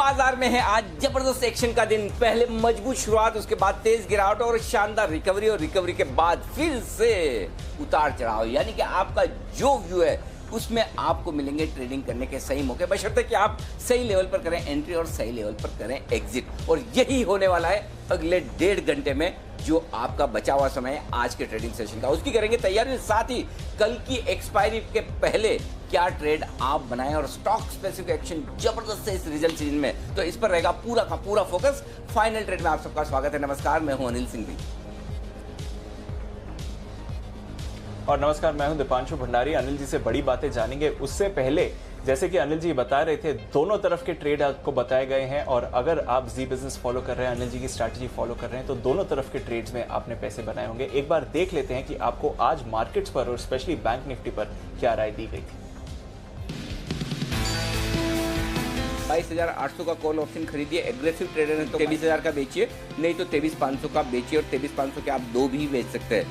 बाजार में है आज जबरदस्त एक्शन का दिन। पहले मजबूत शुरुआत, उसके बाद तेज गिरावट और शानदार रिकवरी, और रिकवरी के बाद फिर से उतार चढ़ाव। यानी कि आपका जो व्यू है उसमें आपको मिलेंगे ट्रेडिंग करने के सही मौके, बशर्ते कि आप सही लेवल पर करें एंट्री और सही लेवल पर करें एग्जिट। और यही होने वाला है अगले 1.5 घंटे में, जो आपका बचा हुआ समय है आज के ट्रेडिंग सेशन का, उसकी करेंगे तैयारी। साथ ही कल की एक्सपायरी के पहले क्या ट्रेड आप बनाएं और स्टॉक स्पेसिफिक एक्शन जबरदस्त है इस रिजल्ट सीजन में, तो इस पर रहेगा पूरा का पूरा फोकस। फाइनल ट्रेड में आप सबका स्वागत है। नमस्कार, मैं हूं अनिल सिंह भी। और नमस्कार, मैं हूं दीपांशु भंडारी। अनिल जी से बड़ी बातें जानेंगे। उससे पहले जैसे कि अनिल जी बता रहे थे, दोनों तरफ के ट्रेड आपको बताए गए हैं, और अगर आप जी बिजनेस फॉलो कर रहे हैं, अनिल जी की स्ट्रैटेजी फॉलो कर रहे हैं, तो दोनों तरफ के ट्रेड्स में आपने पैसे बनाए होंगे। एक बार देख लेते हैं कि आपको आज मार्केट्स पर और स्पेशली बैंक निफ्टी पर क्या राय दी गई थी। 22,800 का कॉल ऑप्शन खरीदिए। एग्रेसिव ट्रेडर है तो 23,000 का बेचिए, नहीं तो 23,500 का बेचिए, और 23,500 के आप दो भी बेच सकते हैं।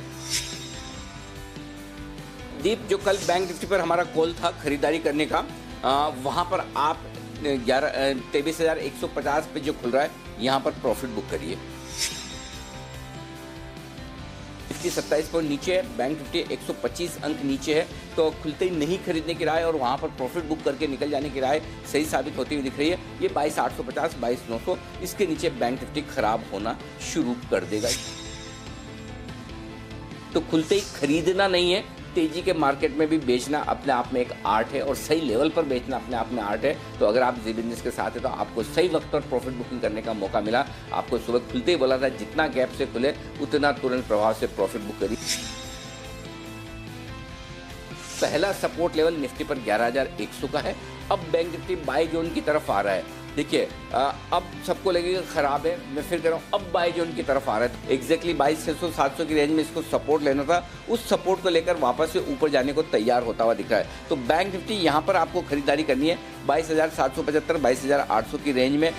दीप, जो कल बैंक निफ्टी पर हमारा कॉल था खरीदारी करने का, वहां पर आप 23,150 पे जो खुल रहा है, यहां पर प्रॉफिट बुक करिए। इसकी 27 पॉइंट नीचे है, बैंक निफ्टी 125 अंक नीचे है, तो खुलते ही नहीं खरीदने की राय और वहां पर प्रॉफिट बुक करके निकल जाने की राय सही साबित होती हुई दिख रही है। ये 22,850, 22,900, इसके नीचे बैंक निफ्टी खराब होना शुरू कर देगा। तो खुलते ही खरीदना नहीं है। तेजी के मार्केट में भी बेचना अपने आप में एक आर्ट है, और सही लेवल पर बेचना अपने आप में आर्ट है। तो अगर आप जी बिजनेस के साथ है तो आपको सही वक्त पर प्रॉफिट बुकिंग करने का मौका मिला। आपको सुबह खुलते ही बोला था जितना गैप से खुले उतना तुरंत प्रभाव से प्रॉफिट बुक करिए। पहला सपोर्ट लेवल निफ्टी पर 11,100 का है। अब बैंक निफ्टी बाय जोन की तरफ आ रहा है। देखिए, अब सबको लगेगा खराब है, मैं फिर कह रहा हूँ अब बाय जोन की तरफ आ रहा है। तो एग्जैक्टली 22,600-700 की रेंज में इसको सपोर्ट लेना था, उस सपोर्ट को लेकर वापस से ऊपर जाने को तैयार होता हुआ दिख रहा है। तो बैंक निफ्टी यहाँ पर आपको खरीदारी करनी है 22,775, 22,800 की रेंज में।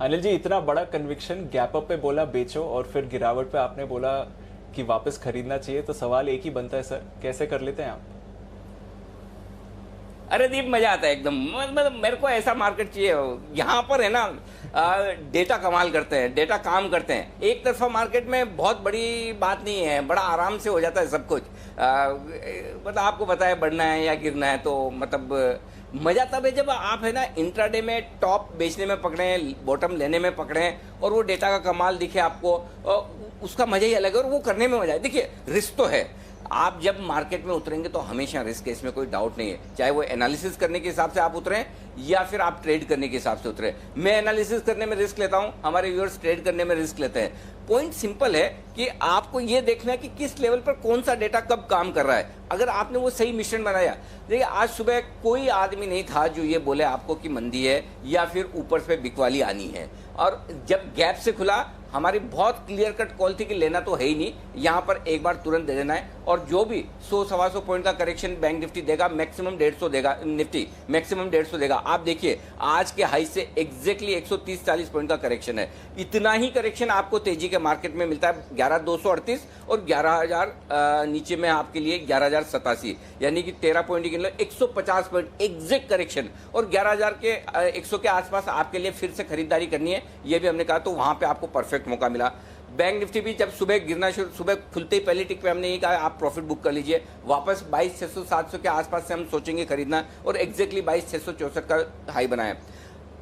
अनिल जी, इतना बड़ा कन्विक्शन, गैप अप पे बोला बेचो और फिर गिरावट पे आपने बोला कि वापस खरीदना चाहिए, तो सवाल एक ही बनता है सर, कैसे कर लेते हैं आप? अरे दीप, मजा आता है एकदम। मतलब मेरे को ऐसा मार्केट चाहिए। यहाँ पर है ना, डेटा कमाल करते हैं, डेटा काम करते हैं। एक तरफा मार्केट में बहुत बड़ी बात नहीं है, बड़ा आराम से हो जाता है सब कुछ। मतलब आपको पता है बढ़ना है या गिरना है, तो मतलब मजा तब है जब आप है ना इंट्राडे में टॉप बेचने में पकड़े, बॉटम लेने में पकड़े, और वो डेटा का कमाल दिखे आपको, उसका मजा ही अलग है और वो करने में मजा है। देखिए, रिस्क तो है। आप जब मार्केट में उतरेंगे तो हमेशा रिस्क है, इसमें कोई डाउट नहीं है। चाहे वो एनालिसिस करने के हिसाब से आप उतरें या फिर आप ट्रेड करने के हिसाब से उतरे। मैं एनालिसिस करने में रिस्क लेता हूं, हमारे व्यूअर्स ट्रेड करने में रिस्क लेते हैं। पॉइंट सिंपल है कि आपको ये देखना है कि किस लेवल पर कौन सा डेटा कब काम कर रहा है। अगर आपने वो सही मिश्रण बनाया, देखिए आज सुबह कोई आदमी नहीं था जो ये बोले आपको कि मंदी है या फिर ऊपर से बिकवाली आनी है। और जब गैप से खुला, हमारी बहुत क्लियर कट कॉल थी कि लेना तो है ही नहीं, यहाँ पर एक बार तुरंत दे देना है। और जो भी 100-125 पॉइंट का करेक्शन बैंक निफ्टी देगा, मैक्सिमम 150 देगा, निफ्टी मैक्सिमम 150 देगा। आप देखिए आज के हाई से एग्जैक्टली 130-40 पॉइंट का करेक्शन है। इतना ही करेक्शन आपको तेजी के मार्केट में मिलता है 11,238 और 11,000 नीचे में आपके लिए 11,087, यानी कि 13 पॉइंट गिन लो, 150 पॉइंट एग्जैक्ट करेक्शन। और 11,000 के 100 के आसपास आपके लिए फिर से खरीदारी करनी है, ये भी हमने कहा, तो वहां पे आपको परफेक्ट मौका मिला। बैंक निफ्टी भी जब सुबह गिरना शुरू, सुबह खुलते ही पहली टिक पे हमने ये कहा आप प्रॉफिट बुक कर लीजिए। वापस 22,600-700 के आसपास से हम सोचेंगे खरीदना, और एग्जैक्टली 22,664 का हाई बनाया।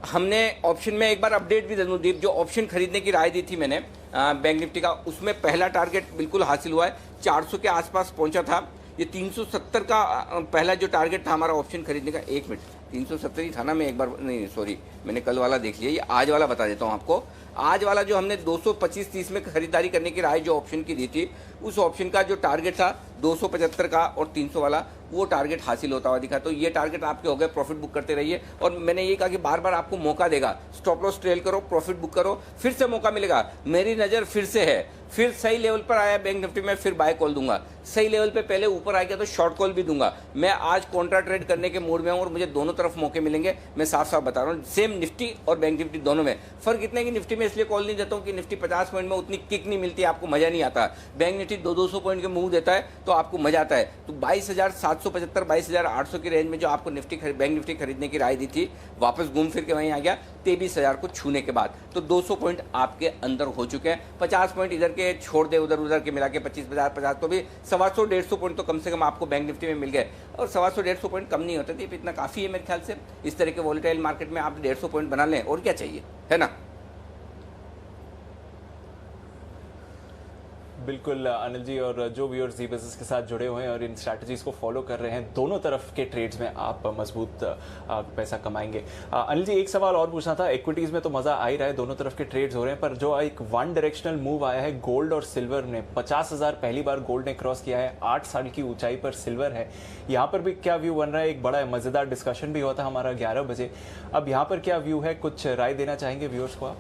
हमने ऑप्शन में एक बार अपडेट भी दे दूं दीप, जो ऑप्शन खरीदने की राय दी थी मैंने बैंक निफ्टी का, उसमें पहला टारगेट बिल्कुल हासिल हुआ है, 400 के आसपास पहुंचा था। ये 370 का पहला जो टारगेट था हमारा ऑप्शन खरीदने का, 1 मिनट, 370 ही था ना, मैं एक बार नहीं, सॉरी, मैंने कल वाला देख लिया, ये आज वाला बता देता हूँ आपको। आज वाला जो हमने 225-30 में खरीदारी करने की राय जो ऑप्शन की दी थी, उस ऑप्शन का जो टारगेट था 275 का और 300 वाला, वो टारगेट हासिल होता हुआ दिखा। तो ये टारगेट आपके हो गए, प्रॉफिट बुक करते रहिए। और मैंने ये कहा कि बार बार आपको मौका देगा, स्टॉप लॉस ट्रेल करो, प्रॉफिट बुक करो, फिर से मौका मिलेगा। मेरी नज़र फिर से है, फिर सही लेवल पर आया बैंक निफ्टी में फिर बाय कॉल दूंगा, सही लेवल पे पहले ऊपर आ गया तो शॉर्ट कॉल भी दूंगा। मैं आज कॉन्ट्रा ट्रेड करने के मूड में हूं और मुझे दोनों तरफ मौके मिलेंगे, मैं साफ साफ बता रहा हूं। सेम निफ्टी और बैंक निफ्टी दोनों में फर्क इतना है कि निफ्टी में इसलिए कॉल नहीं देता हूं कि निफ्टी 50 पॉइंट में उतनी किक नहीं मिलती, आपको मजा नहीं आता। बैंक निफ्टी 200 पॉइंट के मूव देता है तो आपको मजा आता है। तो 22,775 22,800 की रेंज में जो आपको बैंक निफ्टी खरीदने की राय दी थी, वापस घूम फिर के वहीं आ गया 23,000 को छूने के बाद। तो 200 पॉइंट आपके अंदर हो चुके हैं। 50 पॉइंट इधर के छोड़ दे, उधर के मिला के 25,000 50 तो भी 125-150 पॉइंट तो कम से कम आपको बैंक निफ्टी में मिल गए। और 125-150 पॉइंट कम नहीं होते थे, इतना काफ़ी है मेरे ख्याल से। इस तरह के वॉलेटाइल मार्केट में आप 150 पॉइंट बना लें और क्या चाहिए, है ना। बिल्कुल अनिल जी, और जो व्यूअर्स जी बिजनेस के साथ जुड़े हुए हैं और इन स्ट्रैटेजीज को फॉलो कर रहे हैं, दोनों तरफ के ट्रेड्स में आप मजबूत पैसा कमाएंगे। अनिल जी, एक सवाल और पूछना था। इक्विटीज में तो मजा आ ही रहा है, दोनों तरफ के ट्रेड्स हो रहे हैं, पर जो एक वन डायरेक्शनल मूव आया है गोल्ड और सिल्वर ने, 50,000 पहली बार गोल्ड ने क्रॉस किया है, 8 साल की ऊंचाई पर सिल्वर है। यहाँ पर भी क्या व्यू बन रहा है? एक बड़ा मजेदार डिस्कशन भी हुआ था हमारा 11 बजे। अब यहाँ पर क्या व्यू है, कुछ राय देना चाहेंगे व्यूअर्स को आप?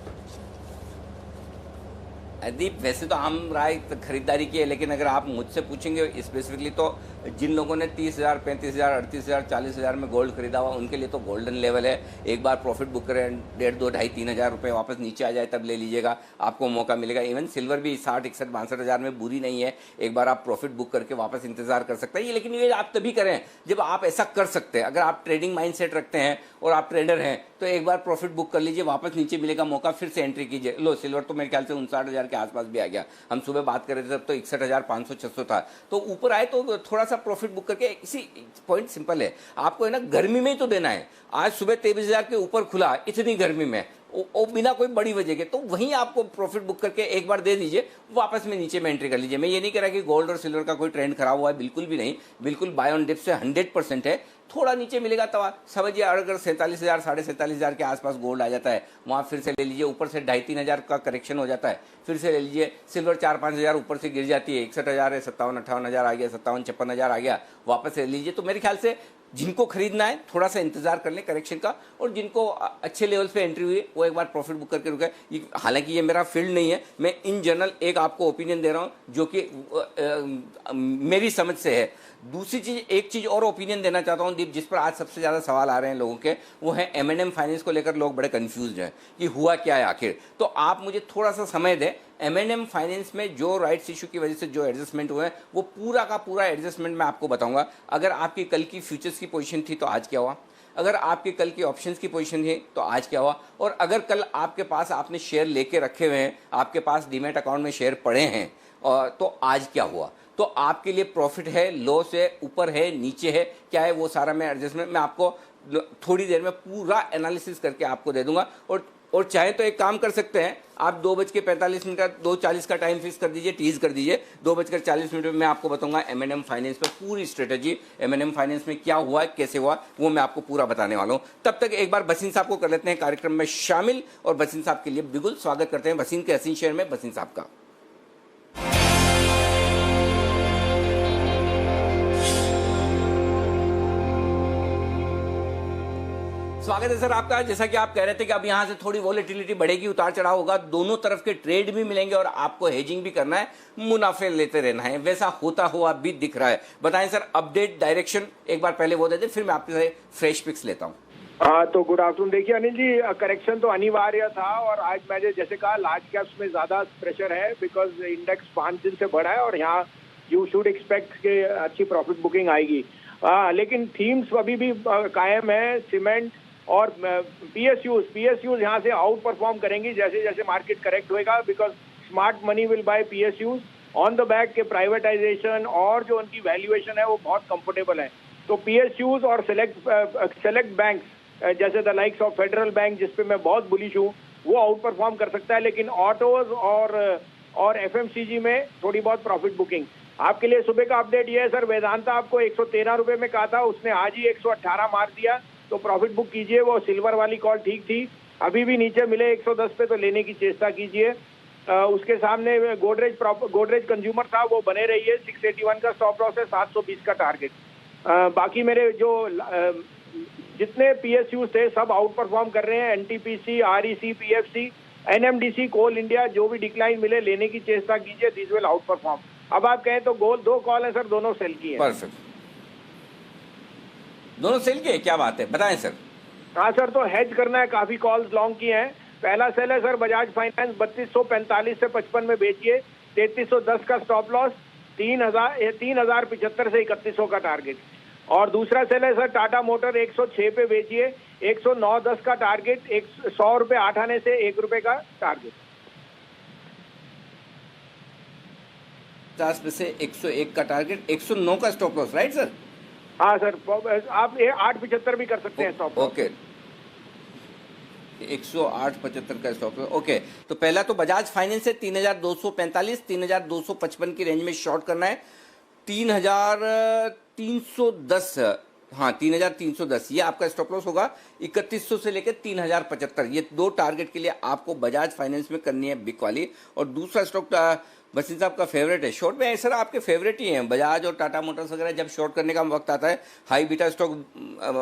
दीप, वैसे तो आम राय खरीदारी की है, लेकिन अगर आप मुझसे पूछेंगे स्पेसिफिकली तो जिन लोगों ने 30,000 35,000 38,000 40,000 में गोल्ड खरीदा हुआ, उनके लिए तो गोल्डन लेवल है। एक बार प्रॉफिट बुक करें, 1.5 2 2.5 3 हज़ार रुपये वापस नीचे आ जाए तब ले लीजिएगा, आपको मौका मिलेगा। इवन सिल्वर भी 60 61 62 हज़ार में बुरी नहीं है, एक बार आप प्रॉफिट बुक करके वापस इंतजार कर सकते हैं। ये लेकिन ये आप तभी करें जब आप ऐसा कर सकते हैं। अगर आप ट्रेडिंग माइंड सेट रखते हैं और आप ट्रेडर हैं तो एक बार प्रॉफिट बुक कर लीजिए, वापस नीचे मिलेगा मौका, फिर से एंट्री कीजिए। लो, सिल्वर तो मेरे ख्याल से 59,000 के आसपास भी आ गया। हम सुबह बात कर रहे थे तब तो 61,500 600 था, तो ऊपर आए तो थोड़ा सा प्रॉफिट बुक करके। इसी पॉइंट सिंपल है, आपको है ना गर्मी में ही तो देना है। आज सुबह 23,000 के ऊपर खुला इतनी गर्मी में, वो बिना कोई बड़ी वजह के, तो वहीं आपको प्रॉफिट बुक करके एक बार दे दीजिए, वापस में नीचे में एंट्री कर लीजिए। मैं ये नहीं कह रहा कि गोल्ड और सिल्वर का कोई ट्रेंड खराब हुआ है, बिल्कुल भी नहीं, बिल्कुल बाय ऑन डिप से 100% है। थोड़ा नीचे मिलेगा तो समझिए, अगर 47,000 47,000 के आसपास गोल्ड आ जाता है, वहाँ फिर से ले लीजिए। ऊपर से 2,500-3 हज़ार का करेक्शन हो जाता है, फिर से ले लीजिए। सिल्वर 4-5 हज़ार ऊपर से गिर जाती है, 61,000 है, 57-58 हज़ार आ गया, 57-56 हज़ार आ गया, वापस ले लीजिए। तो मेरे ख्याल से जिनको खरीदना है थोड़ा सा इंतजार कर लें करेक्शन का, और जिनको अच्छे लेवल पे एंट्री हुई वो एक बार प्रॉफिट बुक करके रुके। हालांकि ये मेरा फील्ड नहीं है, मैं इन जनरल एक आपको ओपिनियन दे रहा हूँ जो कि मेरी समझ से है। दूसरी चीज, एक चीज और ओपिनियन देना चाहता हूँ दीप, जिस पर आज सबसे ज्यादा सवाल आ रहे हैं लोगों के, वो है M&M फाइनेंस को लेकर लोग बड़े कंफ्यूज हैं कि हुआ क्या है आखिर। तो आप मुझे थोड़ा सा समय दें। M&M फाइनेंस में जो राइट्स इशू की वजह से जो एडजस्टमेंट हुए हैं, वो पूरा का पूरा एडजस्टमेंट मैं आपको बताऊंगा। अगर आपकी कल की फ्यूचर्स की पोजीशन थी तो आज क्या हुआ, अगर आपके कल की ऑप्शंस की पोजीशन है तो आज क्या हुआ, और अगर कल आपके पास आपने शेयर लेके रखे हुए हैं, आपके पास डीमैट अकाउंट में शेयर पड़े हैं, तो आज क्या हुआ। तो आपके लिए प्रॉफिट है, लॉस है, ऊपर है, नीचे है, क्या है, वो सारा मैं एडजस्टमेंट मैं आपको थोड़ी देर में पूरा एनालिसिस करके आपको दे दूंगा। और चाहे तो एक काम कर सकते हैं, आप 2:45 का 2:40 का टाइम फिक्स कर दीजिए, टीज कर दीजिए। 2:40 में मैं आपको बताऊंगा M&M फाइनेंस पर पूरी स्ट्रेटेजी, M&M फाइनेंस में क्या हुआ, कैसे हुआ, वो मैं आपको पूरा बताने वाला हूं। तब तक एक बार भसीन साहब को कर लेते हैं कार्यक्रम में शामिल, और भसीन साहब के लिए बिल्कुल स्वागत करते हैं भसीन के हसीन शहर में भसीन साहब का। स्वागत है सर आपका। जैसा कि आप कह रहे थे कि अब यहाँ से थोड़ी वॉलेटिलिटी बढ़ेगी, उतार चढ़ाव होगा, दोनों तरफ के ट्रेड भी मिलेंगे और आपको हेजिंग भी करना है, मुनाफे लेते रहना है, वैसा होता हुआ भी दिख रहा है। बताएं सर, अपडेट डायरेक्शन एक बार पहले वो दे दें, फिर मैं आपसे फ्रेश पिक्स लेता हूँ। हाँ, तो गुड आफ्टरनून। देखिए अनिल जी, करेक्शन तो अनिवार्य था, और आज मैंने जैसे कहा लार्ज कैप्स में ज्यादा प्रेशर है, बिकॉज इंडेक्स 5 दिन से बढ़ा है और यहाँ यू शुड एक्सपेक्ट के अच्छी प्रॉफिट बुकिंग आएगी। लेकिन थीम्स अभी भी कायम है। सीमेंट और पीएसयूज यहाँ से आउट परफॉर्म करेंगी जैसे जैसे मार्केट करेक्ट होएगा, because smart money will buy PSUs on the back के प्राइवेटाइजेशन, और जो उनकी वैल्यूएशन है वो बहुत कंफर्टेबल है। तो पीएसयूज और सेलेक्ट बैंक्स जैसे the likes of federal bank, जिसपे मैं बहुत बुलिश हूँ, वो आउट परफॉर्म कर सकता है। लेकिन ऑटोज और एफएमसीजी में थोड़ी बहुत प्रॉफिट बुकिंग। आपके लिए सुबह का अपडेट ये है सर, वेदांता आपको 113 रुपए में कहा था, उसने आज ही 118 मार दिया, तो प्रॉफिट बुक कीजिए। वो सिल्वर वाली कॉल ठीक थी, अभी भी नीचे मिले 110 पे तो लेने की चेष्टा कीजिए। उसके सामने गोदरेज कंज्यूमर था, वो बने रही है, 681 का स्टॉप लॉस है, 720 का टारगेट। बाकी मेरे जो जितने पीएसयू थे सब आउट परफॉर्म कर रहे हैं, एनटीपीसी, आरईसी, पीएफसी एनएमडीसी, कोल इंडिया, जो भी डिक्लाइन मिले लेने की चेष्टा कीजिए, दिस विल आउट परफॉर्म। अब आप कहें तो गोल 2 कॉल है सर, दोनों सेल की है। परफेक्ट, दोनों सेल के, क्या बात है, बताएं सर। हाँ सर, तो हेज करना है, काफी कॉल्स लॉन्ग की हैं। पहला सेल है सर बजाज फाइनेंस, 3245 से 55 में बेचिए, 3310 का स्टॉप लॉस, 3075 से 3100 का टारगेट। और दूसरा सेल है सर टाटा मोटर, 106 पे बेचिए, 109.10 का टारगेट, 100 रुपए 8 आने से 1 रुपए का टारगेट। 50 में से 101 का टारगेट, 109 का स्टॉप लॉस, राइट सर? हाँ सर, आप 875 भी कर सकते हैं स्टॉप लॉस। ओके, 108.75 का स्टॉप लॉस। ओके, तो पहला तो बजाज फाइनेंस से 3245, 3255 की रेंज में शॉर्ट करना है। 3310, हाँ 3310 ये आपका स्टॉप लॉस होगा। 3100 से लेकर 3075 ये 2 टारगेट के लिए आपको बजाज फाइनेंस में करनी है बिग वाली। और दूसरा स्टॉक बसिन साहब का फेवरेट है शॉर्ट में, सर आपके फेवरेट ही हैं बजाज और टाटा मोटर्स वगैरह। जब शॉर्ट करने का वक्त आता है हाई बीटा स्टॉक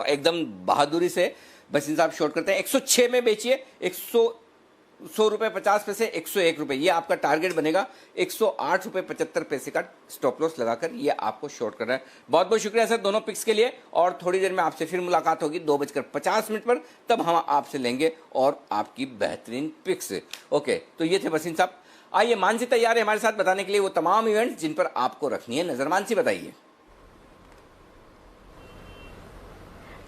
एकदम बहादुरी से बसिन साहब शॉर्ट करते हैं। 106 में बेचिए, 100 रुपए 50 पैसे, 101 रुपए ये आपका टारगेट बनेगा। 108 रुपए 75 पैसे का स्टॉप लॉस लगाकर ये आपको शॉर्ट करना है। बहुत बहुत शुक्रिया सर दोनों पिक्स के लिए। और थोड़ी देर में आपसे फिर मुलाकात होगी 2:50 पर, तब हम आपसे लेंगे और आपकी बेहतरीन पिक्स। ओके, तो ये थे बसिन साहब। आइए मानसी तैयार है हमारे साथ बताने के लिए वो तमाम इवेंट्स जिन पर आपको रखनी है नजर। मानसी बताइए।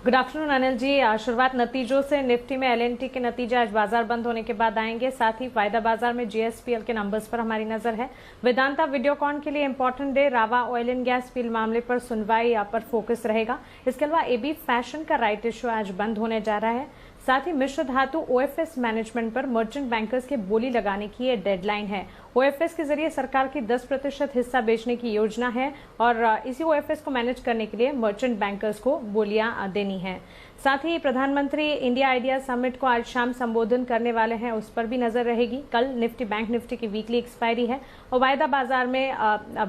Good afternoon Anil ji. शुरुआत नतीजों से। निफ्टी में एलएनटी के नतीजे आज बाजार बंद होने के बाद आएंगे। साथ ही फायदा बाजार में जीएसपीएल के नंबर्स पर हमारी नजर है। वेदांता वीडियोकॉन के लिए important day. Ravva oil and gas field मामले पर सुनवाई पर फोकस रहेगा। इसके अलावा एबी फैशन का राइट इश्यू आज बंद होने जा रहा है। साथ ही मिश्र धातु ओएफएस मैनेजमेंट पर मर्चेंट बैंकर्स के बोली लगाने की ये डेडलाइन है। ओएफएस के जरिए सरकार की 10% हिस्सा बेचने की योजना है और इसी ओएफएस को मैनेज करने के लिए मर्चेंट बैंकर्स को बोलियां देनी है। साथ ही प्रधानमंत्री इंडिया आइडिया समिट को आज शाम संबोधन करने वाले हैं, उस पर भी नजर रहेगी। कल निफ्टी बैंक निफ्टी की वीकली एक्सपायरी है और वायदा बाजार में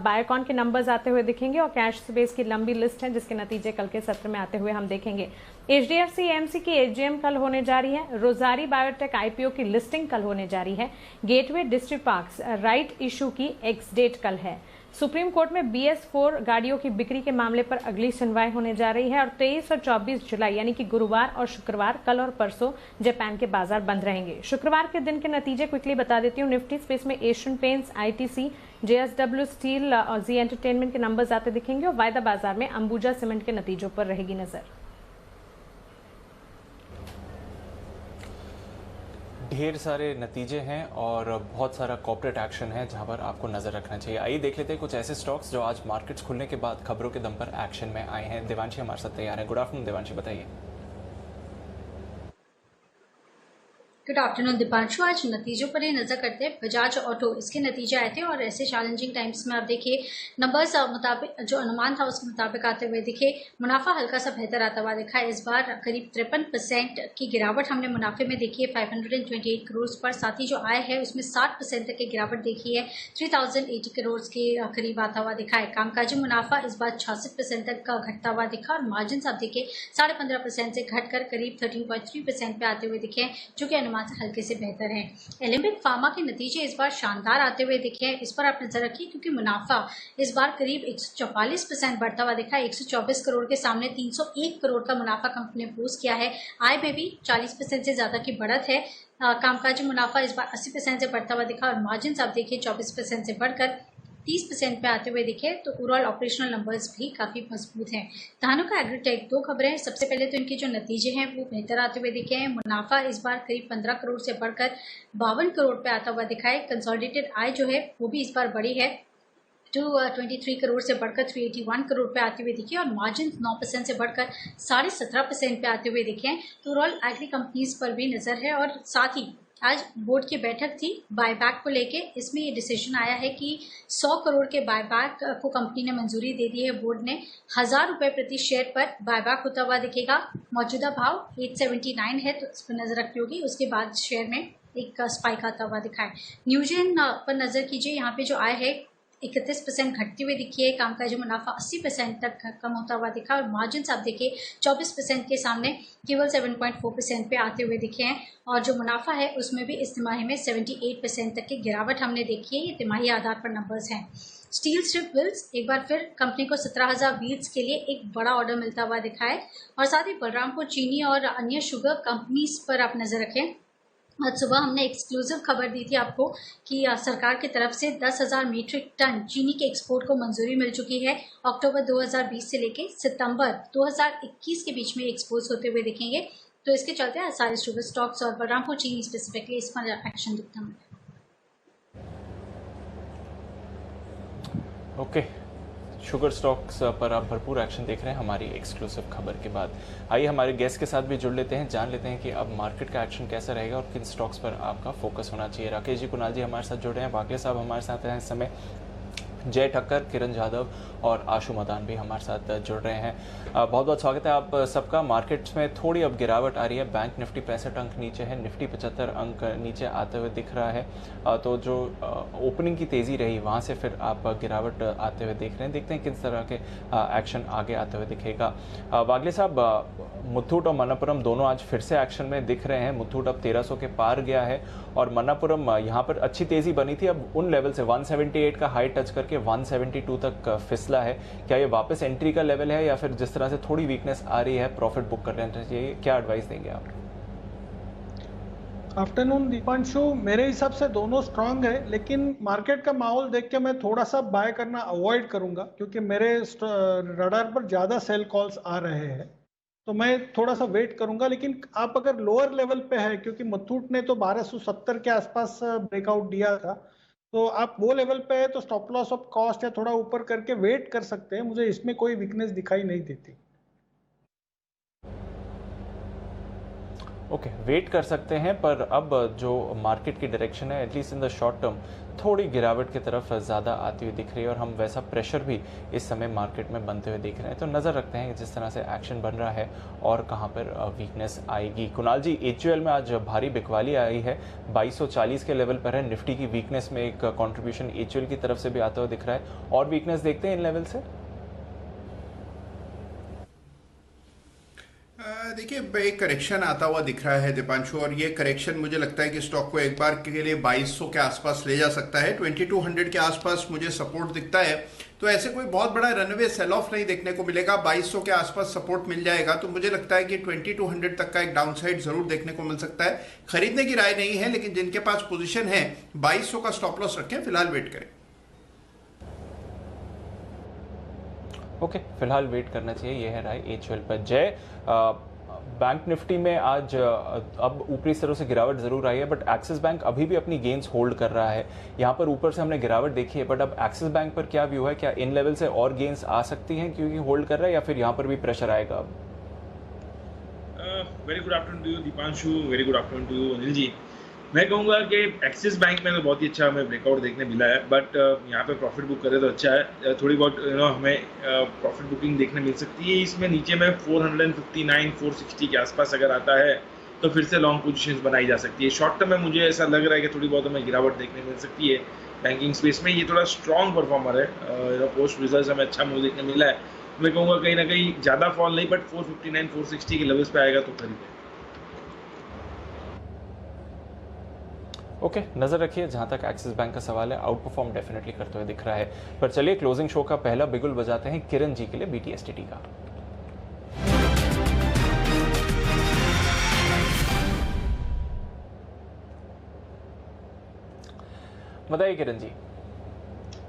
बायोकॉन के नंबर्स आते हुए दिखेंगे और कैश स्पेस की लंबी लिस्ट है जिसके नतीजे कल के सत्र में आते हुए हम देखेंगे। एचडीएफसी एएमसी की एजीएम कल होने जा रही है। रोजारी बायोटेक आईपीओ की लिस्टिंग कल होने जा रही है। Gateway district parks right issue की एक्स डेट कल है। सुप्रीम कोर्ट में BS4 गाड़ियों की बिक्री के मामले पर अगली सुनवाई होने जा रही है और 23 और 24 जुलाई यानी कि गुरुवार और शुक्रवार कल और परसों जापान के बाजार बंद रहेंगे। शुक्रवार के दिन के नतीजे क्विकली बता देती हूँ। निफ्टी स्पेस में Asian paints, ITC, JSW steel और जी एंटरटेनमेंट के नंबर्स आते दिखेंगे और वायदा बाजार में अंबुजा सीमेंट के नतीजों पर रहेगी नजर। ढेर सारे नतीजे हैं और बहुत सारा कॉर्पोरेट एक्शन है जहां पर आपको नजर रखना चाहिए। आइए देख लेते हैं कुछ ऐसे स्टॉक्स जो आज मार्केट्स खुलने के बाद खबरों के दम पर एक्शन में आए हैं। देवांशी हमारे साथ तैयार है। गुड आफ्टरनून देवांशी, बताइए। Good afternoon Deepanshu. आज नतीजों पर ही नजर करते हैं। बजाज ऑटो इसके नतीजे आए थे और ऐसे चैलेंजिंग टाइम्स में आप देखिए नंबर्स मुताबिक जो अनुमान था उसके मुताबिक आते हुए दिखे। मुनाफा हल्का सा बेहतर आता हुआ दिखा। इस बार करीब 53% की गिरावट हमने मुनाफे में देखी है 528 करोड़ पर। साथ ही जो आय है उसमें 60% तक की गिरावट देखी है, 3080 करोड़ के करीब आता हुआ दिखा है। कामकाजी मुनाफा इस बार 66% तक का घटता हुआ दिखा और मार्जिन आप देखिए 15.5% से घटकर करीब 13.3% पे आते हुए दिखे, जो कि से हल्के से बेहतर है। एलिम्बिक फार्मा के नतीजे इस बार शानदार आते हुए दिखे हैं। इस पर आप नजर रखिए क्योंकि मुनाफा इस बार करीब 144% बढ़ता हुआ दिखा है। 124 करोड़ के सामने 301 करोड़ का मुनाफा कंपनी ने पोस्ट किया है। आय में भी 40% से ज्यादा की बढ़त है। कामकाजी मुनाफा इस बार 80% से बढ़ता हुआ दिखा और मार्जिन आप देखिए 24% से बढ़कर 30% पे आते हुए दिखे। तो ओवरऑल ऑपरेशनल नंबर्स भी काफी मजबूत हैं। धानुका एग्रीटेक 2 खबरें हैं। सबसे पहले तो इनके जो नतीजे हैं वो बेहतर आते हुए दिखे हैं। मुनाफा इस बार करीब 15 करोड़ से बढ़कर 52 करोड़ पे आता हुआ दिखा है। कंसोलिडेटेड आय जो है वो भी इस बार बढ़ी है, 223 करोड़ से बढ़कर 381 करोड़ पे आते हुए दिखे और मार्जिन 9% से बढ़कर 17.5% पे आते हुए दिखे हैं। तो ओवरऑल एग्री कंपनीज पर भी नजर है। और साथ ही आज बोर्ड की बैठक थी बायबैक को लेके। इसमें ये डिसीजन आया है कि 100 करोड़ के बायबैक को कंपनी ने मंजूरी दे दी है। बोर्ड ने 1000 रुपए प्रति शेयर पर बायबैक होता हुआ दिखेगा। मौजूदा भाव 879 है, तो इस पर नजर रखनी होगी। उसके बाद शेयर में एक स्पाइक आता हुआ दिखा है। न्यूजेन पर नजर कीजिए। यहाँ पे जो आय है 31% घटती हुई दिखी है। कामकाजी मुनाफा 80% तक कम होता हुआ दिखा और मार्जिन आप देखिए 24% के सामने केवल 7.4% पे आते हुए दिखे हैं। और जो मुनाफा है उसमें भी इस तिमाही में 78% तक की गिरावट हमने देखी है। ये तिमाही आधार पर नंबर्स हैं। स्टील स्ट्रिप व्हील्स एक बार फिर कंपनी को 17,000 व्हील्स के लिए एक बड़ा ऑर्डर मिलता हुआ दिखा है। और साथ ही बलरामपुर चीनी और अन्य शुगर कंपनीज पर आप नजर रखें। आज सुबह हमने एक्सक्लूसिव खबर दी थी आपको कि सरकार की तरफ से 10,000 मीट्रिक टन चीनी के एक्सपोर्ट को मंजूरी मिल चुकी है। अक्टूबर 2020 से लेकर सितंबर 2021 के बीच में एक्सपोर्ट होते हुए दिखेंगे। तो इसके चलते सारे शुगर स्टॉक्स और बलरामपुर चीनी स्पेसिफिकली इस पर एक्शन दिखता है। ओके, शुगर स्टॉक्स पर आप भरपूर एक्शन देख रहे हैं हमारी एक्सक्लूसिव खबर के बाद। आइए हमारे गेस्ट के साथ भी जुड़ लेते हैं, जान लेते हैं कि अब मार्केट का एक्शन कैसा रहेगा और किन स्टॉक्स पर आपका फोकस होना चाहिए। राकेश जी, कुणाल जी हमारे साथ जुड़े हैं, वाकले साहब हमारे साथ हैं इस समय, जय ठक्कर, किरण जाधव और आशु मदान भी हमारे साथ जुड़ रहे हैं। बहुत बहुत स्वागत है आप सबका। मार्केट्स में थोड़ी अब गिरावट आ रही है। बैंक निफ्टी 65 अंक नीचे है, निफ्टी 75 अंक नीचे आते हुए दिख रहा है। तो जो ओपनिंग की तेज़ी रही वहाँ से फिर आप गिरावट आते हुए देख रहे हैं। देखते हैं किस तरह के एक्शन आगे आते हुए दिखेगा। वागले साहब, मुथूट और मणप्पुरम दोनों आज फिर से एक्शन में दिख रहे हैं। मुथूट अब 1300 के पार गया है और मणप्पुरम यहाँ पर अच्छी तेज़ी बनी थी, अब उन लेवल से 178 का हाई टच करके 172 तक फिसला है। क्या ये वापस एंट्री का लेवल है या फिर जिस तरह से थोड़ी वीकनेस आ रही है प्रॉफिट बुक कर लेना चाहिए? क्या एडवाइस देंगे आप? आफ्टरनून दीपांशु, मेरे हिसाब से दोनों स्ट्रांग है, लेकिन मार्केट का माहौल देख के मैं थोड़ा सा बाय करना अवॉइड करूंगा क्योंकि मेरे रडार पर ज़्यादा सेल कॉल्स आ रहे हैं, तो मैं थोड़ा सा वेट करूंगा। लेकिन आप अगर लोअर लेवल पे है, क्योंकि मुथूट ने तो 1270 के आसपास ब्रेकआउट दिया था, तो आप वो लेवल पे है तो स्टॉप लॉस ऑफ कॉस्ट या थोड़ा ऊपर करके वेट कर सकते हैं। मुझे इसमें कोई वीकनेस दिखाई नहीं देती। ओके, वेट कर सकते हैं, पर अब जो मार्केट की डायरेक्शन है at least in the short term थोड़ी गिरावट की तरफ ज़्यादा आती हुई दिख रही है और हम वैसा प्रेशर भी इस समय मार्केट में बनते हुए देख रहे हैं। तो नज़र रखते हैं कि जिस तरह से एक्शन बन रहा है और कहां पर वीकनेस आएगी। कुणाल जी, एचयूएल में आज भारी बिकवाली आई है, 2240 के लेवल पर है। निफ्टी की वीकनेस में एक कॉन्ट्रीब्यूशन एचयूएल की तरफ से भी आता हुआ दिख रहा है, और वीकनेस देखते हैं इन लेवल से? देखिए, एक करेक्शन आता हुआ दिख रहा है दीपांशु, और ये करेक्शन मुझे लगता है कि स्टॉक को एक बार के लिए 2200 के आसपास ले जा सकता है। 2200 के आसपास मुझे सपोर्ट दिखता है, तो ऐसे कोई बहुत बड़ा रनवे सेल ऑफ नहीं देखने को मिलेगा। 2200 के आसपास सपोर्ट मिल जाएगा, तो मुझे लगता है कि 2200 तक का एक डाउनसाइड जरूर देखने को मिल सकता है। खरीदने की राय नहीं है, लेकिन जिनके पास पोजीशन है 2200 का स्टॉप लॉस रखें, फिलहाल वेट करें। ओके, फिलहाल वेट करना चाहिए, यह है राय एचयूएल पर। जय, बैंक निफ्टी में आज अब ऊपरी स्तरों से गिरावट जरूर आई है, बट एक्सिस बैंक अभी भी अपनी गेन्स होल्ड कर रहा है। यहाँ पर ऊपर से हमने गिरावट देखी है, बट अब एक्सिस बैंक पर क्या व्यू है? क्या इन लेवल से और गेन्स आ सकती हैं क्योंकि होल्ड कर रहा है, या फिर यहाँ पर भी प्रेशर आएगा अब? Very good afternoon to you Deepanshu, very good afternoon to you Anil ji. मैं कहूँगा कि एक्सिस बैंक में तो बहुत ही अच्छा हमें ब्रेकआउट देखने मिला है, बट यहाँ पे प्रॉफिट बुक करे तो अच्छा है। थोड़ी बहुत हमें प्रॉफिट बुकिंग देखने मिल सकती है। इसमें नीचे में 459 460 के आसपास अगर आता है तो फिर से लॉन्ग पोजीशंस बनाई जा सकती है। शॉर्ट टर्म में मुझे ऐसा लग रहा है कि थोड़ी बहुत हमें गिरावट देखने मिल सकती है बैंकिंग स्पेस में। ये थोड़ा स्ट्रॉन्ग परफॉर्मर है, पोस्ट रिजल्ट हमें अच्छा मूव देखने मिला है। मैं कहूँगा कहीं ना कहीं ज़्यादा फॉल नहीं, बट 459 460 के लेवल्स पे आएगा तो खरीदें। ओके, नजर रखिए। जहां तक एक्सिस बैंक का सवाल है, आउट परफॉर्म डेफिनेटली करते हुए दिख रहा है। पर चलिए क्लोजिंग शो का पहला बिगुल बजाते हैं किरण जी के लिए बीटीएसटीटी का। बताइए किरण जी।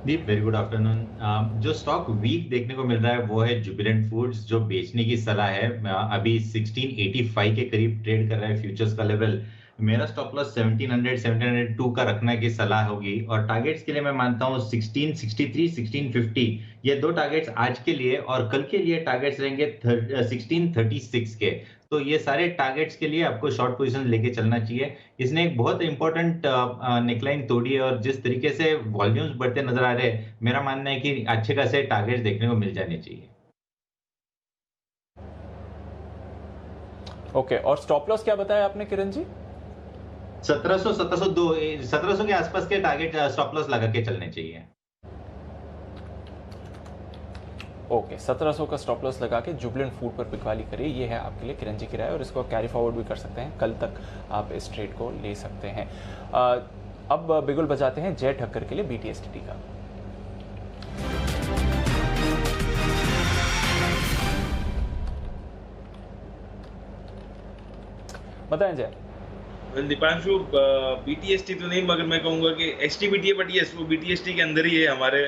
दीप, वेरी गुड आफ्टरनून। जो स्टॉक वीक देखने को मिल रहा है वो है जुबिलेंट फूड्स, जो बेचने की सलाह है। अभी 1685 के करीब ट्रेड कर रहा है फ्यूचर्स का लेवल। मेरा स्टॉप लॉस 1700 1702 का रखने की सलाह होगी, और टारगेट्स के लिए मैं मानता हूँ 1663 1650। ये दो टारगेट्स आज के लिए, और कल के लिए टारगेट्स रहेंगे 1636 के। तो ये सारे टारगेट्स के लिए आपको शॉर्ट पोजीशन लेके चलना चाहिए। इसने एक बहुत इंपॉर्टेंट नेकलाइन तोड़ी है, और जिस तरीके से वॉल्यूम्स बढ़ते नजर आ रहे हैं, मेरा मानना है कि अच्छे खासे टारगेट्स देखने को मिल जाने चाहिए। ओके, और स्टॉप लॉस क्या बताया आपने किरण जी? 1700 1702 1700 के आसपास के टारगेट स्टॉप लॉस लगा के चलने चाहिए। ओके, 1700 का स्टॉप लॉस लगा के जुबिलेंट फूड पर बिकवाली करिए, ये है आपके लिए किरण जी की राय, और इसको कैरी फॉरवर्ड भी कर सकते हैं, कल तक आप इस ट्रेड को ले सकते हैं। अब बिगुल बजाते हैं जय ठक्कर के लिए BTST का। बताएं जय। दीपांशु, BTST तो नहीं, मगर मैं कहूँगा कि HTBT है, बट यस वो BTST के अंदर ही है हमारे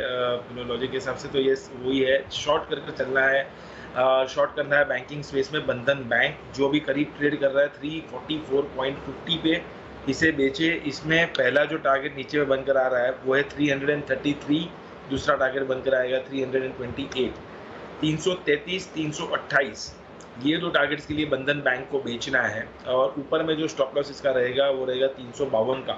लॉजिक के हिसाब से, तो यस वही है। शॉर्ट करके चलना है, शॉर्ट करना है बैंकिंग स्पेस में बंधन बैंक, जो भी करीब ट्रेड कर रहा है 344.50 पे, इसे बेचे। इसमें पहला जो टारगेट नीचे में बनकर आ रहा है वो है 333, दूसरा टारगेट बनकर आएगा 328, 333, 328, ये दो टारगेट्स के लिए बंधन बैंक को बेचना है। और ऊपर में जो स्टॉप लॉस इसका रहेगा वो रहेगा 352 का,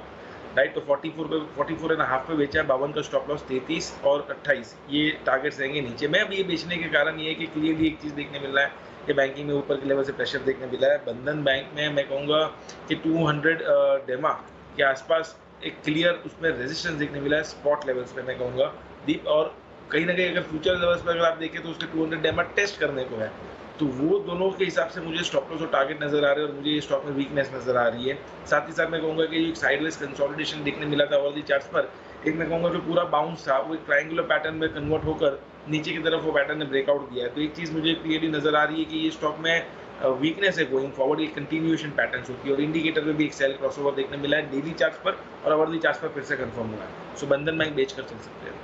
राइट। तो 44.5 पे बेचा है, 52 का स्टॉप लॉस, 33 और 28 ये टारगेट्स रहेंगे नीचे में। अब ये बेचने के कारण ये है कि क्लियरली एक चीज़ देखने मिल रहा है कि बैंकिंग में ऊपर के लेवल से प्रेशर देखने मिला है। बंधन बैंक में मैं कहूँगा कि 200 डेमा के आसपास एक क्लियर उसमें रेजिस्टेंस देखने मिला है स्पॉट लेवल्स पे, मैं कहूँगा दीप। और कहीं ना कहीं अगर फ्यूचर लेवल्स पर अगर आप देखें तो उसके 200 डेमा टेस्ट करने को है, तो वो दोनों के हिसाब से मुझे स्टॉप लॉस और टारगेट नजर आ रहे हैं, और मुझे ये स्टॉक में वीकनेस नजर आ रही है। साथ ही साथ मैं कहूँगा कि एक साइडवेज कंसोलिडेशन देखने मिला था ओवर दी चार्ट्स पर, एक मैं कहूँगा जो पूरा बाउंस था वो एक ट्रायंगुलर पैटर्न में कन्वर्ट होकर नीचे की तरफ वो पैटर्न ने ब्रेकआउट दिया है। तो एक चीज़ मुझे क्लियरली नजर आ रही है कि ये स्टॉक में वीकनेस है गोइंग फॉरवर्ड, एक कंटिन्यूएशन पैटर्न होती है, और इंडिकेटर में भी एक सेल क्रॉसओवर देखने मिला है डेली चार्ट्स पर, और ओवर दी चार्ट्स पर फिर से कंफर्म हुआ है। सो बंधन बैंक बेच कर चल सकते हैं।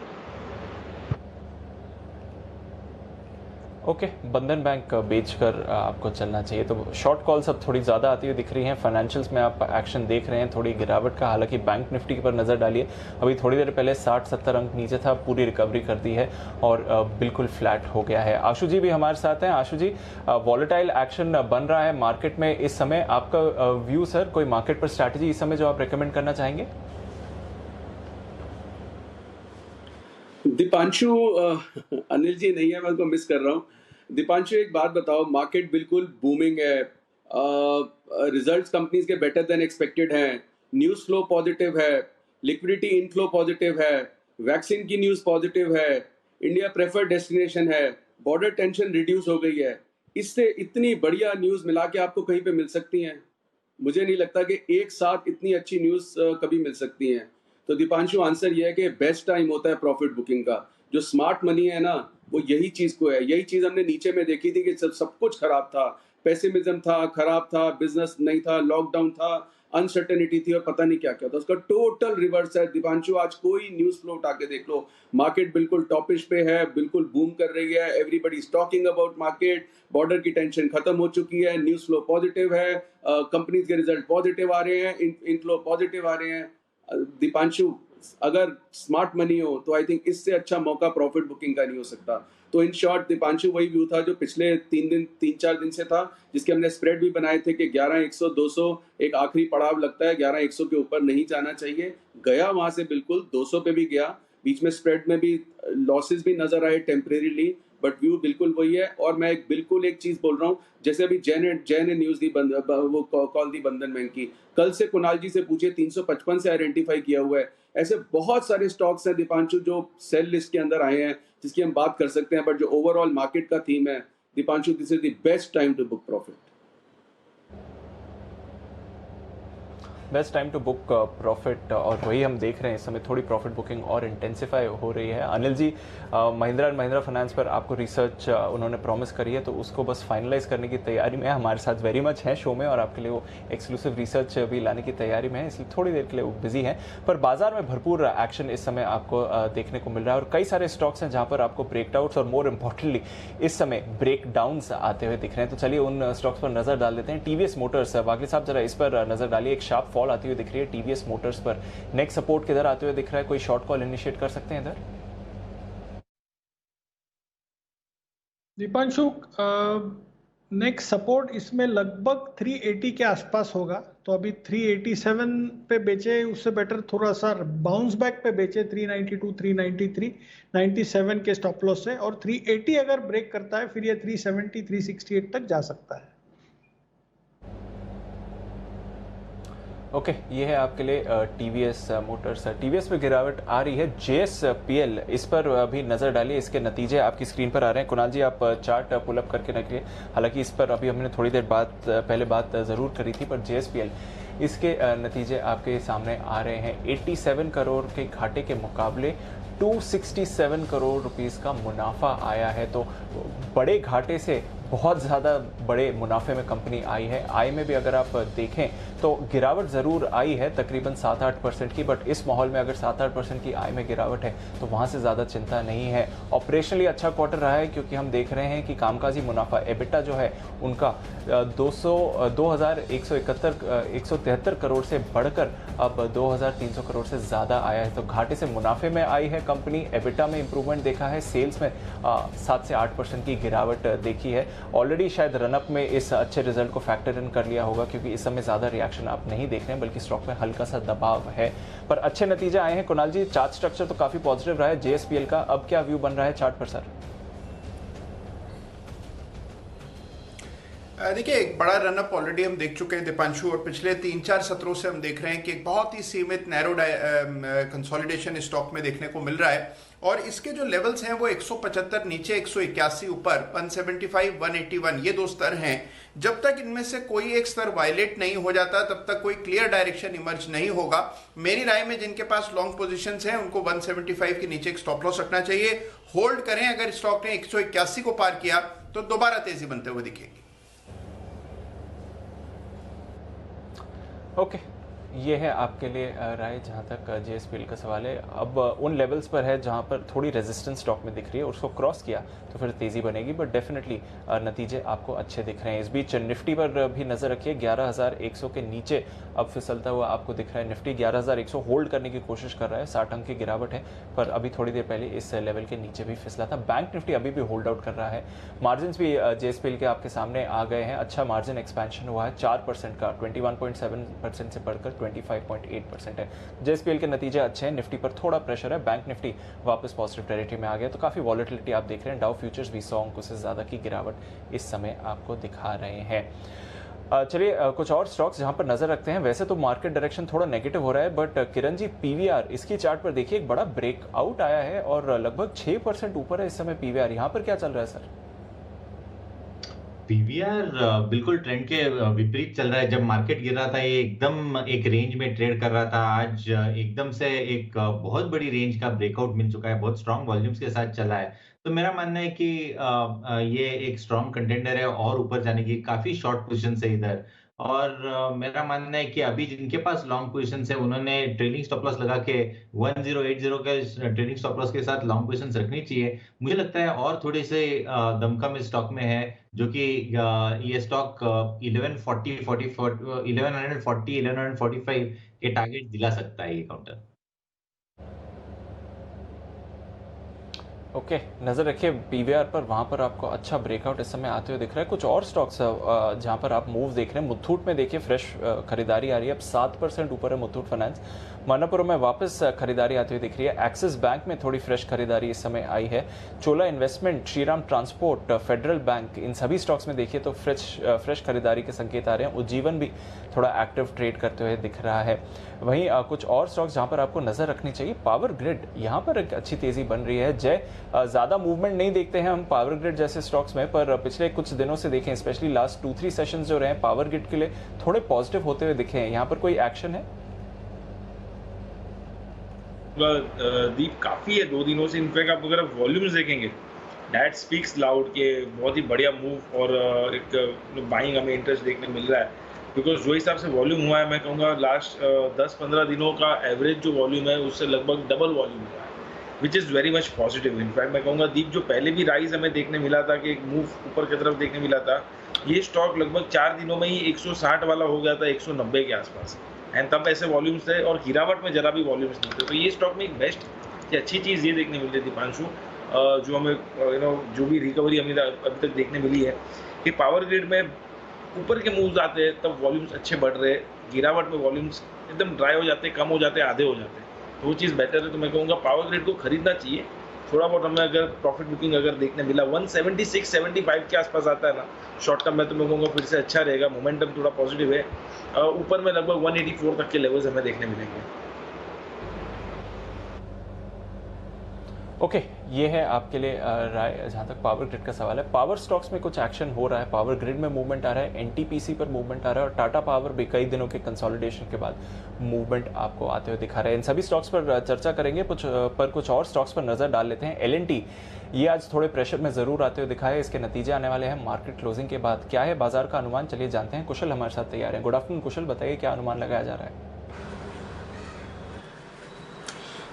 ओके, बंधन बैंक बेचकर आपको चलना चाहिए। तो शॉर्ट कॉल्स अब थोड़ी ज़्यादा आती हुई दिख रही हैं, फाइनेंशियल्स में आप एक्शन देख रहे हैं, थोड़ी गिरावट का। हालांकि बैंक निफ्टी पर नज़र डालिए, अभी थोड़ी देर पहले 60-70 अंक नीचे था, पूरी रिकवरी कर दी है और बिल्कुल फ्लैट हो गया है। आशु जी भी हमारे साथ हैं। आशु जी, वॉलेटाइल एक्शन बन रहा है मार्केट में इस समय, आपका व्यू सर, कोई मार्केट पर स्ट्रैटेजी इस समय जो आप रिकमेंड करना चाहेंगे? दीपांशु, अनिल जी नहीं है, मैं उनको मिस कर रहा हूँ। दीपांशु, एक बात बताओ, मार्केट बिल्कुल बूमिंग है, रिजल्ट्स कंपनीज के बेटर देन एक्सपेक्टेड हैं, न्यूज़ फ्लो पॉजिटिव है, लिक्विडिटी इनफ्लो पॉजिटिव है, वैक्सीन की न्यूज़ पॉजिटिव है, इंडिया प्रेफर्ड डेस्टिनेशन है, बॉर्डर टेंशन रिड्यूस हो गई है। इससे इतनी बढ़िया न्यूज़ मिला के आपको कहीं पे मिल सकती हैं? मुझे नहीं लगता कि एक साथ इतनी अच्छी न्यूज़ कभी मिल सकती हैं। तो दीपांशु, आंसर ये है कि बेस्ट टाइम होता है प्रॉफिट बुकिंग का। जो स्मार्ट मनी है ना, वो यही चीज को है। यही चीज हमने नीचे में देखी थी कि सब कुछ खराब था, पेसिमिज्म था, खराब था, बिजनेस नहीं था, लॉकडाउन था, अनसर्टेनिटी थी और पता नहीं क्या क्या था। उसका टोटल रिवर्स है दीपांशु। आज कोई न्यूज फ्लो उठा के देख लो, मार्केट बिल्कुल टॉपिश पे है, बिल्कुल बूम कर रही है, everybody is talking about market, border की टेंशन खत्म हो चुकी है, न्यूज फ्लो पॉजिटिव है, कंपनीज के रिजल्ट पॉजिटिव आ रहे हैं, इनफ्लो पॉजिटिव आ रहे हैं। दीपांशु, अगर स्मार्ट मनी हो तो आई थिंक इससे अच्छा मौका प्रॉफिट बुकिंग का नहीं हो सकता। तो इन शॉर्ट दीपांशु, वही व्यू था जो पिछले 3-4 दिन से था, जिसके हमने स्प्रेड भी बनाए थे कि 11,100 200 एक आखिरी पड़ाव लगता है, 11,100 के ऊपर नहीं जाना चाहिए। गया वहां से बिल्कुल 200 पे भी गया, बीच में स्प्रेड में भी लॉसेस भी नजर आए टेम्परेरीली, बट व्यू बिल्कुल वही है। और मैं बिल्कुल एक चीज बोल रहा हूँ, जैसे अभी जय ने न्यूज दी, वो कॉल दी बंधन बैंक की, कल से कुणाल जी से पूछिए 355 से आइडेंटिफाई किया हुआ है। ऐसे बहुत सारे स्टॉक्स हैं दीपांशु जो सेल लिस्ट के अंदर आए हैं, जिसकी हम बात कर सकते हैं, बट जो ओवरऑल मार्केट का थीम है Deepanshu, this is the best time to book profit. Best time to book profit, और वही हम देख रहे हैं इस समय, थोड़ी प्रॉफिट बुकिंग और इंटेंसिफाई हो रही है। अनिल जी, महिंद्रा एंड महिंद्रा फाइनेंस पर आपको रिसर्च उन्होंने प्रॉमिस करी है, तो उसको बस फाइनलाइज करने की तैयारी में हमारे साथ वेरी मच है शो में, और आपके लिए वो एक्सक्लूसिव रिसर्च भी लाने की तैयारी में है, इसलिए थोड़ी देर के लिए वो बिजी है। पर बाजार में भरपूर एक्शन इस समय आपको देखने को मिल रहा है, और कई सारे स्टॉक्स हैं जहाँ पर आपको ब्रेकआउट्स और मोर इम्पोर्टेंटली इस समय ब्रेकडाउन्स आते हुए दिख रहे हैं। तो चलिए उन स्टॉक्स पर नजर डाल देते हैं। टीवीएस मोटर्स, वाकई साहब जरा इस पर नजर डालिए, एक शार्प फॉल आती हुई दिख रही है टीवीएस मोटर्स पर, नेक्स्ट सपोर्ट किधर आते हुए दिख रहा है? कोई शॉर्ट कॉल इनिशिएट कर सकते हैं इधर? दीपांशु, नेक्स्ट सपोर्ट इसमें लगभग 380 के आसपास होगा, तो अभी 387 पे बेचे, उससे बेटर थोड़ा सा बाउंस बैक पे बेचे 392, 393, 97 के स्टॉप लॉस से, और 380 अगर ब्रेक करता है फिर ये 370, 368 तक जा सकता है। ओके, ये है आपके लिए टीवीएस मोटर्स। टीवीएस में गिरावट आ रही है। जेएसपीएल, इस पर अभी नज़र डालिए, इसके नतीजे आपकी स्क्रीन पर आ रहे हैं। कुणाल जी, आप चार्ट पुल अप करके रखिए। हालांकि इस पर अभी हमने थोड़ी देर पहले बात ज़रूर करी थी, पर जेएसपीएल इसके नतीजे आपके सामने आ रहे हैं। 87 करोड़ के घाटे के मुकाबले 267 करोड़ रुपीस का मुनाफा आया है। तो बड़े घाटे से बहुत ज़्यादा बड़े मुनाफे में कंपनी आई है। आय में भी अगर आप देखें तो गिरावट ज़रूर आई है तकरीबन 7-8% की, बट इस माहौल में अगर 7-8% की आय में गिरावट है तो वहाँ से ज़्यादा चिंता नहीं है। ऑपरेशनली अच्छा क्वार्टर रहा है, क्योंकि हम देख रहे हैं कि कामकाजी मुनाफा एबिटा जो है उनका 2173 करोड़ से बढ़कर अब 2300 करोड़ से ज़्यादा आया है। तो घाटे से मुनाफे में आई है कंपनी। एबिटा में इंप्रूवमेंट देखा है, सेल्स में 7 से 8% की गिरावट देखी है। ऑलरेडी शायद रनअप में इस अच्छे रिजल्ट को फैक्टर इन कर लिया होगा, क्योंकि इस समय ज़्यादा रिएक्शन आप नहीं देख रहे हैं, बल्कि स्टॉक में हल्का सा दबाव है। पर अच्छे नतीजे आए हैं। कुणाल जी, चार्ट स्ट्रक्चर तो काफ़ी पॉजिटिव रहा है जेएसपीएल का। अब क्या व्यू बन रहा है चार्ट पर सर? देखिए, एक बड़ा रनअप ऑलरेडी हम देख चुके हैं दीपांशु, और पिछले 3-4 सत्रों से हम देख रहे हैं कि एक बहुत ही सीमित नैरो कंसोलिडेशन स्टॉक में देखने को मिल रहा है। और इसके जो लेवल्स हैं वो 175 नीचे, 181 ऊपर, 175, 181, ये दो स्तर हैं। जब तक इनमें से कोई एक स्तर वायलेट नहीं हो जाता तब तक कोई क्लियर डायरेक्शन इमर्ज नहीं होगा। मेरी राय में जिनके पास लॉन्ग पोजीशंस हैं उनको 175 के नीचे एक स्टॉप लॉस रखना चाहिए। होल्ड करें। अगर स्टॉक ने 181 को पार किया तो दोबारा तेजी बनते हुए दिखेगी। ओके, ये है आपके लिए राय जहाँ तक जेएसपीएल का सवाल है। अब उन लेवल्स पर है जहाँ पर थोड़ी रेजिस्टेंस स्टॉक में दिख रही है, उसको क्रॉस किया तो फिर तेज़ी बनेगी, बट डेफिनेटली नतीजे आपको अच्छे दिख रहे हैं। इस बीच निफ्टी पर भी नज़र रखिए। 11,100 के नीचे अब फिसलता हुआ आपको दिख रहा है। निफ्टी 11,100 होल्ड करने की कोशिश कर रहा है। 60 अंक की गिरावट है, पर अभी थोड़ी देर पहले इस लेवल के नीचे भी फिसला था। बैंक निफ्टी अभी भी होल्ड आउट कर रहा है। मार्जिन भी जेएसपीएल के आपके सामने आ गए हैं। अच्छा मार्जिन एक्सपेंशन हुआ है 4% का, 21.7% से बढ़कर 25.8% है। जेएसपीएल के नतीजे अच्छे हैं। निफ्टी पर थोड़ा प्रेशर है। बैंक निफ्टी वापस पॉजिटिव टेरिटरी में आ गया। तो काफ़ी वॉलेटिलिटी आप देख रहे हैं। डाउ फ्यूचर्स भी 100 अंकों से ज़्यादा की गिरावट इस समय आपको दिखा रहे हैं। चलिए कुछ और स्टॉक्स जहां पर नजर रखते हैं। वैसे तो मार्केट डायरेक्शन थोड़ा नेगेटिव हो रहा है, बट किरण जी, पीवीआर इसकी चार्ट पर देखिए एक बड़ा ब्रेकआउट आया है और लगभग 6% ऊपर है इस समय पीवीआर। यहाँ पर क्या चल रहा है सर? पीवीआर बिल्कुल ट्रेंड के विपरीत चल रहा है। जब मार्केट गिर रहा था ये एकदम एक रेंज में ट्रेड कर रहा था, आज एकदम से एक बहुत बड़ी रेंज का ब्रेकआउट मिल चुका है, बहुत स्ट्रांग वॉल्यूम्स के साथ चला है। तो मेरा मानना है कि ये एक स्ट्रांग कंटेंडर है और ऊपर जाने की। काफी शॉर्ट पोजीशन है इधर, और मेरा मानना है कि अभी जिनके पास लॉन्ग पोजीशन है उन्होंने ट्रेडिंग स्टॉप लॉस लगा के 1080 के ट्रेडिंग स्टॉप लॉस के साथ लॉन्ग पोजीशन रखनी चाहिए। मुझे लगता है और थोड़े से दमकम इस स्टॉक में है, जो कि ये स्टॉक 1145 के टारगेट दिला सकता है ये काउंटर। ओके, नज़र रखिए पीवीआर पर, वहाँ पर आपको अच्छा ब्रेकआउट इस समय आते हुए दिख रहा है। कुछ और स्टॉक्स जहाँ पर आप मूव देख रहे हैं। मुथूट में देखिए फ्रेश खरीदारी आ रही है, अब 7% ऊपर है मुथूट फाइनेंस। मनप्पुरम में वापस खरीदारी आती हुई दिख रही है। एक्सिस बैंक में थोड़ी फ्रेश खरीदारी इस समय आई है। Chola investment, Shriram transport, federal bank, इन सभी स्टॉक्स में देखिए तो फ्रेश खरीदारी के संकेत आ रहे हैं। उज्जीवन भी थोड़ा एक्टिव ट्रेड करते हुए दिख रहा है। वहीं कुछ और स्टॉक्स जहां पर आपको नजर रखनी चाहिए, पावर ग्रिड, यहां पर एक अच्छी तेजी बन रही है। जय, ज्यादा मूवमेंट नहीं देखते हैं हम पावर ग्रिड जैसे स्टॉक्स में, पर पिछले कुछ दिनों से देखें, स्पेशली लास्ट 2-3 सेशंस जो रहे हैं पावर ग्रिड के लिए थोड़े पॉजिटिव होते हुए दिखे हैं। यहाँ पर कोई एक्शन है? दीप काफी है 2 दिनों से। इनफैक्ट आप अगर वॉल्यूम्स देखेंगे, दैट स्पीक्स लाउड के बहुत ही बढ़िया मूव और एक बाइंग हमें इंटरेस्ट देखने मिल रहा है। बिकॉज जो हिसाब से वॉल्यूम हुआ है, मैं कहूँगा लास्ट 10-15 दिनों का एवरेज जो वॉल्यूम है उससे लगभग डबल वॉल्यूम हुआ है, which is very much positive. In fact मैं कहूँगा दीप, जो पहले भी राइज हमें देखने मिला था कि एक मूव ऊपर की तरफ देखने मिला था, ये स्टॉक लगभग 4 दिनों में ही 160 वाला हो गया था 190 के आसपास। एंड तब ऐसे वॉल्यूम्स थे और गिरावट में जरा भी वॉल्यूम्स नहीं थे। तो ये स्टॉक में एक बेस्ट अच्छी चीज़ ये देखने मिल रही थी दीपांशु, जो हमें जो भी रिकवरी हमें अभी तक देखने मिली है कि पावर ग्रिड में ऊपर के मूव्स आते हैं तब वॉल्यूम्स अच्छे बढ़ रहे, गिरावट में वॉल्यूम्स एकदम ड्राई हो जाते, कम हो जाते, आधे हो जाते, तो वो चीज़ बेटर है। तो मैं कहूँगा पावर ग्रिड को खरीदना चाहिए। थोड़ा बहुत हमें अगर प्रॉफिट बुकिंग अगर देखने मिला 176-75 के आसपास आता है ना शॉर्ट टर्म में, तो मैं कहूँगा फिर से अच्छा रहेगा। मोमेंटम थोड़ा पॉजिटिव है। ऊपर में लगभग 184 तक के लेवल्स हमें देखने मिलेंगे। ओके, ये है आपके लिए राय जहाँ तक पावर ग्रिड का सवाल है। पावर स्टॉक्स में कुछ एक्शन हो रहा है, पावर ग्रिड में मूवमेंट आ रहा है, एनटीपीसी पर मूवमेंट आ रहा है और टाटा पावर भी कई दिनों के कंसोलिडेशन के बाद मूवमेंट आपको आते हुए दिखा रहा है। इन सभी स्टॉक्स पर चर्चा करेंगे, कुछ और स्टॉक्स पर नजर डाल लेते हैं। एलएनटी ये आज थोड़े प्रेशर में जरूर आते हुए दिखा है, इसके नतीजे आने वाले हैं मार्केट क्लोजिंग के बाद। क्या है बाजार का अनुमान, चलिए जानते हैं। कुशल हमारे साथ तैयार है। गुड आफ्टरनून कुशल, बताइए क्या अनुमान लगाया जा रहा है।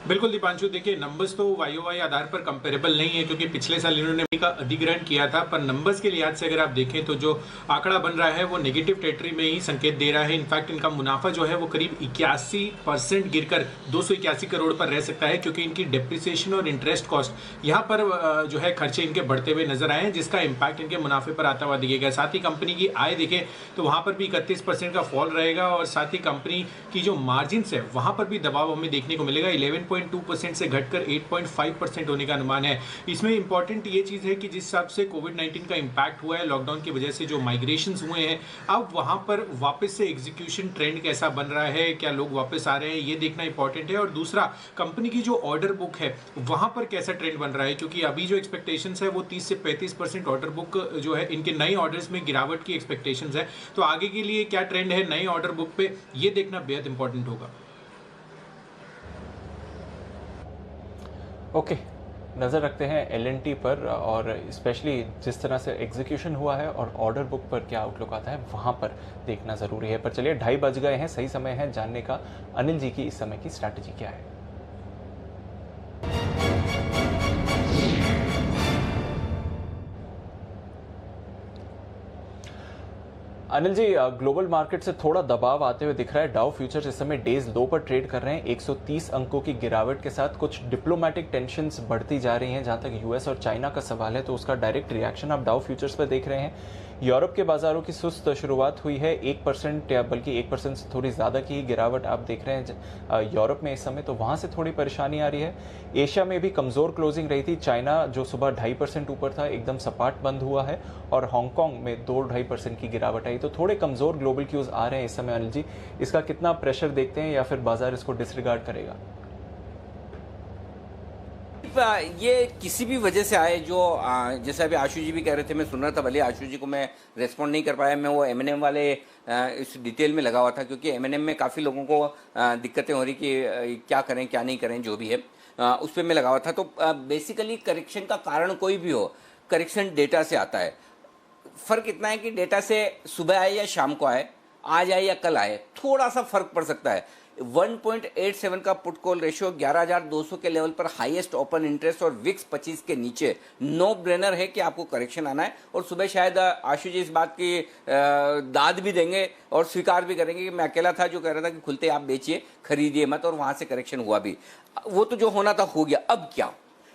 बिल्कुल दीपांशु, देखिए नंबर्स तो वाई आधार पर कंपेरेबल नहीं है क्योंकि पिछले साल इन्होंने का अधिग्रहण किया था, पर नंबर्स के लिहाज से अगर आप देखें तो जो आंकड़ा बन रहा है वो नेगेटिव टेरिटरी में ही संकेत दे रहा है। इनफैक्ट इनका मुनाफा जो है वो करीब 81% गिरकर 281 करोड़ पर रह सकता है क्योंकि इनकी डेप्रिसिएशन और इंटरेस्ट कॉस्ट यहाँ पर जो है खर्चे इनके बढ़ते हुए नजर आए हैं, जिसका इम्पैक्ट इनके मुनाफे पर आता हुआ दिखेगा। साथ ही कंपनी की आय देखें तो वहां पर भी 31% का फॉल रहेगा और साथ ही कंपनी की जो मार्जिन है वहां पर भी दबाव हमें देखने को मिलेगा। 11.2% से घटकर 8.5% होने का अनुमान है। इसमें इंपॉर्टेंट ये चीज है कि जिस हिसाब से कोविड-19 का इंपैक्ट हुआ है, लॉकडाउन की वजह से जो माइग्रेशंस हुए हैं, अब वहां पर वापस से एग्जीक्यूशन ट्रेंड कैसा बन रहा है, क्या लोग वापस आ रहे हैं, ये देखना इंपॉर्टेंट है। और दूसरा, कंपनी की जो ऑर्डर बुक है वहां पर कैसा ट्रेंड बन रहा है क्योंकि अभी जो एक्सपेक्टेशंस है वो 30 से 35% ऑर्डर बुक जो है इनके नए ऑर्डर्स में गिरावट की एक्सपेक्टेशंस है। तो आगे के लिए क्या ट्रेंड है नए ऑर्डर बुक पे, ये देखना बेहद इंपॉर्टेंट होगा। ओके, नज़र रखते हैं एलएनटी पर और स्पेशली जिस तरह से एग्जीक्यूशन हुआ है और ऑर्डर बुक पर क्या आउटलुक आता है वहाँ पर देखना ज़रूरी है। पर चलिए 2:30 बज गए हैं, सही समय है जानने का अनिल जी की इस समय की स्ट्रैटेजी क्या है। अनिल जी, ग्लोबल मार्केट से थोड़ा दबाव आते हुए दिख रहा है। डाउ फ्यूचर्स इस समय डेज लो पर ट्रेड कर रहे हैं। 130 अंकों की गिरावट के साथ कुछ डिप्लोमेटिक टेंशन्स बढ़ती जा रही हैं। जहां तक यूएस और चाइना का सवाल है तो उसका डायरेक्ट रिएक्शन आप डाउ फ्यूचर्स पर देख रहे हैं। यूरोप के बाजारों की सुस्त शुरुआत हुई है, 1% या बल्कि 1% से थोड़ी ज़्यादा की गिरावट आप देख रहे हैं यूरोप में इस समय, तो वहाँ से थोड़ी परेशानी आ रही है। एशिया में भी कमज़ोर क्लोजिंग रही थी। चाइना जो सुबह 2.5% ऊपर था एकदम सपाट बंद हुआ है और हांगकांग में 2-2.5% की गिरावट आई। तो थोड़े कमज़ोर ग्लोबल क्यूज आ रहे हैं इस समय। अनिल जी, इसका कितना प्रेशर देखते हैं या फिर बाजार इसको डिसरिगार्ड करेगा? ये किसी भी वजह से आए, जो जैसे अभी आशु जी भी कह रहे थे, मैं सुन रहा था, भले आशु जी को मैं रेस्पॉन्ड नहीं कर पाया। मैं वो एमएनएम वाले इस डिटेल में लगा हुआ था क्योंकि एमएनएम में काफ़ी लोगों को दिक्कतें हो रही कि क्या करें क्या नहीं करें, जो भी है उस पर मैं लगा हुआ था। तो बेसिकली करेक्शन का कारण कोई भी हो, करेक्शन डेटा से आता है। फ़र्क इतना है कि डेटा से सुबह आए या शाम को आए, आज आए या कल आए, थोड़ा सा फर्क पड़ सकता है। 1.87 का पुट कॉल रेशियो 11,200 के लेवल पर हाईएस्ट ओपन इंटरेस्ट और विक्स 25 के नीचे, नो ब्रेनर है कि आपको करेक्शन आना है। और सुबह शायद आशु जी इस बात की दाद भी देंगे और स्वीकार भी करेंगे कि मैं अकेला था जो कह रहा था कि खुलते आप बेचिए, खरीदिए मत, और वहां से करेक्शन हुआ भी। वो तो जो होना था हो गया। अब क्या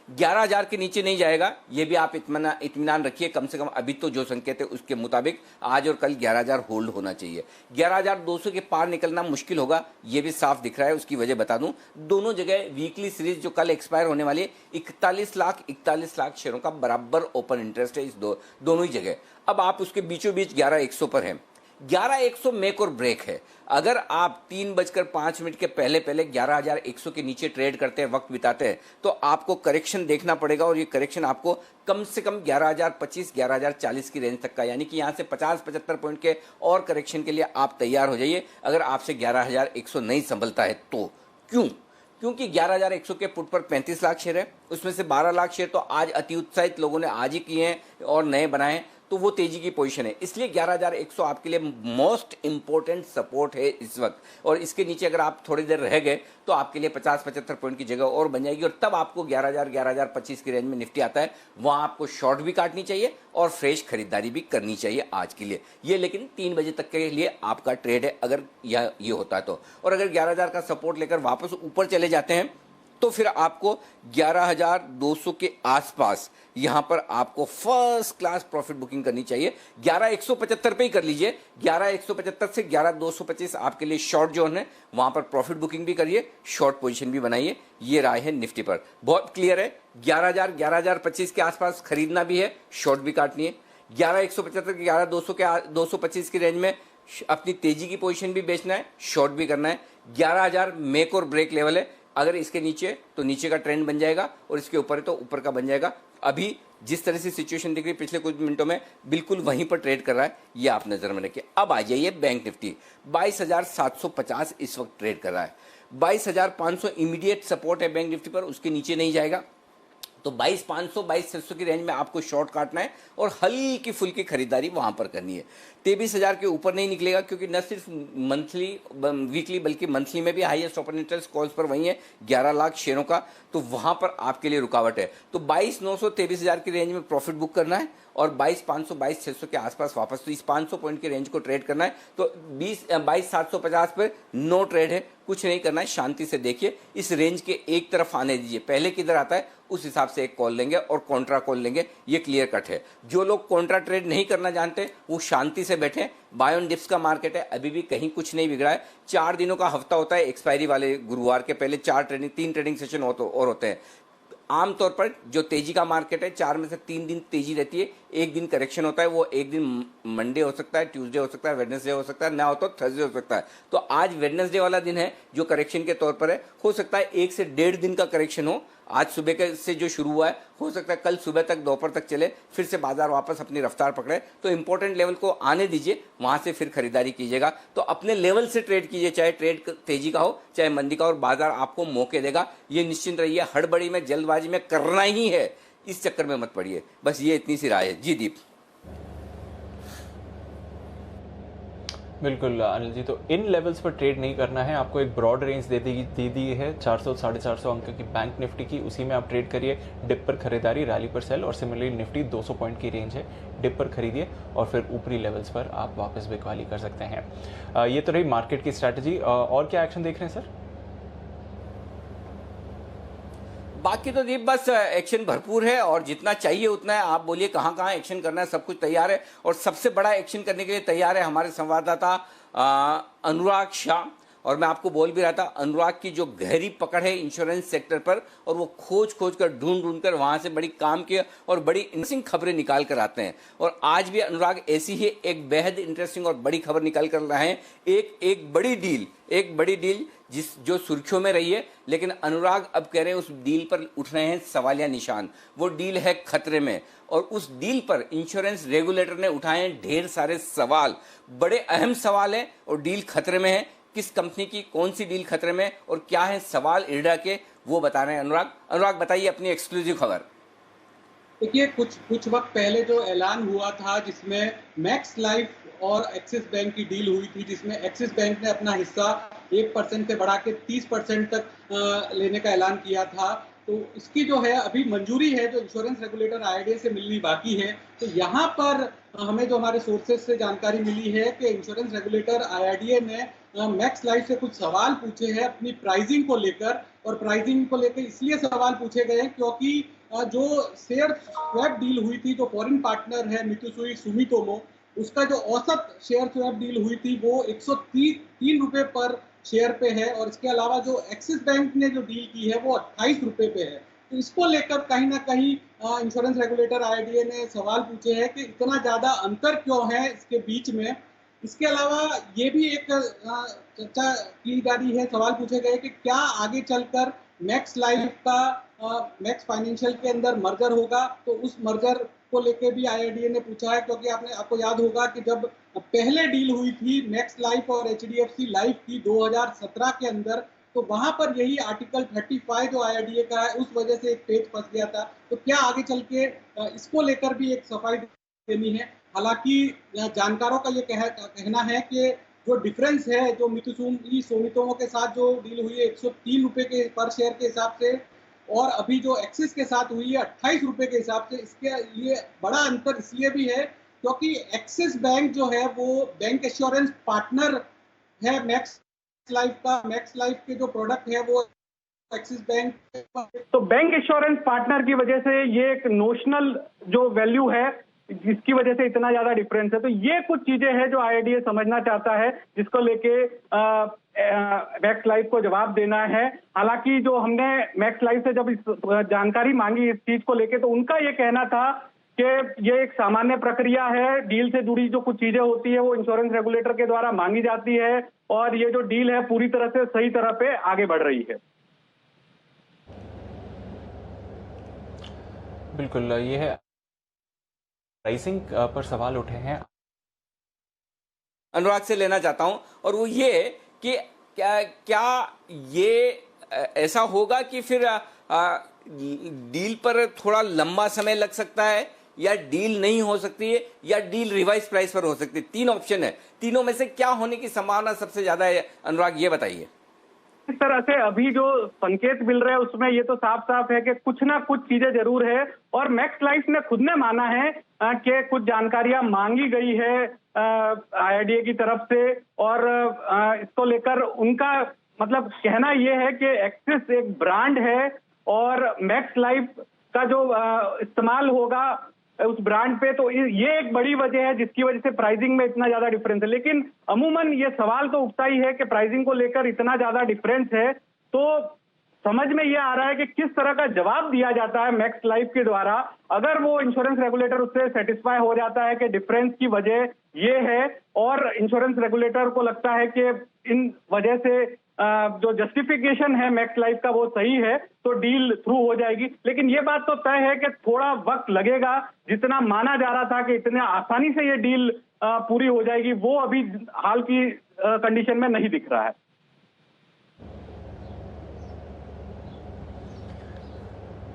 11,000 के नीचे नहीं जाएगा, ये भी आप इत्मीनान रखिए। कम से कम अभी तो जो संकेत है उसके मुताबिक आज और कल 11,000 होल्ड होना चाहिए। 11,200 के पार निकलना मुश्किल होगा, ये भी साफ दिख रहा है। उसकी वजह बता दूं, दोनों जगह वीकली सीरीज जो कल एक्सपायर होने वाली है, 41 लाख शेयरों का बराबर ओपन इंटरेस्ट है इस दोनों ही जगह। अब आप उसके बीचों बीच 11,100 पर है। 11,100 मेक और ब्रेक है। अगर आप 3:05 के पहले 11,100 के नीचे ट्रेड करते हैं, वक्त बिताते हैं, तो आपको करेक्शन देखना पड़ेगा। और ये करेक्शन आपको कम से कम 11,025, 11,040 की रेंज तक का, यानी कि यहाँ से 50-75 पॉइंट के और करेक्शन के लिए आप तैयार हो जाइए। अगर आपसे 11,100 नहीं संभलता है तो क्योंकि 11,100 के पुट पर 35 लाख शेयर है, उसमें से 12 लाख शेयर तो आज अति उत्साहित लोगों ने आज ही किए हैं और नए बनाए हैं, तो वो तेजी की पोजीशन है। इसलिए 11,100 आपके लिए मोस्ट इंपॉर्टेंट सपोर्ट है इस वक्त। और इसके नीचे अगर आप थोड़ी देर रह गए तो आपके लिए 50-75 पॉइंट की जगह और बन जाएगी, और तब आपको 11,000, 11,025 की रेंज में निफ्टी आता है। वहां आपको शॉर्ट भी काटनी चाहिए और फ्रेश खरीदारी भी करनी चाहिए आज के लिए। ये लेकिन 3 बजे तक के लिए आपका ट्रेड है अगर ये होता है तो। और अगर 11,000 का सपोर्ट लेकर वापस ऊपर चले जाते हैं तो फिर आपको 11,200 के आसपास यहां पर आपको फर्स्ट क्लास प्रॉफिट बुकिंग करनी चाहिए। 11,175 पे ही कर लीजिए। 11,175 से 11,225 आपके लिए शॉर्ट जोन है, वहां पर प्रॉफिट बुकिंग भी करिए, शॉर्ट पोजीशन भी बनाइए। ये राय है निफ्टी पर, बहुत क्लियर है। 11,000 11,025 के आसपास खरीदना भी है, शॉर्ट भी काटनी है। 11,175 के 11,200 के 225 की रेंज में अपनी तेजी की पोजीशन भी बेचना है, शॉर्ट भी करना है। 11,000 मेक और ब्रेक लेवल है, अगर इसके नीचे तो नीचे का ट्रेंड बन जाएगा और इसके ऊपर है तो ऊपर का बन जाएगा। अभी जिस तरह से सिचुएशन दिख रही है पिछले कुछ मिनटों में बिल्कुल वहीं पर ट्रेड कर रहा है, ये आप नजर में रखिए। अब आ जाइए बैंक निफ्टी, 22,750 इस वक्त ट्रेड कर रहा है। 22,500 इमीडिएट सपोर्ट है बैंक निफ्टी पर, उसके नीचे नहीं जाएगा। तो 22,500 22,600 की रेंज में आपको शॉर्ट काटना है और हल्की फुल्की खरीदारी वहां पर करनी है। 23,000 के ऊपर नहीं निकलेगा, क्योंकि न सिर्फ मंथली वीकली बल्कि मंथली में भी हाईएस्ट ओपन इंटरेस्ट कॉल्स पर वही है 11 लाख शेयरों का, तो वहां पर आपके लिए रुकावट है। तो 22,900 23,000 की रेंज में प्रॉफिट बुक करना है और 22,500 22,600 के आसपास वापस, तो इस 500 पॉइंट की रेंज को ट्रेड करना है। तो 22,750 पर नो ट्रेड है, कुछ नहीं करना है, शांति से देखिए, इस रेंज के एक तरफ आने दीजिए, पहले किधर आता है उस हिसाब से एक कॉल लेंगे और कॉन्ट्रा कॉल लेंगे, ये क्लियर कट है। जो लोग कॉन्ट्रा ट्रेड नहीं करना जानते वो शांति से बैठे। बाय ऑन डिप्स का मार्केट है, अभी भी कहीं कुछ नहीं बिगड़ा है। 4 दिनों का हफ्ता होता है, एक्सपायरी वाले गुरुवार के पहले 3 ट्रेडिंग सेशन और होते हैं। आमतौर पर जो तेजी का मार्केट है 4 में से 3 दिन तेजी रहती है, एक दिन करेक्शन होता है, वो एक दिन मंडे हो सकता है, ट्यूसडे हो सकता है, वेडनेसडे हो सकता है, ना हो तो थर्सडे हो सकता है। तो आज वेडनेसडे वाला दिन है जो करेक्शन के तौर पर है, हो सकता है 1 से 1.5 दिन का करेक्शन हो। आज सुबह के से जो शुरू हुआ है हो सकता है कल सुबह तक दोपहर तक चले, फिर से बाजार वापस अपनी रफ्तार पकड़े। तो इंपॉर्टेंट लेवल को आने दीजिए, वहां से फिर खरीदारी कीजिएगा। तो अपने लेवल से ट्रेड कीजिए, चाहे ट्रेड तेजी का हो चाहे मंदी का, और बाजार आपको मौके देगा, ये निश्चिंत रहिए। हड़बड़ी में जल्दबाजी में करना ही है, इस चक्कर में मत पड़िए। बस ये इतनी सी राय है। जी दीप। बिल्कुल अनिल जी, तो इन लेवल्स पर ट्रेड नहीं करना है, आपको एक ब्रॉड रेंज दे दी है 400 450 अंक की बैंक निफ्टी की, उसी में आप ट्रेड करिए। डिप पर खरीदारी, रैली पर सेल, और सिमिलरली निफ्टी 200 पॉइंट की रेंज है, डिप पर खरीदिए और फिर ऊपरी लेवल्स पर आप वापस बिकवाली कर सकते हैं। ये तो रही मार्केट की स्ट्रैटेजी, और क्या एक्शन देख रहे हैं सर? बाकी तो दीप बस एक्शन भरपूर है और जितना चाहिए उतना है। आप बोलिए कहाँ कहाँ एक्शन करना है, सब कुछ तैयार है। और सबसे बड़ा एक्शन करने के लिए तैयार है हमारे संवाददाता अनुराग शाह। और मैं आपको बोल भी रहा था, अनुराग की जो गहरी पकड़ है इंश्योरेंस सेक्टर पर, और वो खोज कर ढूंढ कर वहां से बड़ी काम की और बड़ी इंटरेस्टिंग खबरें निकाल कर आते हैं। और आज भी अनुराग ऐसी ही एक बेहद इंटरेस्टिंग और बड़ी खबर निकाल कर रहे हैं। एक बड़ी डील जो सुर्खियों में रही है, लेकिन अनुराग अब कह रहे हैं उस डील पर उठ रहे हैं सवालिया निशान। वो डील है खतरे में, और उस डील पर इंश्योरेंस रेगुलेटर ने उठाए हैं ढेर सारे सवाल, बड़े अहम सवाल हैं, और डील खतरे में है। किस कंपनी की कौन सी डील खतरे में और क्या है सवाल इर्डा के, वो बता रहे हैं अनुराग बताइए अपनी एक्सक्लूसिव खबर। देखिए, कुछ वक्त पहले जो ऐलान हुआ था जिसमें मैक्स लाइफ और एक्सिस बैंक की डील हुई थी, जिसमें एक्सिस बैंक ने अपना हिस्सा 1% से बढ़ा के 30% तक लेने का ऐलान किया था, तो इसकी जो है अभी मंजूरी है जो इंश्योरेंस रेगुलेटर IRDAI से मिलनी बाकी है। तो यहाँ पर हमें जो हमारे सोर्सेज से जानकारी मिली है कि इंश्योरेंस रेगुलेटर IRDAI ने मैक्स लाइफ से कुछ सवाल पूछे हैं अपनी प्राइसिंग को लेकर, और प्राइसिंग को लेकर इसलिए सवाल पूछे गए क्योंकि जो शेयर स्वैप डील हुई थी, जो फॉरेन पार्टनर है मित्सुबिशी सुमितोमो, उसका जो औसत शेयर स्वैप डील हुई थी वो 103 रुपए पर शेयर पे है, और इसके अलावा जो एक्सिस बैंक ने जो डील की है वो 28 रुपए पे है। तो इसको लेकर कहीं ना कहीं इंश्योरेंस रेगुलेटर IRDAI ने सवाल पूछे हैं कि इतना ज्यादा अंतर क्यों है इसके बीच में। इसके अलावा ये भी एक चर्चा की जा रही है, सवाल पूछे गए कि क्या आगे चलकर मैक्स लाइफ का मैक्स फाइनेंशियल के अंदर मर्जर होगा, तो उस मर्जर को लेके भी IRDAI ने पूछा है, क्योंकि आपको याद होगा कि जब पहले डील हुई थी मैक्स लाइफ और HDFC लाइफ की 2017 के अंदर, तो वहां पर यही आर्टिकल 35 जो IRDAI का है उस वजह से एक पेज फंस गया था। तो क्या आगे चल के इसको लेकर भी एक सफाई देनी है। हालांकि जानकारों का ये कहना है कि जो डिफरेंस है जो मित्सुबिशी सुमितोमो के साथ जो डील हुई है 103 रुपए के पर शेयर के हिसाब से, और अभी जो एक्सिस के साथ हुई है 28 रुपए के हिसाब से, इसके लिए बड़ा अंतर इसलिए भी है क्योंकि एक्सिस बैंक जो है वो बैंक एश्योरेंस पार्टनर है मैक्स लाइफ का। मैक्स लाइफ के जो प्रोडक्ट है वो एक्सिस बैंक तो बैंक इंश्योरेंस पार्टनर की वजह से ये एक नोशनल जो वैल्यू है जिसकी वजह से इतना ज्यादा डिफरेंस है। तो ये कुछ चीजें हैं जो IRDAI समझना चाहता है, जिसको लेके मैक्स लाइफ को जवाब देना है। हालांकि जो हमने मैक्स लाइफ से जब इस जानकारी मांगी इस चीज को लेके, तो उनका ये कहना था कि ये एक सामान्य प्रक्रिया है, डील से जुड़ी जो कुछ चीजें होती है वो इंश्योरेंस रेगुलेटर के द्वारा मांगी जाती है, और ये जो डील है पूरी तरह से सही तरह पे आगे बढ़ रही है। बिल्कुल, ये है प्राइसिंग पर सवाल उठे हैं। अनुराग से लेना चाहता हूं, और वो ये कि क्या ये ऐसा होगा कि फिर डील पर थोड़ा लंबा समय लग सकता है, या डील नहीं हो सकती है, या डील रिवाइज प्राइस पर हो सकती है? 3 ऑप्शन है, तीनों में से क्या होने की संभावना सबसे ज्यादा है? अनुराग ये बताइए। इस तरह से अभी जो संकेत मिल रहे हैं उसमें ये तो साफ साफ है कि कुछ ना कुछ चीजें जरूर है, और मैक्स लाइफ ने खुद ने माना है कि कुछ जानकारियां मांगी गई है IRDAI की तरफ से, और इसको लेकर उनका मतलब कहना ये है कि एक्सिस एक ब्रांड है, और मैक्स लाइफ का जो इस्तेमाल होगा उस ब्रांड पे, तो ये एक बड़ी वजह है जिसकी वजह से प्राइसिंग में इतना ज्यादा डिफरेंस है। लेकिन अमूमन ये सवाल तो उठता ही है कि प्राइसिंग को लेकर इतना ज्यादा डिफरेंस है, तो समझ में ये आ रहा है कि किस तरह का जवाब दिया जाता है मैक्स लाइफ के द्वारा। अगर वो इंश्योरेंस रेगुलेटर उससे सेटिस्फाई हो जाता है कि डिफरेंस की वजह ये है, और इंश्योरेंस रेगुलेटर को लगता है कि इन वजह से जो जस्टिफिकेशन है मैक्स लाइफ का वो सही है, तो डील थ्रू हो जाएगी। लेकिन ये बात तो तय है कि थोड़ा वक्त लगेगा। जितना माना जा रहा था कि इतने आसानी से ये डील पूरी हो जाएगी, वो अभी हाल की कंडीशन में नहीं दिख रहा है।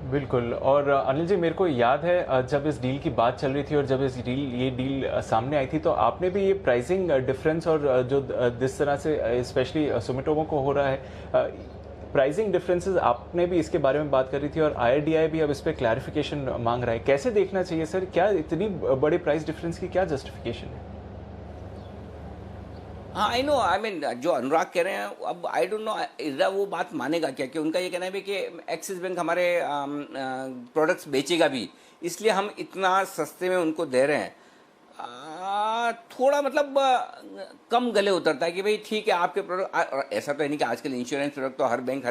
बिल्कुल, और अनिल जी मेरे को याद है जब इस डील की बात चल रही थी और जब ये डील सामने आई थी, तो आपने भी ये प्राइसिंग डिफरेंस और जो जिस तरह से स्पेशली सुमिटोमो को हो रहा है प्राइसिंग डिफरेंसेस, आपने भी इसके बारे में बात करी थी, और IRDAI भी अब इस पर क्लैरिफिकेशन मांग रहा है। कैसे देखना चाहिए सर, क्या इतनी बड़े प्राइस डिफरेंस की क्या जस्टिफिकेशन है? हाँ, आई नो, आई मीन जो अनुराग कह रहे हैं, अब आई डोंट नो इधर वो बात मानेगा क्या, कि उनका ये कहना है कि एक्सिस बैंक हमारे प्रोडक्ट्स बेचेगा भी, इसलिए हम इतना सस्ते में उनको दे रहे हैं। थोड़ा मतलब कम गले उतरता है कि भाई ठीक है आपके प्रोडक्ट, ऐसा तो है नहीं कि आजकल इंश्योरेंस प्रोडक्ट तो हर बैंक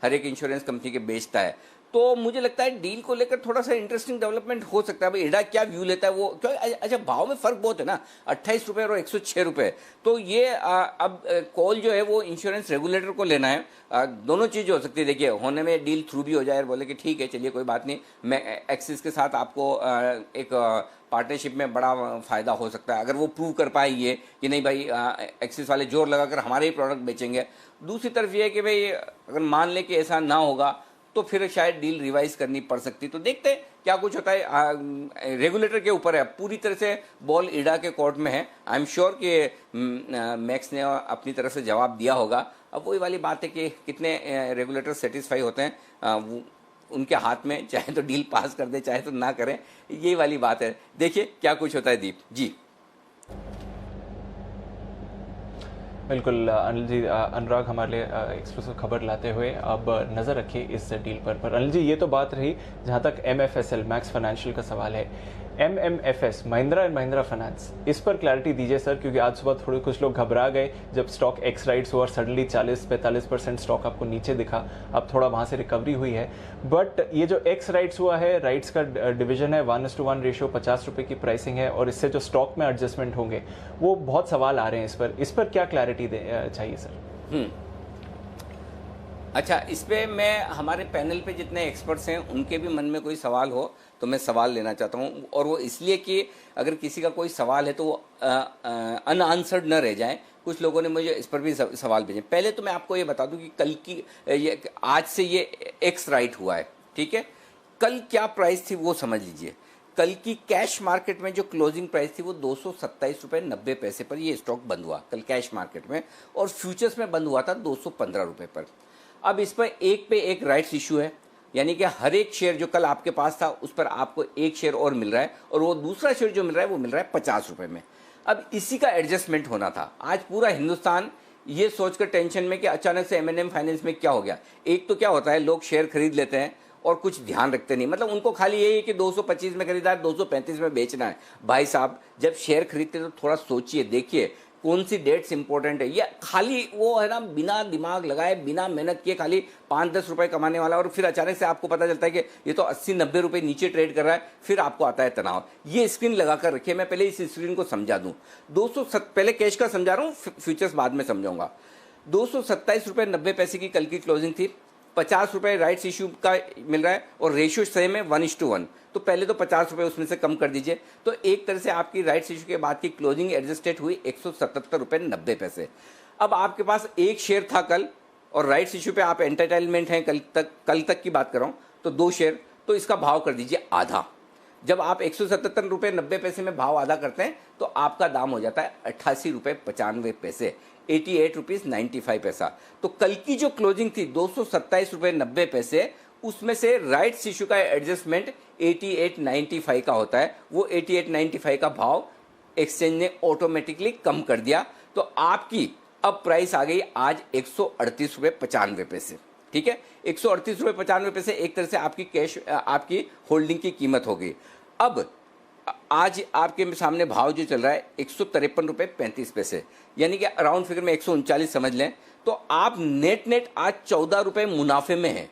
हर एक इंश्योरेंस कंपनी के बेचता है। तो मुझे लगता है डील को लेकर थोड़ा सा इंटरेस्टिंग डेवलपमेंट हो सकता है। भाई IRDAI क्या व्यू लेता है वो, क्यों अच्छा भाव में फर्क बहुत है ना, 28 रुपये और 106 रुपये। तो ये अब कॉल जो है वो इंश्योरेंस रेगुलेटर को लेना है। दोनों चीज़ हो सकती है, देखिए होने में डील थ्रू भी हो जाए और बोले कि ठीक है चलिए कोई बात नहीं, मैं एक्सिस के साथ आपको एक पार्टनरशिप में बड़ा फ़ायदा हो सकता है, अगर वो प्रूव कर पाए ये कि नहीं भाई एक्सिस वाले जोर लगाकर हमारे ही प्रोडक्ट बेचेंगे। दूसरी तरफ ये है कि भाई अगर मान ले कि ऐसा ना होगा तो फिर शायद डील रिवाइज करनी पड़ सकती। तो देखते हैं क्या कुछ होता है, रेगुलेटर के ऊपर है, पूरी तरह से बॉल IRDAI के कोर्ट में है। आई एम श्योर कि मैक्स ने अपनी तरफ से जवाब दिया होगा। अब वही वाली बात है कि कितने रेगुलेटर सेटिस्फाई होते हैं, वो उनके हाथ में, चाहे तो डील पास कर दे चाहे तो ना करें, यही वाली बात है। देखिए क्या कुछ होता है। दीप जी। बिल्कुल अनिल जी, अनुराग हमारे लिए एक्सक्लूसिव खबर लाते हुए अब नज़र रखिए इस डील पर अनिल जी, ये तो बात रही जहाँ तक MFSL मैक्स फाइनेंशियल का सवाल है। MMFS Mahindra and Mahindra finance, इस पर क्लैरिटी दीजिए सर, क्योंकि आज सुबह थोड़े कुछ लोग घबरा गए जब स्टॉक एक्स राइट्स हुआ और सडनली 40-45% स्टॉक आपको नीचे दिखा। अब थोड़ा वहाँ से रिकवरी हुई है, बट ये जो एक्स राइट्स हुआ है, राइट्स का डिवीजन है 1:1 रेशियो, 50 रुपये की प्राइसिंग है, और इससे जो स्टॉक में एडजस्टमेंट होंगे वो बहुत सवाल आ रहे हैं। इस पर क्या क्लैरिटी चाहिए सर? अच्छा, इस पे मैं हमारे पैनल पे जितने एक्सपर्ट्स हैं उनके भी मन में कोई सवाल हो तो मैं सवाल लेना चाहता हूँ, और वो इसलिए कि अगर किसी का कोई सवाल है तो वो अनआंसर्ड न रह जाए। कुछ लोगों ने मुझे इस पर भी सवाल भेजे। पहले तो मैं आपको ये बता दूं कि कल की आज से ये एक्स राइट हुआ है, ठीक है। कल क्या प्राइस थी वो समझ लीजिए। कल की कैश मार्केट में जो क्लोजिंग प्राइस थी वो 227 रुपये 90 पैसे पर ये स्टॉक बंद हुआ कल कैश मार्केट में, और फ्यूचर्स में बंद हुआ था 215 रुपये पर। अब इस पर एक पे एक राइट्स इशू है, यानी कि हर एक शेयर जो कल आपके पास था उस पर आपको एक शेयर और मिल रहा है, और वो दूसरा शेयर जो मिल रहा है वो मिल रहा है 50 रुपये में। अब इसी का एडजस्टमेंट होना था। आज पूरा हिंदुस्तान ये सोचकर टेंशन में कि अचानक से M&M फाइनेंस में क्या हो गया। एक तो क्या होता है, लोग शेयर खरीद लेते हैं और कुछ ध्यान रखते नहीं, मतलब उनको खाली यही है कि 225 में खरीदा है, 235 में बेचना है। भाई साहब, जब शेयर खरीदते तो थोड़ा सोचिए, देखिए कौन सी डेट्स इंपॉर्टेंट है। ये खाली वो है ना, बिना दिमाग लगाए, बिना मेहनत किए, खाली 5-10 रुपए कमाने वाला, और फिर अचानक से आपको पता चलता है कि ये तो 80-90 रुपए नीचे ट्रेड कर रहा है, फिर आपको आता है तनाव। ये स्क्रीन लगा कर रखिए। मैं पहले इस स्क्रीन को समझा दूं। पहले कैश का समझा रहा हूँ, फ्यूचर्स बाद में समझाऊंगा। 227 रुपये 90 पैसे की कल की क्लोजिंग थी। 50 रुपये राइट्स इश्यू का मिल रहा है और रेशियो सेम है 1:1। तो पहले तो 50 रुपये उसमें से कम कर दीजिए। तो एक तरह से आपकी राइट्स इश्यू के बाद की क्लोजिंग एडजस्टेड हुई 177 रुपये 90 पैसे। अब आपके पास एक शेयर था कल, और राइट्स इश्यू पे आप एंटरटेनमेंट हैं कल तक की बात कर रहा हूँ, तो 2 शेयर, तो इसका भाव कर दीजिए आधा। जब आप 177 रुपये 90 पैसे में भाव आधा करते हैं तो आपका दाम हो जाता है 88 रुपये 95 पैसे, 88 रुपीज़ 95 पैसा। तो कल की जो क्लोजिंग थी 227 रुपये 90 पैसे, उसमें से राइट्स इशू का एडजस्टमेंट 88.95 का होता है। वो 88.95 का भाव एक्सचेंज ने ऑटोमेटिकली कम कर दिया। तो आपकी अब प्राइस आ गई आज 138 रुपये 95 पैसे। ठीक है, 138 रुपये 95 पैसे एक तरह से आपकी होल्डिंग की कीमत हो गई। अब आज आपके सामने भाव जो चल रहा है 153 रुपये 35 पैसे, यानी कि अराउंड फिगर में 139 समझ लें। तो आप नेट आज 14 रुपये मुनाफे में हैं।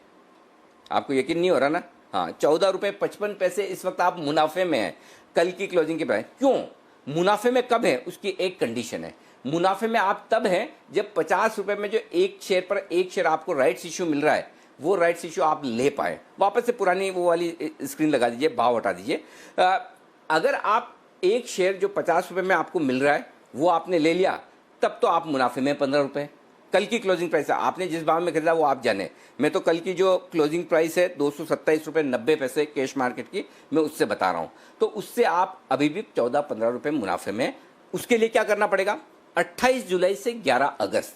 आपको यकीन नहीं हो रहा ना? हाँ, 14 रुपये 55 पैसे इस वक्त आप मुनाफे में हैं कल की क्लोजिंग के प्राइस। क्यों मुनाफे में कब है? उसकी एक कंडीशन है। मुनाफे में आप तब हैं जब 50 रुपये में जो एक शेयर आपको राइट्स इश्यू मिल रहा है, वो राइट्स इश्यू आप ले पाए। वापस से पुरानी वो वाली स्क्रीन लगा दीजिए, भाव हटा दीजिए। अगर आप एक शेयर जो 50 रुपये में आपको मिल रहा है वो आपने ले लिया, तब तो आप मुनाफे में 15 रुपये। कल की क्लोजिंग प्राइस है, आपने जिस भाव में खरीदा वो आप जाने। मैं तो कल की जो क्लोजिंग प्राइस है 227 रुपये 90 पैसे कैश मार्केट की, मैं उससे बता रहा हूँ। तो उससे आप अभी भी 14-15 रुपये मुनाफे में। उसके लिए क्या करना पड़ेगा? 28 जुलाई से 11 अगस्त,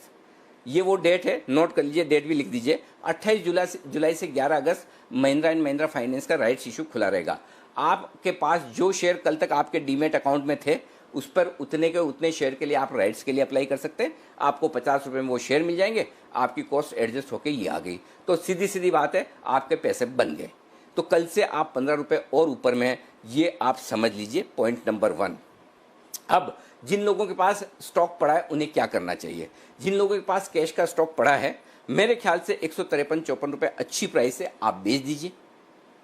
ये वो डेट है, नोट कर लीजिए, डेट भी लिख दीजिए। 28 जुलाई से 11 अगस्त महिंद्रा एंड महिंद्रा फाइनेंस का राइट्स इशू खुला रहेगा। आपके पास जो शेयर कल तक आपके डीमेट अकाउंट में थे, उस पर उतने के उतने शेयर के लिए आप राइट्स के लिए अप्लाई कर सकते हैं। आपको 50 रुपये में वो शेयर मिल जाएंगे। आपकी कॉस्ट एडजस्ट होकर ये आ गई, तो सीधी बात है, आपके पैसे बन गए। तो कल से आप 15 रुपये और ऊपर में हैं, ये आप समझ लीजिए, पॉइंट नंबर 1। अब जिन लोगों के पास स्टॉक पड़ा है उन्हें क्या करना चाहिए? जिन लोगों के पास कैश का स्टॉक पड़ा है, मेरे ख्याल से 153-54 रुपये अच्छी प्राइस है, आप बेच दीजिए।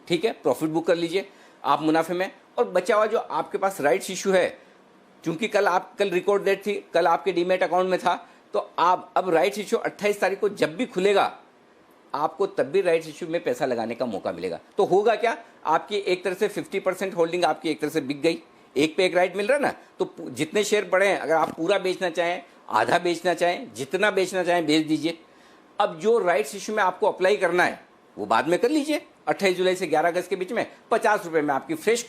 ठीक है, प्रॉफिट बुक कर लीजिए, आप मुनाफे में। और बचा हुआ जो आपके पास राइट्स इशू है, क्योंकि कल रिकॉर्ड डेट थी, कल आपके डीमेट अकाउंट में था, तो आप अब राइट्स इशू 28 तारीख को जब भी खुलेगा, आपको तब भी राइट्स इशू में पैसा लगाने का मौका मिलेगा। तो होगा क्या? आपकी एक तरह से 50% होल्डिंग आपकी एक तरह से बिक गई। एक पे एक राइट मिल रहा है ना, तो जितने शेयर पड़े हैं, अगर आप पूरा बेचना चाहें, आधा बेचना चाहें, जितना बेचना चाहें बेच दीजिए। अब जो राइट्स इशू में आपको अप्लाई करना है वो बाद में कर लीजिए। 28 जुलाई से 11 अगस्त के बीच में 50 रुपये में आपकी फ्रेश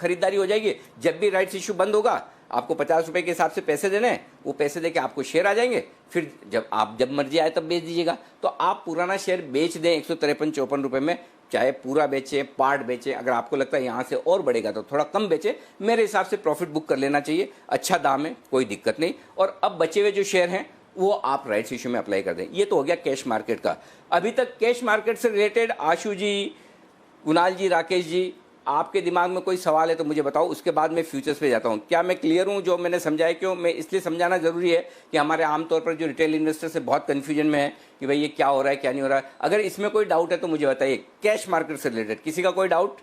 खरीदारी हो जाएगी। जब भी राइट्स इशू बंद होगा, आपको 50 रुपये के हिसाब से पैसे देने हैं, वो पैसे देके आपको शेयर आ जाएंगे। फिर जब मर्जी आए तब बेच दीजिएगा। तो आप पुराना शेयर बेच दें 153-54 रुपये में, चाहे पूरा बेचें, पार्ट बेचें। अगर आपको लगता है यहाँ से और बढ़ेगा तो थोड़ा कम बेचें। मेरे हिसाब से प्रॉफिट बुक कर लेना चाहिए, अच्छा दाम है, कोई दिक्कत नहीं। और अब बचे हुए जो शेयर हैं वो आप राइट्स इशू में अप्लाई कर दें। ये तो हो गया कैश मार्केट का। अभी तक कैश मार्केट से रिलेटेड आशु जी, कुणाल जी, राकेश जी, आपके दिमाग में कोई सवाल है तो मुझे बताओ, उसके बाद मैं फ्यूचर्स पे जाता हूँ। क्या मैं क्लियर हूँ जो मैंने समझाया? क्यों मैं इसलिए समझाना जरूरी है कि हमारे आमतौर पर जो रिटेल इन्वेस्टर से बहुत कन्फ्यूजन में है कि भाई ये क्या हो रहा है, क्या नहीं हो रहा है। अगर इसमें कोई डाउट है तो मुझे बताइए, कैश मार्केट से रिलेटेड किसी का कोई डाउट?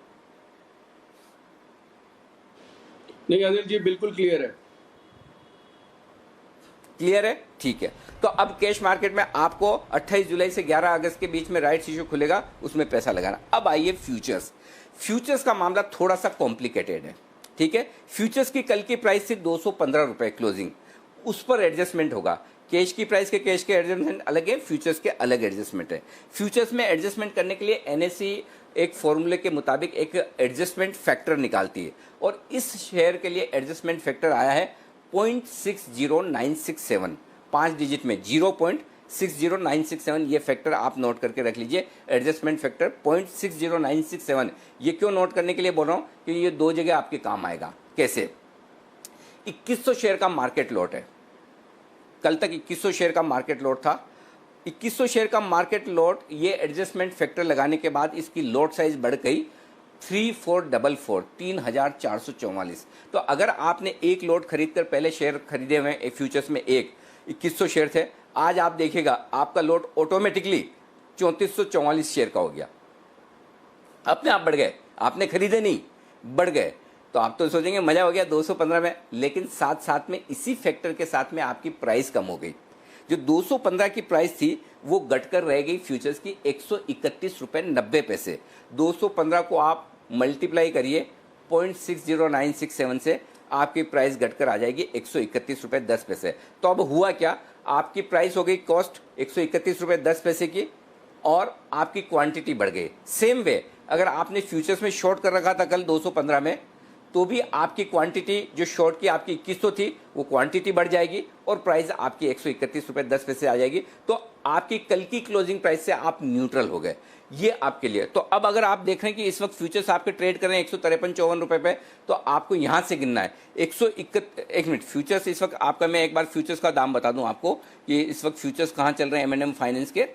नहीं अनिल जी, बिल्कुल क्लियर है। क्लियर है, ठीक है। तो अब कैश मार्केट में आपको 28 जुलाई से 11 अगस्त के बीच में राइट्स इशू खुलेगा, उसमें पैसा लगाना। अब आइए फ्यूचर्स का मामला थोड़ा सा कॉम्प्लिकेटेड है। ठीक है, फ्यूचर्स की कल की प्राइस थी 215 रुपये क्लोजिंग, उस पर एडजस्टमेंट होगा। कैश की प्राइस के कैश के एडजस्टमेंट अलग है, फ्यूचर्स के अलग एडजस्टमेंट है। फ्यूचर्स में एडजस्टमेंट करने के लिए NSE एक फॉर्मूले के मुताबिक एक एडजस्टमेंट फैक्टर निकालती है, और इस शेयर के लिए एडजस्टमेंट फैक्टर आया है 0.60967, 5 डिजिट में 0.60967। ये फैक्टर आप नोट करके रख लीजिए, एडजस्टमेंट फैक्टर 0.60967। ये क्यों नोट करने के लिए बोल रहा हूँ कि ये 2 जगह आपके काम आएगा। कैसे? 2100 शेयर का मार्केट लॉट है, कल तक 2100 शेयर का मार्केट लॉट था। 2100 शेयर का मार्केट लॉट, ये एडजस्टमेंट फैक्टर लगाने के बाद इसकी लॉट साइज बढ़ गई 3444 तो अगर आपने एक लॉट खरीद कर पहले शेयर खरीदे हुए हैं फ्यूचर्स में 2100 शेयर थे, आज आप देखिएगा आपका लॉट ऑटोमेटिकली 3444 शेयर का हो गया, अपने आप बढ़ गए, आपने खरीदे नहीं, बढ़ गए। तो आप तो सोचेंगे मजा हो गया 215 में, लेकिन साथ साथ में इसी फैक्टर के साथ में आपकी प्राइस कम हो गई। जो 215 की प्राइस थी वो घटकर रह गई फ्यूचर्स की 131 रुपये 90 पैसे। 215 को आप मल्टीप्लाई करिए 0.60967 से, आपकी प्राइस घटकर आ जाएगी 131 रुपये 10 पैसे। तो अब हुआ क्या, आपकी प्राइस हो गई कॉस्ट 131 रुपये 10 पैसे की और आपकी क्वांटिटी बढ़ गई। सेम वे अगर आपने फ्यूचर्स में शॉर्ट कर रखा था कल 215 में, तो भी आपकी क्वांटिटी जो शॉर्ट की आपकी 2100 थी वो क्वांटिटी बढ़ जाएगी और प्राइस आपकी 131 रुपये 10 पैसे आ जाएगी। तो आपकी कल की क्लोजिंग प्राइस से आप न्यूट्रल हो गए, ये आपके लिए। तो अब अगर आप देख रहे हैं कि इस वक्त फ्यूचर्स आपके ट्रेड कर रहे हैं 153-54 रुपये पे, तो आपको यहाँ से गिनना है 1 मिनट फ्यूचर्स इस वक्त आपका, मैं एक बार फ्यूचर्स का दाम बता दूँ आपको कि इस वक्त फ्यूचर्स कहाँ चल रहे हैं M&M फाइनेंस के,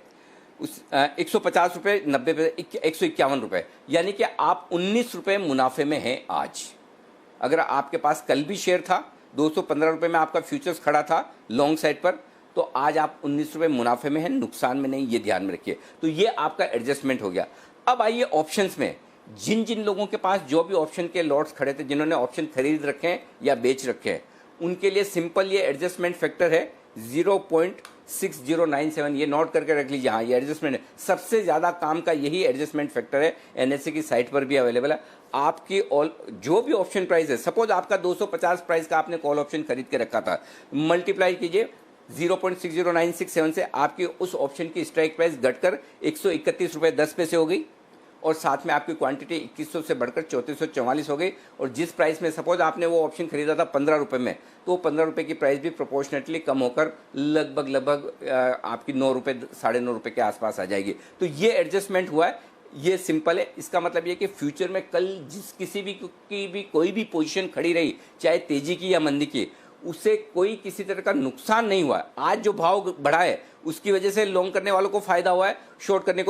उस 150 रुपये 90 पैसे 151 रुपये, यानी कि आप 19 रुपये मुनाफे में हैं आज। अगर आपके पास कल भी शेयर था 215 रुपये में आपका फ्यूचर्स खड़ा था लॉन्ग साइड पर, तो आज आप 19 रुपये मुनाफे में हैं, नुकसान में नहीं, ये ध्यान में रखिए। तो ये आपका एडजस्टमेंट हो गया। अब आइए ऑप्शंस में, जिन जिन लोगों के पास जो भी ऑप्शन के लॉट्स खड़े थे, जिन्होंने ऑप्शन खरीद रखे हैं या बेच रखे हैं, उनके लिए सिंपल ये एडजस्टमेंट फैक्टर है 0.6097। ये नोट करके रख लीजिए। हाँ, ये एडजस्टमेंट है, सबसे ज़्यादा काम का यही एडजस्टमेंट फैक्टर है। NSE की साइट पर भी अवेलेबल है। आपकी जो भी ऑप्शन प्राइस है, सपोज आपका 250 प्राइस का आपने कॉल ऑप्शन खरीद के रखा था, मल्टीप्लाई कीजिए 0.60967 से, आपकी उस ऑप्शन की स्ट्राइक प्राइस घटकर 131 रुपये 10 पैसे हो गई और साथ में आपकी क्वांटिटी 2100 से बढ़कर 3444 हो गई। और जिस प्राइस में सपोज आपने वो ऑप्शन खरीदा था 15 रुपये में, तो 15 रुपये की प्राइस भी प्रोपोर्शनेटली कम होकर लगभग आपकी 9 रुपये 9.5 रुपये के आसपास आ जाएगी। तो ये एडजस्टमेंट हुआ है, ये सिंपल है। इसका मतलब ये कि फ्यूचर में कल जिस किसी भी की भी कोई भी पोजीशन खड़ी रही, चाहे तेजी की या मंदी की, उससे कोई किसी तरह का नुकसान नहीं हुआ है। आज जो भाव बढ़ा है उसकी वजह से लॉन्ग करने वालों को फायदा हुआ है, शॉर्ट करने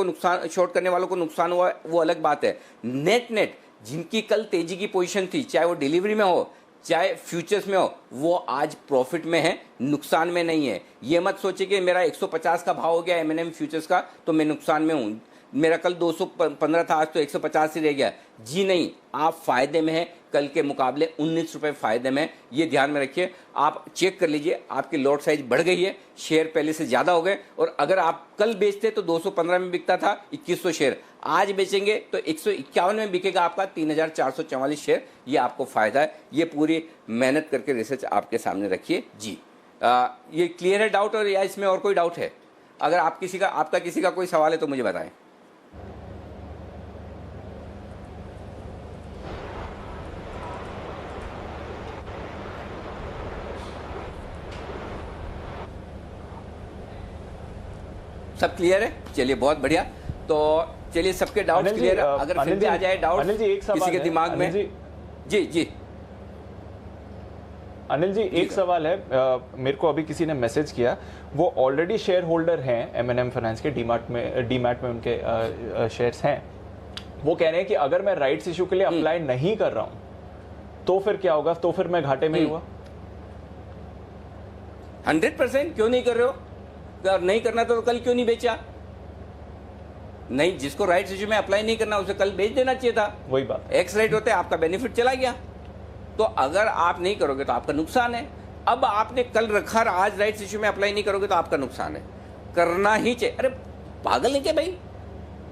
वालों को नुकसान हुआ है, वो अलग बात है। नेट जिनकी कल तेजी की पोजीशन थी, चाहे वो डिलीवरी में हो चाहे फ्यूचर्स में हो, वो आज प्रॉफिट में है, नुकसान में नहीं है। ये मत सोचिए कि मेरा 150 का भाव हो गया M&M फ्यूचर्स का तो मैं नुकसान में हूँ, मेरा कल 215 था आज तो 150 ही रह गया। जी नहीं, आप फायदे में हैं, कल के मुकाबले 19 रुपये फायदे में। ये ध्यान में रखिए। आप चेक कर लीजिए, आपकी लॉट साइज बढ़ गई है, शेयर पहले से ज़्यादा हो गए। और अगर आप कल बेचते तो 215 में बिकता था 2100 शेयर, आज बेचेंगे तो 151 में बिकेगा आपका 3444 शेयर। ये आपको फ़ायदा है। ये पूरी मेहनत करके रिसर्च आपके सामने रखिए जी। ये क्लियर है डाउट, और या इसमें और कोई डाउट है? अगर आपका किसी का कोई सवाल है तो मुझे बताएं। सब क्लियर है? चलिए बहुत बढ़िया। तो चलिए सबके डाउट क्लियर है। अगर फिर भी आ जाए डाउट किसी के दिमाग में। जी अनिल जी, एक सवाल है। मेरे को अभी किसी ने मैसेज किया, वो ऑलरेडी शेयर होल्डर हैं M&M फाइनेंस के, डीमैट में उनके शेयर्स हैं। वो कह रहे हैं कि अगर मैं राइट्स इशू के लिए अप्लाई नहीं कर रहा हूं तो फिर क्या होगा? तो फिर मैं घाटे में ही हुआ। 100% क्यों नहीं कर रहे हो? अगर नहीं करना तो कल क्यों नहीं बेचा? नहीं, जिसको राइट्स इशू में अप्लाई नहीं करना उसे कल बेच देना चाहिए था। वही बात, एक्स राइट होते, आपका बेनिफिट चला गया। तो अगर आप नहीं करोगे तो आपका नुकसान है। अब आपने कल रखा, आज राइट्स इशू में अप्लाई नहीं करोगे तो आपका नुकसान है। करना ही चाहिए। अरे पागल नहीं क्या भाई,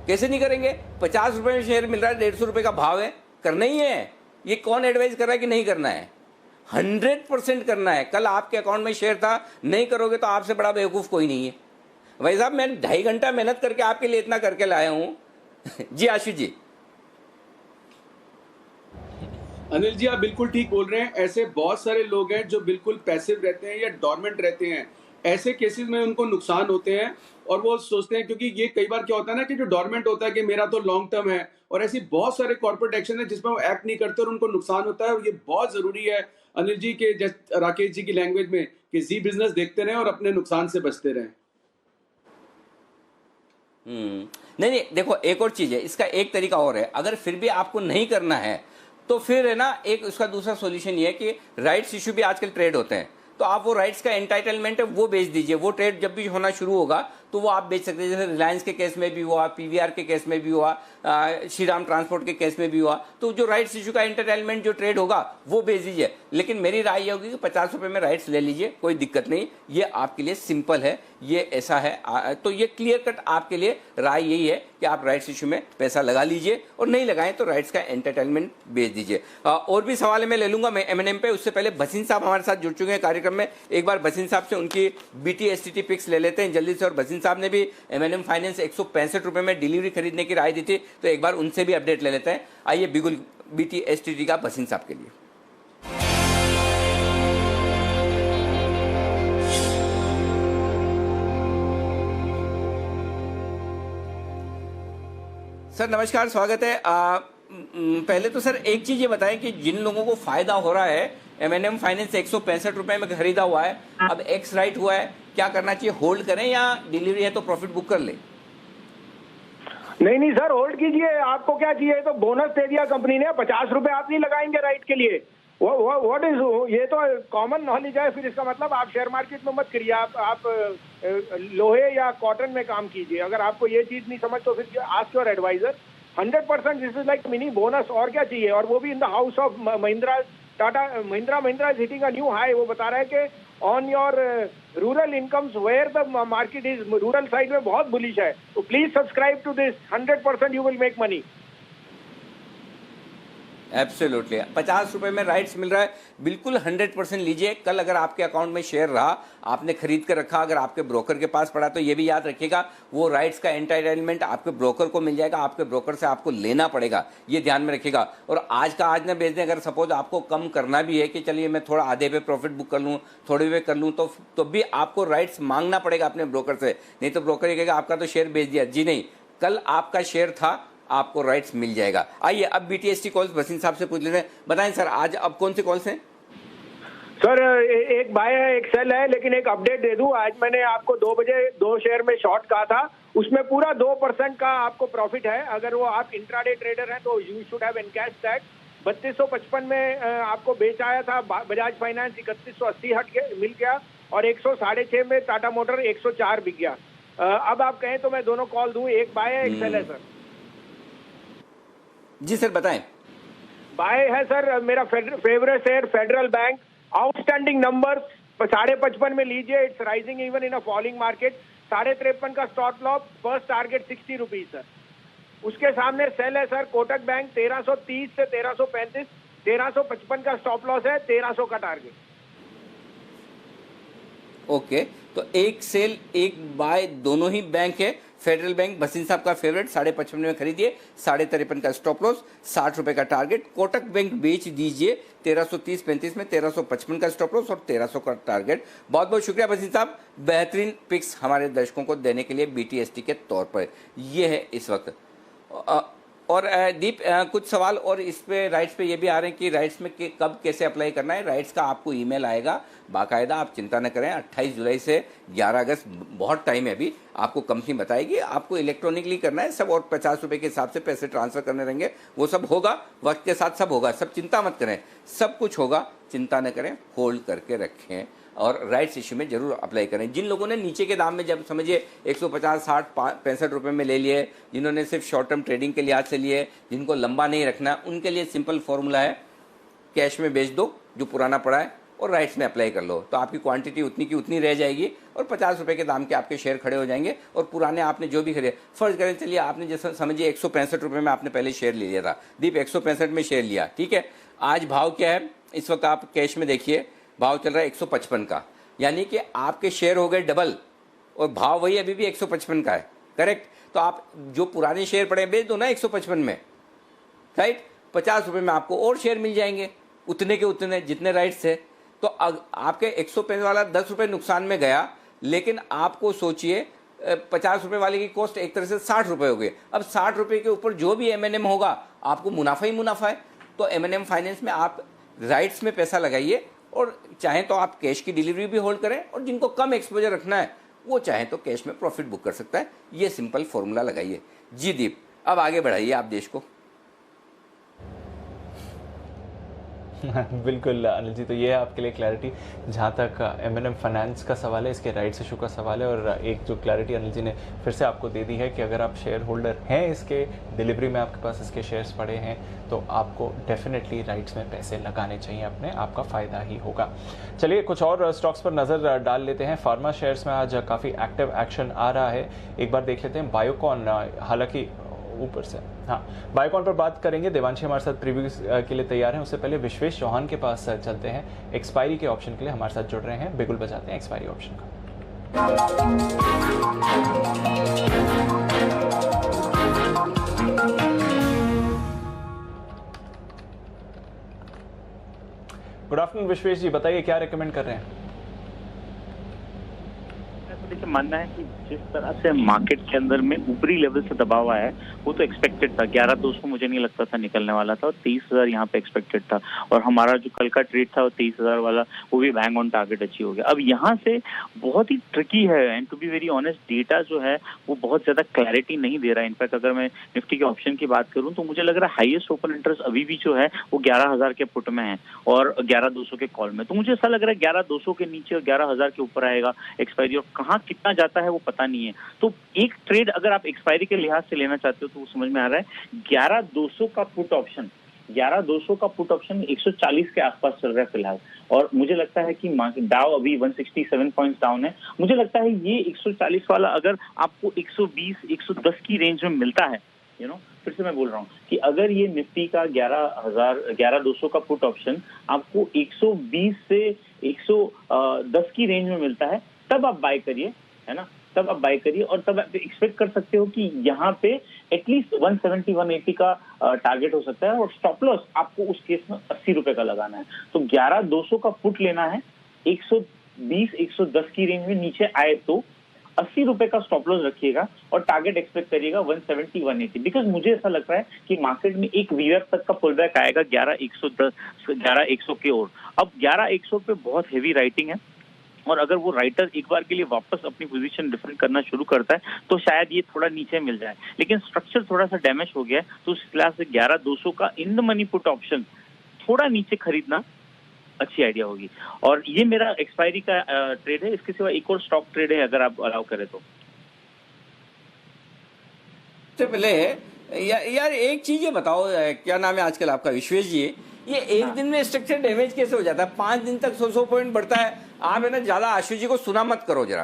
कैसे नहीं करेंगे? 50 रुपये में शेयर मिल रहा है, 150 रुपये का भाव है, करना ही है। ये कौन एडवाइस कर रहा है कि नहीं करना है? 100% करना है। कल आपके अकाउंट में शेयर था, नहीं करोगे तो आपसे बड़ा बेवकूफ़ कोई नहीं है। भाई साहब, मैं 2.5 घंटा मेहनत करके आपके लिए इतना करके लाया हूं। जी आशीष जी। अनिल जी, आप बिल्कुल ठीक बोल रहे हैं। ऐसे बहुत सारे लोग हैं जो बिल्कुल पैसिव रहते हैं या डॉर्मेंट रहते हैं। ऐसे केसेस में उनको नुकसान होते हैं और वो सोचते हैं, क्योंकि ये कई बार क्या होता है ना कि जो डॉर्मेंट होता है कि मेरा तो लॉन्ग टर्म है, और ऐसी बहुत सारे कॉर्पोरेट एक्शन है जिसमें वो एक्ट नहीं करते और उनको नुकसान होता है। और ये बहुत जरूरी है अनिल जी के, राकेश जी की लैंग्वेज में, कि जी बिजनेस देखते रहें और अपने नुकसान से बचते रहें। नहीं नहीं, देखो एक और चीज है, इसका एक तरीका और है, अगर फिर भी आपको नहीं करना है तो फिर है ना, एक उसका दूसरा सॉल्यूशन ये है कि राइट्स इशू भी आजकल ट्रेड होते हैं, तो आप वो राइट्स का एंटाइटलमेंट है वो बेच दीजिए। वो ट्रेड जब भी होना शुरू होगा तो वो आप बेच सकते हैं, जैसे रिलायंस के केस में भी हुआ, पीवीआर के केस में भी हुआ, श्री राम ट्रांसपोर्ट के केस में भी हुआ। तो जो राइट्स इशू का एंटाइटलमेंट जो ट्रेड होगा वो बेच दीजिए। लेकिन मेरी राय ये होगी कि 50 रुपए में राइट्स ले लीजिए, कोई दिक्कत नहीं, ये आपके लिए सिंपल है, ये ऐसा है। तो ये क्लियर कट आपके लिए राय यही है कि आप राइट्स इशू में पैसा लगा लीजिए, और नहीं लगाएं तो राइट्स का एंटरटेनमेंट बेच दीजिए। और भी सवाल मैं ले लूंगा मैं एमएनएम पे, उससे पहले भसीन साहब हमारे साथ जुड़ चुके हैं कार्यक्रम में। एक बार भसीन साहब से उनकी BTSTT पिक्स ले लेते हैं जल्दी से। और भसीन साहब ने भी एमएनएम फाइनेंस 165 रुपए में डिलीवरी खरीदने की राय दी थी, तो एक बार उनसे भी अपडेट ले लेते हैं। आइए बिल्कुल BTSTT का भसीन साहब के लिए। सर नमस्कार, स्वागत है। पहले तो सर एक चीज ये बताएं कि जिन लोगों को फायदा हो रहा है, एमएनएम फाइनेंस 165 रुपए में खरीदा हुआ है, अब एक्स राइट हुआ है, क्या करना चाहिए? होल्ड करें या डिलीवरी है तो प्रॉफिट बुक कर ले? नहीं सर, होल्ड कीजिए। आपको क्या चाहिए? तो बोनस दे दिया कंपनी ने, 50 रुपए आप नहीं लगाएंगे राइट के लिए। व्हाट इज, ये तो कॉमन नॉलेज है। फिर इसका मतलब आप शेयर मार्केट में मत करिए, आप लोहे या कॉटन में काम कीजिए। अगर आपको ये चीज नहीं समझ तो फिर ask your advisor. 100% this is like mini bonus, और क्या चाहिए? और वो भी in the house of Mahindra. Mahindra is hitting a new high. वो बता रहा है कि on your rural incomes where the market is, rural side में बहुत बुलिश है। तो please subscribe to this, 100% you will make money. Absolutely 50 रुपए में राइट्स मिल रहा है, बिल्कुल 100% लीजिए। कल अगर आपके अकाउंट में शेयर रहा, आपने खरीद कर रखा, अगर आपके ब्रोकर के पास पड़ा, तो ये भी याद रखिएगा वो राइट्स का एंटाइटलमेंट आपके ब्रोकर को मिल जाएगा, आपके ब्रोकर से आपको लेना पड़ेगा, ये ध्यान में रखिएगा। और आज का आज न बेच दें। अगर सपोज आपको कम करना भी है कि चलिए मैं थोड़ा आधे पे प्रॉफिट बुक कर लूँ, थोड़े पे कर लूँ, तो भी आपको राइट्स मांगना पड़ेगा अपने ब्रोकर से, नहीं तो ब्रोकर ये कहेगा आपका तो शेयर बेच दिया। जी नहीं, कल आपका शेयर था, आपको राइट्स मिल जाएगा। आइए अब BTST कॉल्स भसीन साहब से पूछ लेते हैं। बताएं सर, आज अब कौन से कॉल्स हैं? सर एक बाय है, एक सेल है, लेकिन एक अपडेट दे दूं। आज मैंने आपको 2 बजे 2 शेयर में शॉर्ट कहा था, उसमें पूरा 2% का आपको प्रॉफिट है। अगर वो आप इंट्राडे ट्रेडर हैं तो you should have encash that. 3255 में आपको बेच आया था बजाज फाइनेंस, 3180 हट के मिल गया, और 106.5 में टाटा मोटर 104 बिक गया। अब आप कहें तो मैं दोनों कॉल दूं, एक बाय है, एक सेल है सर। जी सर बताएं। बाय है सर, मेरा favourite share federal bank, outstanding number 55.5 में लीजिए। It's rising even in a falling market. 53.5 का stop loss, first target 60 rupees sir. उसके सामने सेल है सर कोटक बैंक 1330 से 1335, 1355 का स्टॉप लॉस है, 1300 का टारगेट। ओके, तो एक सेल एक बाय दोनों ही बैंक है। फेडरल बैंक भसीन साहब का फेवरेट 55.5 में खरीदिए, 53.5 का स्टॉप लॉस, 60 रुपए का टारगेट। कोटक बैंक बेच दीजिए 1330-35 में, 1355 का स्टॉप लॉस और 1300 का टारगेट। बहुत बहुत शुक्रिया भसीन साहब, बेहतरीन पिक्स हमारे दर्शकों को देने के लिए BTST के तौर पर। ये है इस वक्त। और दीप कुछ सवाल और इस पे राइट्स पे ये भी आ रहे हैं कि राइट्स में कब कैसे अप्लाई करना है। राइट्स का आपको ईमेल आएगा बाकायदा, आप चिंता न करें। 28 जुलाई से 11 अगस्त बहुत टाइम है अभी, आपको कंपनी बताएगी। आपको इलेक्ट्रॉनिकली करना है सब, और 50 रुपए के हिसाब से पैसे ट्रांसफर करने रहेंगे, वो सब होगा वक्त के साथ, सब होगा, सब चिंता मत करें, सब कुछ होगा, चिंता न करें, होल्ड करके रखें और राइट्स इश्यू में जरूर अप्लाई करें। जिन लोगों ने नीचे के दाम में, जब समझिए 150, 60, 65 रुपये में ले लिए, जिन्होंने सिर्फ शॉर्ट टर्म ट्रेडिंग के लिहाज से लिए, जिनको लंबा नहीं रखना, उनके लिए सिंपल फॉर्मूला है, कैश में बेच दो जो पुराना पड़ा है और राइट्स में अप्लाई कर लो, तो आपकी क्वांटिटी उतनी की उतनी रह जाएगी और 50 रुपये के दाम के आपके शेयर खड़े हो जाएंगे। और पुराने आपने जो भी खरीदे, फर्ज करें चलिए आपने जैसे समझिए 165 रुपये में आपने पहले शेयर ले लिया था, दीप 165 में शेयर लिया, ठीक है। आज भाव क्या है इस वक्त, आप कैश में देखिए, भाव चल रहा है 155 का, यानी कि आपके शेयर हो गए डबल और भाव वही अभी भी 155 का है, करेक्ट। तो आप जो पुराने शेयर पड़े बेच दो ना 155 में, राइट। 50 रुपये में आपको और शेयर मिल जाएंगे, उतने के उतने जितने राइट्स है। तो आपके 165 वाला 10 रुपये नुकसान में गया, लेकिन आपको सोचिए 50 रुपये वाले की कॉस्ट एक तरह से 60 रुपये हो गई। अब 60 रुपये के ऊपर जो भी M&M होगा आपको मुनाफा ही मुनाफा है। तो M&M फाइनेंस में आप राइट्स में पैसा लगाइए और चाहे तो आप कैश की डिलीवरी भी होल्ड करें, और जिनको कम एक्सपोजर रखना है वो चाहे तो कैश में प्रॉफिट बुक कर सकता है। ये सिंपल फॉर्मूला लगाइए। जी दीप, अब आगे बढ़ाइए आप देश को। बिल्कुल अनिल जी, तो ये है आपके लिए क्लैरिटी जहाँ तक M&M फाइनेंस का सवाल है, इसके राइट्स इशू का सवाल है। और एक जो क्लैरिटी अनिल जी ने फिर से आपको दे दी है कि अगर आप शेयर होल्डर हैं, इसके डिलीवरी में आपके पास इसके शेयर्स पड़े हैं, तो आपको डेफिनेटली राइट्स में पैसे लगाने चाहिए अपने, आपका फ़ायदा ही होगा। चलिए कुछ और स्टॉक्स पर नज़र डाल लेते हैं। फार्मा शेयर्स में आज काफ़ी एक्टिव एक्शन आ रहा है। एक बार देख लेते हैं बायोकॉन, हालांकि ऊपर से, हाँ बायोकॉन पर बात करेंगे। देवांशी हमारे साथ प्रीव्यू के लिए तैयार हैं। उससे पहले विश्वेश चौहान के पास चलते हैं। एक्सपायरी के ऑप्शन के लिए हमारे साथ जुड़ रहे हैं। बिगुल बजाते हैं एक्सपायरी ऑप्शन का। गुड आफ्टरनून विश्वेश जी, बताइए क्या रेकमेंड कर रहे हैं? देखिए, मानना है कि जिस तरह से मार्केट के अंदर में ऊपरी लेवल से दबाव आया है वो तो एक्सपेक्टेड था। 11,200 मुझे नहीं लगता था निकलने वाला था, और 23,000 यहाँ पे एक्सपेक्टेड था। और हमारा जो कल का ट्रेड था वो 23,000 वाला, वो भी बैंग ऑन टारगेट अचीव हो गया। अब यहाँ से बहुत ही ट्रिकी है, and to be very honest data जो है वो बहुत ज्यादा क्लैरिटी नहीं दे रहा है। इनफैक्ट अगर मैं निफ्टी के ऑप्शन की बात करूँ तो मुझे लग रहा है हाईएस्ट ओपन इंटरेस्ट अभी भी जो है वो 11,000 के पुट में है और 11,200 के कॉल में। तो मुझे ऐसा लग रहा है 11,200 के नीचे और 11,000 के ऊपर आएगा एक्सपायरी, और कहाँ कितना जाता है वो पता नहीं है। तो एक ट्रेड अगर आप एक्सपायरी के लिहाज से लेना चाहते हो तो वो समझ में आ रहा है 11,200 का पुट ऑप्शन, 11,200 का पुट ऑप्शन 140 के आसपास चल रहा है फिलहाल। और मुझे लगता है कि डाउ अभी 167 पॉइंट्स डाउन है। मुझे लगता है ये 140 वाला अगर आपको 120, 110 की रेंज में मिलता है, फिर से मैं बोल रहा हूँ कि अगर ये निफ्टी का 11,200 का पुट ऑप्शन आपको 120 से 110 की रेंज में मिलता है, तब आप बाय करिए, है ना, तब आप बाय करिए। और तब आप एक्सपेक्ट कर सकते हो कि यहाँ पे एटलीस्ट 170, 180 का टारगेट हो सकता है, और स्टॉप लॉस आपको उस केस में 80 रुपए का लगाना है। तो 11,200 का पुट लेना है, 120, 110 की रेंज में नीचे आए तो 80 रुपए का स्टॉप लॉस रखिएगा, और टारगेट एक्सपेक्ट करिएगा 170, 180। बिकॉज मुझे ऐसा लग रहा है कि मार्केट में एक वीवर तक का पुल बैक आएगा 11,110, 11,100 की ओर। अब 11,100 पे बहुत हेवी राइटिंग है, और अगर वो राइटर एक बार के लिए वापस अपनी पोजीशन डिफेंड करना शुरू करता है तो शायद ये थोड़ा नीचे मिल जाए, लेकिन स्ट्रक्चर थोड़ा सा डैमेज हो गया है। तो उस क्लास से 11,200 का in the money put option थोड़ा नीचे खरीदना अच्छी आइडिया होगी। और ये मेरा एक्सपायरी का ट्रेड है। इसके सिवा एक और स्टॉक ट्रेड है अगर आप अलाउ करें तो। पहले यार एक चीज ये बताओ, क्या नाम है आजकल आपका, विश्वेश जी, ये एक दिन में स्ट्रक्चर डैमेज कैसे हो जाता है? 5 दिन तक 100 पॉइंट बढ़ता है। आप है ना ज्यादा आशु जी को सुना मत करो जरा।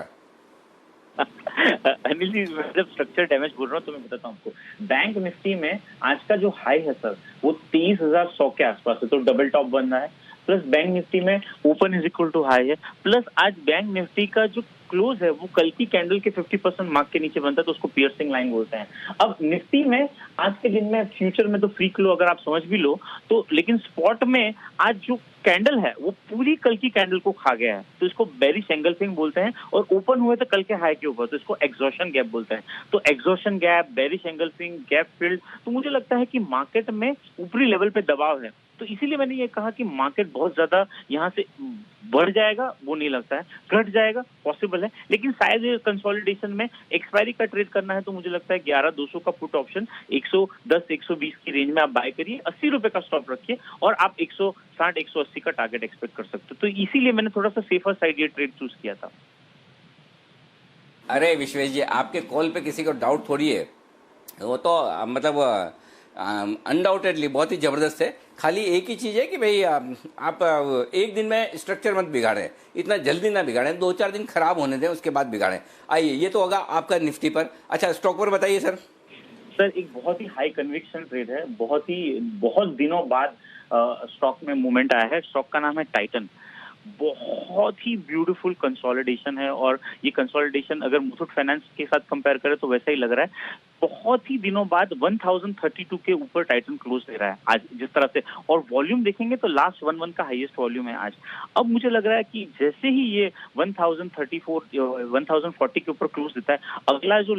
अनिल जी, जब स्ट्रक्चर डैमेज बोल रहा हूँ तो मैं बताता हूँ आपको। बैंक निफ्टी में आज का जो हाई है सर वो 23,100 के आसपास है, तो डबल टॉप बन रहा है। प्लस बैंक निफ्टी में open is equal to high है। प्लस आज बैंक निफ्टी का जो क्लोज है वो कल की कैंडल के 50% मार्क के नीचे बनता है, तो उसको पियर्सिंग लाइन बोलते हैं। अब निफ्टी में आज के दिन में, फ्यूचर में तो फ्री क्लो अगर आप समझ भी लो तो, लेकिन स्पॉट में आज जो कैंडल है वो पूरी कल की कैंडल को खा गया है, तो इसको बेरिश एंगल्फिंग बोलते हैं। और ओपन हुए तो कल के हाई के ऊपर, तो इसको एग्जॉशन गैप बोलते हैं। तो exhaustion gap, bearish engulfing, gap field, तो मुझे लगता है कि मार्केट में ऊपरी लेवल पे दबाव है। तो इसीलिए मैंने ये कहा कि मार्केट बहुत ज्यादा यहाँ से बढ़ जाएगा वो नहीं लगता है, घट जाएगा पॉसिबल है, लेकिन शायद कंसोलिडेशन में एक्सपायरी का ट्रेड करना है तो मुझे लगता है 11,200 का पुट ऑप्शन 110, 120 की रेंज में आप बाय करिए, 80 रुपए का स्टॉप रखिए, और आप 160, 180 का टारगेट एक्सपेक्ट कर सकते हो। तो इसीलिए मैंने थोड़ा सा सेफर साइड ये ट्रेड चूज किया था। अरे विश्वेश जी, आपके कॉल पे किसी को डाउट थोड़ी है, वो तो मतलब अनडाउटेडली बहुत ही जबरदस्त है। खाली एक ही चीज है कि भाई आप एक दिन में स्ट्रक्चर मत बिगाड़ें, इतना जल्दी ना बिगाड़ें, 2-4 दिन खराब होने दें उसके बाद बिगाड़ें। आइए, ये तो होगा आपका निफ्टी पर। अच्छा, स्टॉक पर बताइए सर। सर एक बहुत ही हाई कन्विक्शन ट्रेड है, बहुत दिनों बाद स्टॉक में मूवमेंट आया है। स्टॉक का नाम है टाइटन। बहुत ही ब्यूटीफुल कंसोलिडेशन है, और ये कंसोलिडेशन अगर मुथूट फाइनेंस के साथ कंपेयर करें तो वैसा ही लग रहा है। बहुत ही दिनों बाद 1032 के ऊपर टाइटन क्लोज दे रहा है आज जिस तरह से, और वॉल्यूम देखेंगे तो लास्ट 1 का हाईएस्ट वॉल्यूम है आज। अब मुझे लग रहा है कि जैसे ही ये 1040 के ऊपर क्लोज देता है, अगला जो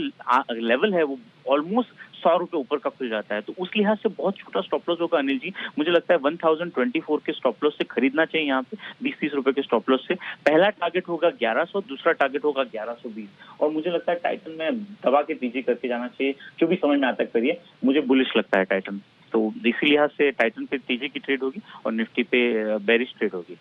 लेवल है वो ऑलमोस्ट 100 रुपए ऊपर का खुल जाता है, तो उस लिहाज से बहुत छोटा स्टॉप लॉस होगा अनिल जी। मुझे लगता है 1024 के स्टॉप लॉस से खरीदना चाहिए यहाँ पे, 20-30 रुपए के स्टॉप लॉस से। पहला टारगेट होगा 1100, दूसरा टारगेट होगा 1120, और मुझे लगता है टाइटन में दबा के तेजी करके जाना चाहिए। जो भी समझ में आता करिए, मुझे बुलिश लगता है टाइटन, तो इसी लिहाज से टाइटन पे तेजी की ट्रेड होगी और निफ्टी पे बेरिश ट्रेड होगी।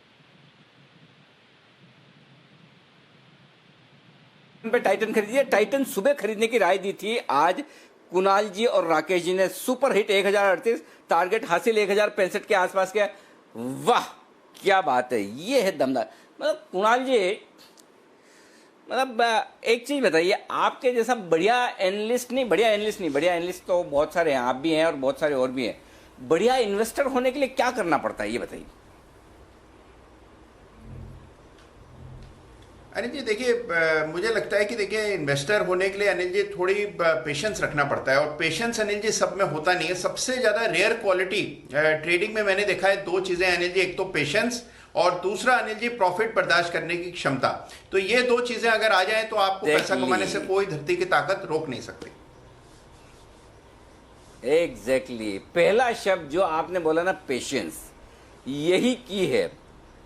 पे टाइटन खरीदिए। टाइटन सुबह खरीदने की राय दी थी, आज कुणाल जी और राकेश जी ने सुपर हिट 1038, टारगेट हासिल 1065 के आसपास किया। वाह क्या बात है, ये है दमदार। मतलब कुणाल जी, मतलब एक चीज बताइए, आपके जैसा बढ़िया एनालिस्ट तो बहुत सारे हैं, आप भी हैं और बहुत सारे और भी हैं। बढ़िया इन्वेस्टर होने के लिए क्या करना पड़ता है, ये बताइए। अनिल जी देखिए, मुझे लगता है कि देखिए इन्वेस्टर होने के लिए अनिल जी थोड़ी पेशेंस रखना पड़ता है, और पेशेंस अनिल जी सब में होता नहीं है। सबसे ज्यादा रेयर क्वालिटी ट्रेडिंग में मैंने देखा है, दो चीजें अनिल जी, एक तो पेशेंस और दूसरा अनिल जी प्रॉफिट बर्दाश्त करने की क्षमता। तो ये दो चीजें अगर आ जाए तो आपको पैसा कमाने से कोई धरती की ताकत रोक नहीं सकती। एग्जैक्टली पहला शब्द जो आपने बोला ना, पेशेंस, यही की है।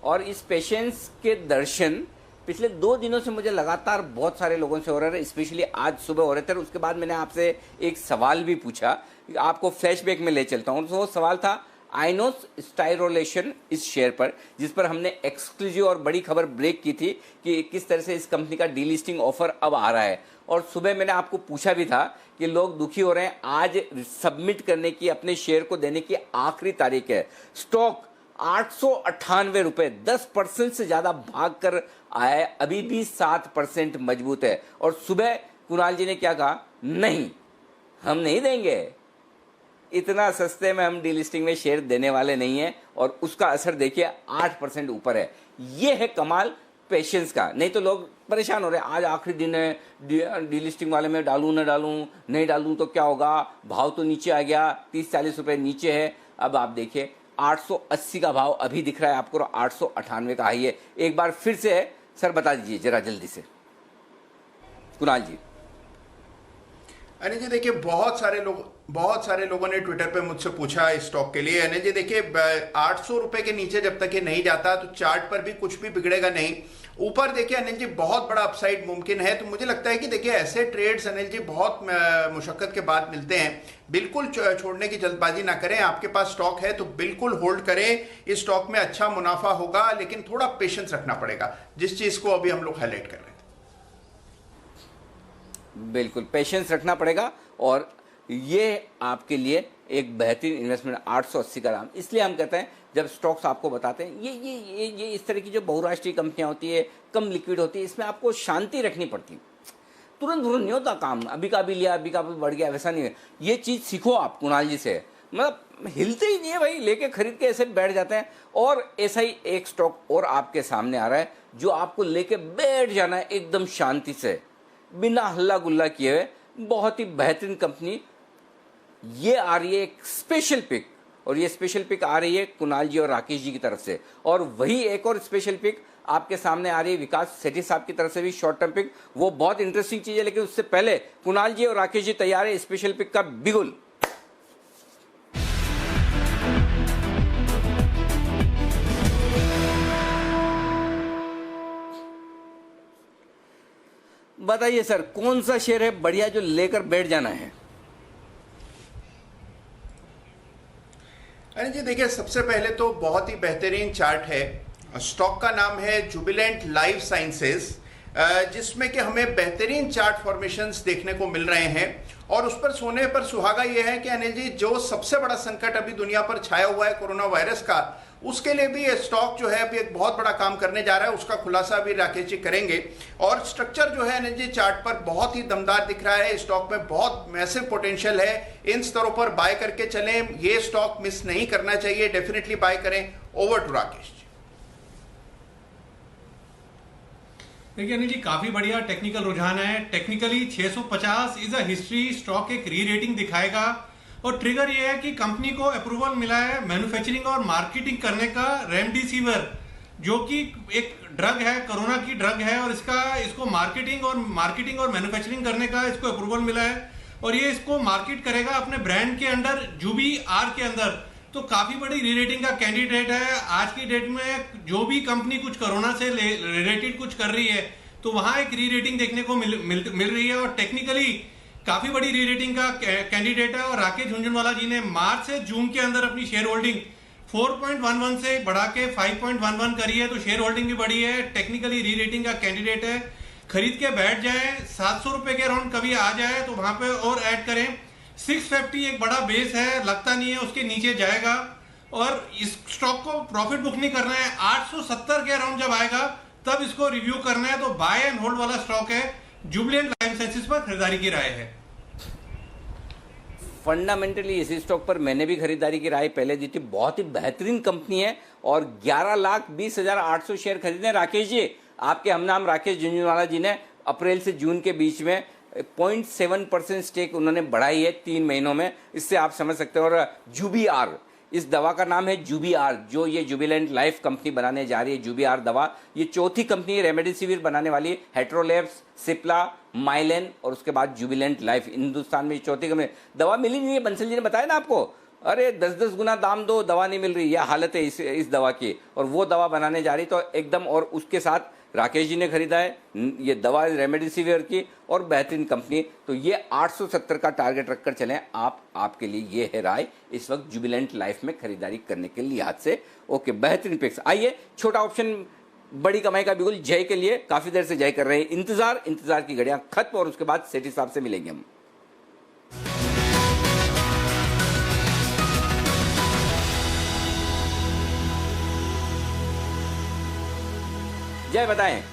और इस पेशेंस के दर्शन पिछले 2 दिनों से मुझे लगातार बहुत सारे लोगों से हो रहे थे, स्पेशली आज सुबह हो रहे थे। उसके बाद मैंने आपसे एक सवाल भी पूछा, आपको फ्लैशबैक में ले चलता हूं। तो वो सवाल था आइनोस स्टाइरोलेशन इस शेयर पर, जिस पर हमने एक्सक्लूसिव और बड़ी खबर ब्रेक की थी कि किस तरह से इस कंपनी का डीलिस्टिंग ऑफर अब आ रहा है। और सुबह मैंने आपको पूछा भी था कि लोग दुखी हो रहे हैं, आज सबमिट करने की, अपने शेयर को देने की आखिरी तारीख है। स्टॉक 898 रुपए, 10% से ज्यादा भाग कर आया है, अभी भी 7% मजबूत है। और सुबह कुणाल जी ने क्या कहा, नहीं हम नहीं देंगे, इतना सस्ते में हम डीलिस्टिंग में शेयर देने वाले नहीं है। और उसका असर देखिए 8% ऊपर है। ये है कमाल पेशेंस का। नहीं तो लोग परेशान हो रहे हैं, आज आखिरी दिन है, डीलिस्टिंग वाले में डालूं ना डालूं, नहीं डालूं तो क्या होगा, भाव तो नीचे आ गया, 30-40 रुपए नीचे है। अब आप देखिए 880 का भाव अभी दिख रहा है आपको, 898 का हाई है। एक बार फिर से सर बता दीजिए जरा जल्दी से कुणाल जी। अनिल जी देखिए, बहुत सारे लोगों ने ट्विटर पे मुझसे पूछा इस स्टॉक के लिए। अनिल जी देखिए, 800 रुपए के नीचे जब तक ये नहीं जाता तो चार्ट पर भी कुछ भी बिगड़ेगा नहीं। ऊपर देखिए अनिल जी बहुत बड़ा अपसाइड मुमकिन है। तो मुझे लगता है कि देखिए ऐसे ट्रेड्स अनिल जी बहुत मुशक्कत के बाद मिलते हैं। बिल्कुल छोड़ने की जल्दबाजी ना करें, आपके पास स्टॉक है तो बिल्कुल होल्ड करें। इस स्टॉक में अच्छा मुनाफा होगा, लेकिन थोड़ा पेशेंस रखना पड़ेगा, जिस चीज को अभी हम लोग हाईलाइट कर रहे थे। बिल्कुल पेशेंस रखना पड़ेगा, और ये आपके लिए एक बेहतरीन इन्वेस्टमेंट। 880 का दाम, इसलिए हम कहते हैं जब स्टॉक्स आपको बताते हैं, ये इस तरह की जो बहुराष्ट्रीय कंपनियां होती है, कम लिक्विड होती है, इसमें आपको शांति रखनी पड़ती है। तुरंत नहीं होता काम, अभी का भी लिया अभी का भी बढ़ गया, वैसा नहीं है। ये चीज सीखो आप कुणाल जी से, मतलब हिलते ही नहीं है भाई, लेके खरीद के ऐसे बैठ जाते हैं। और ऐसा ही एक स्टॉक और आपके सामने आ रहा है जो आपको लेके बैठ जाना है एकदम शांति से, बिना हल्ला गुल्ला किए हुए। बहुत ही बेहतरीन कंपनी ये आ रही है, एक स्पेशल पिक, और ये स्पेशल पिक आ रही है कुणाल जी और राकेश जी की तरफ से। और वही एक और स्पेशल पिक आपके सामने आ रही है विकास सेठी साहब की तरफ से भी, शॉर्ट टर्म पिक। वो बहुत इंटरेस्टिंग चीज है, लेकिन उससे पहले कुणाल जी और राकेश जी तैयार है स्पेशल पिक का बिगुल। बताइए सर, कौन सा शेयर है बढ़िया जो लेकर बैठ जाना है? अनिल जी देखिए, सबसे पहले तो बहुत ही बेहतरीन चार्ट है। स्टॉक का नाम है जुबिलेंट लाइफ साइंसेज, जिसमें कि हमें बेहतरीन चार्ट फॉर्मेशंस देखने को मिल रहे हैं। और उस पर सोने पर सुहागा यह है कि अनिल जी, जो सबसे बड़ा संकट अभी दुनिया पर छाया हुआ है कोरोना वायरस का, उसके लिए भी ये स्टॉक जो है अभी एक बहुत बड़ा काम करने जा रहा है। उसका खुलासा भी राकेश जी करेंगे। और स्ट्रक्चर जो है अनिल जी चार्ट पर बहुत ही दमदार दिख रहा है। स्टॉक में बहुत मैसिव पोटेंशियल है, इन स्तरों पर बाय करके चलें। ये स्टॉक मिस नहीं करना चाहिए, डेफिनेटली बाय करें। Over to Rakesh ji. देखिए अनिल जी, काफी बढ़िया टेक्निकल रुझान है। Technically 650 is a history, stock एक री रेटिंग दिखाएगा। और ट्रिगर ये है कि कंपनी को अप्रूवल मिला है मैन्युफैक्चरिंग और मार्केटिंग करने का रेमडेसिविर, जो कि एक ड्रग है, कोरोना की ड्रग है, और इसको मार्केटिंग और मैन्युफैक्चरिंग करने का इसको अप्रूवल मिला है। और ये इसको मार्केट करेगा अपने ब्रांड के अंडर, जूबी आर के अंदर। तो काफी बड़ी री-रेटिंग का कैंडिडेट है। आज की डेट में जो भी कंपनी कुछ कोरोना से रिलेटेड कुछ कर रही है तो वहां एक री-रेटिंग देखने को मिल रही है और टेक्निकली काफी बड़ी री-रेटिंग का कैंडिडेट है। और राकेश झुनझुनवाला जी ने मार्च से जून के अंदर अपनी शेयर होल्डिंग 4.11 से बढ़ा के 5.11 करी है, तो शेयर होल्डिंग भी बढ़ी है। टेक्निकली री-रेटिंग का कैंडिडेट है, खरीद के बैठ जाए। 700 रुपए के अराउंड कभी आ जाए तो वहां पे और ऐड करें। 650 एक बड़ा बेस है, लगता नहीं है उसके नीचे जाएगा। और इस स्टॉक को प्रॉफिट बुक नहीं करना है, 870 के अराउंड जब आएगा तब इसको रिव्यू करना है। तो बाय एंड होल्ड वाला स्टॉक है। जुबिलेंट लाइफ साइंसेज पर खरीदारी की राय है। फंडामेंटली इसी स्टॉक पर मैंने भी खरीदारी की राय पहले दी थी। बहुत ही बेहतरीन कंपनी है और 11,20,800 शेयर खरीदे। राकेश जी, आपके हम नाम राकेश झुनझुनवाला जी ने अप्रैल से जून के बीच में 0.7% स्टेक उन्होंने बढ़ाई है 3 महीनों में। इससे आप समझ सकते हो। और जूबी आर, इस दवा का नाम है जूबी आर, जो ये जुबिलेंट लाइफ कंपनी बनाने जा रही है। जूबी आर दवा ये चौथी कंपनी है रेमडेसिविर बनाने वाली है। हेट्रोलैब्स, सिप्ला, माइलेन और उसके बाद जुबिलेंट लाइफ, हिंदुस्तान में चौथी कंपनी। दवा मिली नहीं है, बंसल जी ने बताया ना आपको। अरे 10-10 गुना दाम दो, दवा नहीं मिल रही, यह हालत है इस दवा की। और वो दवा बनाने जा रही तो एकदम। और उसके साथ राकेश जी ने खरीदा है ये दवा रेमडेसिविर की और बेहतरीन कंपनी। तो ये 870 का टारगेट रखकर चलें आप। आपके लिए ये है राय इस वक्त जुबिलेंट लाइफ में खरीदारी करने के लिहाज से। ओके, बेहतरीन पिक्स। आइए, छोटा ऑप्शन बड़ी कमाई का बिल्कुल जय के लिए काफी देर से जय कर रहे हैं। इंतजार की घड़ियां खत्म और उसके बाद सेठी साहब से मिलेंगे हम। जय बताएं।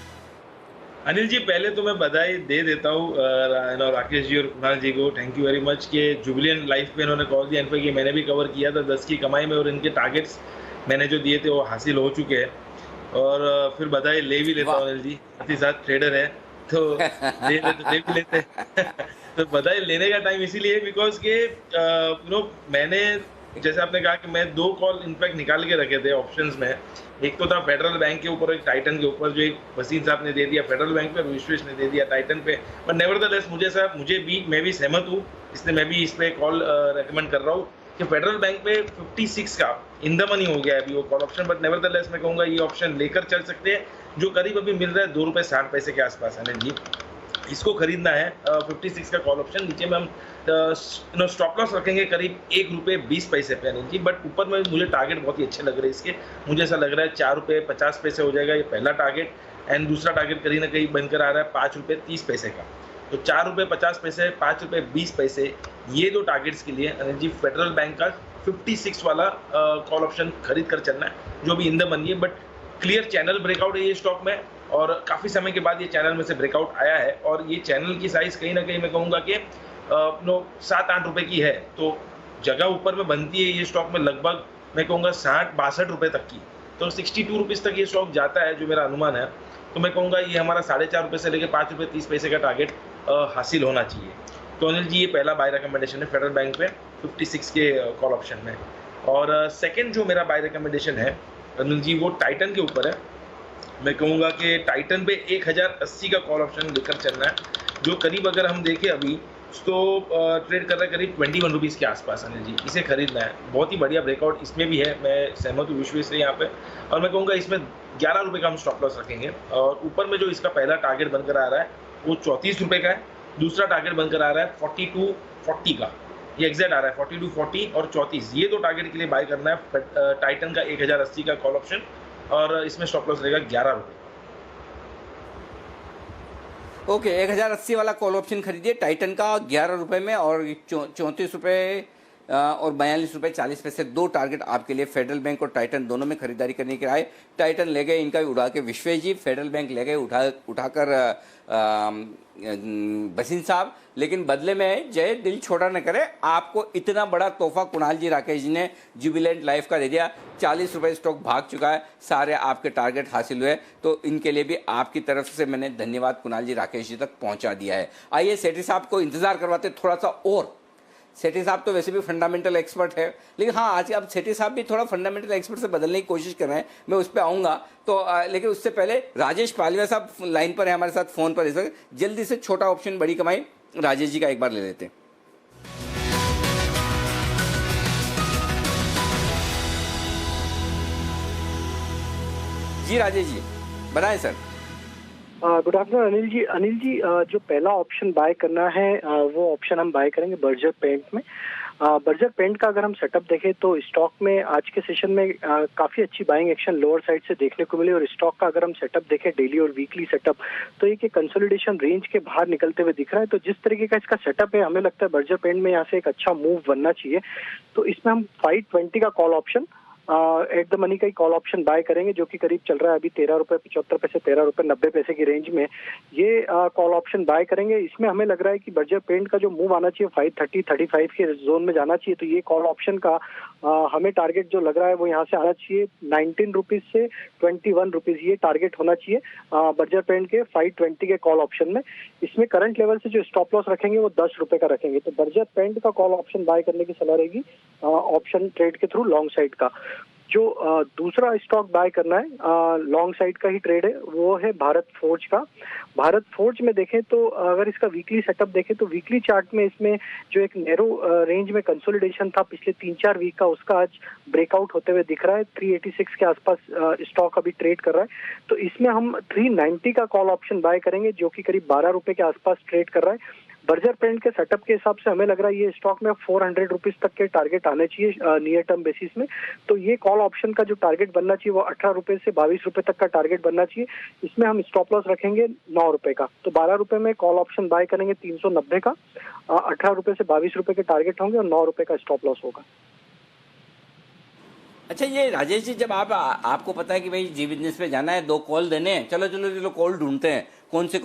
अनिल जी, पहले तो मैं बधाई दे देता हूँ राकेश जी और कुणाल जी को। थैंक यू वेरी मच कि जुबिलेंट लाइफ पे इन्होंने कॉल दिया। इनफैक्ट ये मैंने भी कवर किया था 10 की कमाई में और इनके टारगेट्स मैंने जो दिए थे वो हासिल हो चुके हैं। और फिर बधाई ले भी लेता हूँ अनिल जी, साथ ही साथ ट्रेडर है तो ले भी लेते तो बधाई लेने का टाइम इसीलिए बिकॉज के मैंने, जैसे आपने कहा कि मैं 2 कॉल इनफैक्ट निकाल के रखे थे ऑप्शंस में। एक तो था फेडरल बैंक के ऊपर, एक टाइटन के ऊपर, जो एक वसीम साहब ने दे दिया फेडरल बैंक पे, विश्वेश ने दे दिया टाइटन पे। बट नेवरदलेस मैं भी सहमत हूँ, इसलिए मैं भी इस पे कॉल रेकमेंड कर रहा हूँ कि फेडरल बैंक पे 56 का इन द मनी हो गया है अभी वो कॉल ऑप्शन। बट नेवरदलेस मैं कहूँगा ये ऑप्शन लेकर चल सकते हैं, जो करीब अभी मिल रहा है 2 रुपये 60 पैसे के आसपास है जी। इसको खरीदना है 56 का कॉल ऑप्शन। नीचे में हम स्टॉप लॉस रखेंगे करीब 1 रुपये 20 पैसे पे जी। बट ऊपर में मुझे टारगेट बहुत ही अच्छे लग रहे हैं इसके। मुझे ऐसा लग रहा है 4 रुपये 50 पैसे हो जाएगा ये पहला टारगेट। एंड दूसरा टारगेट कहीं ना कहीं बनकर आ रहा है 5 रुपये 30 पैसे का। तो 4 रुपये 50 पैसे, 5 रुपये 20 पैसे, ये 2 टारगेट्स के लिए अनिल जी फेडरल बैंक का 56 वाला कॉल ऑप्शन खरीद कर चलना है, जो भी इन द मनी है। बट क्लियर चैनल ब्रेकआउट है ये स्टॉक में और काफ़ी समय के बाद ये चैनल में से ब्रेकआउट आया है। और ये चैनल की साइज़ कहीं ना कहीं मैं कहूँगा कि 7-8 रुपये की है। तो जगह ऊपर में बनती है ये स्टॉक में लगभग मैं कहूँगा 60-62 रुपये तक की। तो 62 रुपीज़ तक ये स्टॉक जाता है जो मेरा अनुमान है। तो मैं कहूँगा ये हमारा 4.5 रुपये से लेकर 5 रुपये 30 पैसे का टारगेट हासिल होना चाहिए। तो अनिल जी ये पहला बाय रिकमेंडेशन है फेडरल बैंक पे 56 के कॉल ऑप्शन में। और सेकंड जो मेरा बाय रिकमेंडेशन है अनिल जी वो टाइटन के ऊपर है। मैं कहूँगा कि टाइटन पे 1080 का कॉल ऑप्शन लेकर चलना है, जो करीब अगर हम देखें अभी तो ट्रेड कर रहा है करीब 21 रुपीज़ के आसपास अनिल जी। इसे खरीदना है, बहुत ही बढ़िया ब्रेकआउट इसमें भी है। मैं सहमत हूँ विश्वेश से यहाँ पे। और मैं कहूँगा इसमें 11 रुपये का हम स्टॉप लॉस रखेंगे। और ऊपर में जो इसका पहला टारगेट बनकर आ रहा है वो 34 रुपये का है। दूसरा टारगेट बनकर आ रहा है 42.40 का, ये एग्जैक्ट आ रहा है 42.40 और 34। ये 2 टारगेट के लिए बाय करना है टाइटन का 1080 का कॉल ऑप्शन। और इसमें स्टॉप लॉस रहेगा 11 रुपये। ओके, 1080 वाला कॉल ऑप्शन खरीदिए टाइटन का 11 रुपये में। और 34 रुपये और 42 रुपये 40 पैसे 2 टारगेट आपके लिए फेडरल बैंक और टाइटन दोनों में खरीदारी करने की राय। टाइटन ले गए इनका उड़ा के विश्वेश जी, फेडरल बैंक ले गए उठाकर बसीन साहब। लेकिन बदले में जय दिल छोटा न करे, आपको इतना बड़ा तोहफा कुणाल जी राकेश जी ने जुबिलेंट लाइफ का दे दिया। 40 रुपये स्टॉक भाग चुका है, सारे आपके टारगेट हासिल हुए। तो इनके लिए भी आपकी तरफ से मैंने धन्यवाद कुणाल जी राकेश जी तक पहुंचा दिया है। आइए सेठी साहब को इंतजार करवाते थोड़ा सा और। सेठी साहब तो वैसे भी फंडामेंटल एक्सपर्ट है, लेकिन हाँ आज अब सेठी साहब भी थोड़ा फंडामेंटल एक्सपर्ट से बदलने की कोशिश कर रहे हैं, मैं उस पर आऊँगा। तो लेकिन उससे पहले राजेश पालविया साहब लाइन पर है हमारे साथ फ़ोन पर। इस वक्त जल्दी से छोटा ऑप्शन बड़ी कमाई राजेश जी का एक बार ले लेते हैं। जी राजेश जी बताएं sir. Good afternoon Anil ji जो पहला ऑप्शन बाय करना है वो ऑप्शन हम बाय करेंगे बर्जर पेंट में। बर्जर पेंट का अगर हम सेटअप देखें तो स्टॉक में आज के सेशन में काफ़ी अच्छी बाइंग एक्शन लोअर साइड से देखने को मिली और स्टॉक का अगर हम सेटअप देखें डेली और वीकली सेटअप तो ये कंसोलिडेशन रेंज के बाहर निकलते हुए दिख रहा है। तो जिस तरीके का इसका सेटअप है हमें लगता है बर्जर पेंट में यहाँ से एक अच्छा मूव बनना चाहिए। तो इसमें हम 520 का call option at the money का ही कॉल ऑप्शन बाय करेंगे जो कि करीब चल रहा है अभी 13 रुपये 75 पैसे 13 रुपये 90 पैसे की रेंज में ये कॉल ऑप्शन बाय करेंगे। इसमें हमें लग रहा है कि बर्जर पेंट का जो मूव आना चाहिए 530-35 के जोन में जाना चाहिए। तो ये कॉल ऑप्शन का हमें टारगेट जो लग रहा है वो यहाँ से आना चाहिए 19 रुपीज से 21 रुपीज ये टारगेट होना चाहिए बर्जर पेंट के 520 के कॉल ऑप्शन में। इसमें करंट लेवल से जो स्टॉप लॉस रखेंगे वो 10 रुपए का रखेंगे। तो बर्जर पेंट का कॉल ऑप्शन बाय करने की सलाह रहेगी ऑप्शन ट्रेड के थ्रू लॉन्ग साइड का। जो दूसरा स्टॉक बाय करना है लॉन्ग साइड का ही ट्रेड है वो है भारत फोर्ज का। भारत फोर्ज में देखें तो अगर इसका वीकली सेटअप देखें तो वीकली चार्ट में इसमें जो एक नैरो रेंज में कंसोलिडेशन था पिछले 3-4 वीक का उसका आज ब्रेकआउट होते हुए दिख रहा है। 386 के आसपास स्टॉक अभी ट्रेड कर रहा है। तो इसमें हम 390 का कॉल ऑप्शन बाय करेंगे जो कि करीब 12 रुपए के आसपास ट्रेड कर रहा है। बर्जर पेंट के सेटअप के हिसाब से हमें लग रहा है ये स्टॉक में 400 रुपीज तक के टारगेट आने चाहिए नियर टर्म बेसिस में। तो ये कॉल ऑप्शन का जो टारगेट बनना चाहिए वो 18 रुपए से 22 रुपए तक का टारगेट बनना चाहिए। इसमें हम स्टॉप लॉस रखेंगे 9 रुपए का। तो 12 रुपए में कॉल ऑप्शन बाय करेंगे 390 का 18 रुपए से 22 रुपए के टारगेट होंगे और 9 रुपए का स्टॉप लॉस होगा। अच्छा ये राजेश जी जब आपको पता है कि भाई जी बिजनेस पे जाना है 2 कॉल देने हैं चलो कॉल ढूंढते हैं कौन से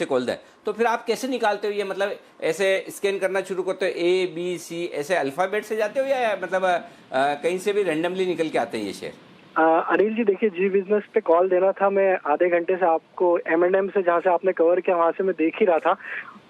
कॉल दे तो फिर आप कैसे निकालते हो ये मतलब ऐसे स्कैन करना शुरू करते हो ABC ऐसे अल्फाबेट से जाते हो या मतलब कहीं से भी रैंडमली निकल के आते हैं ये शेयर? अनिल जी देखिए जी बिजनेस पे कॉल देना था मैं आधे घंटे से आपको M&M से जहाँ से आपने कवर किया वहां से मैं देख ही रहा था।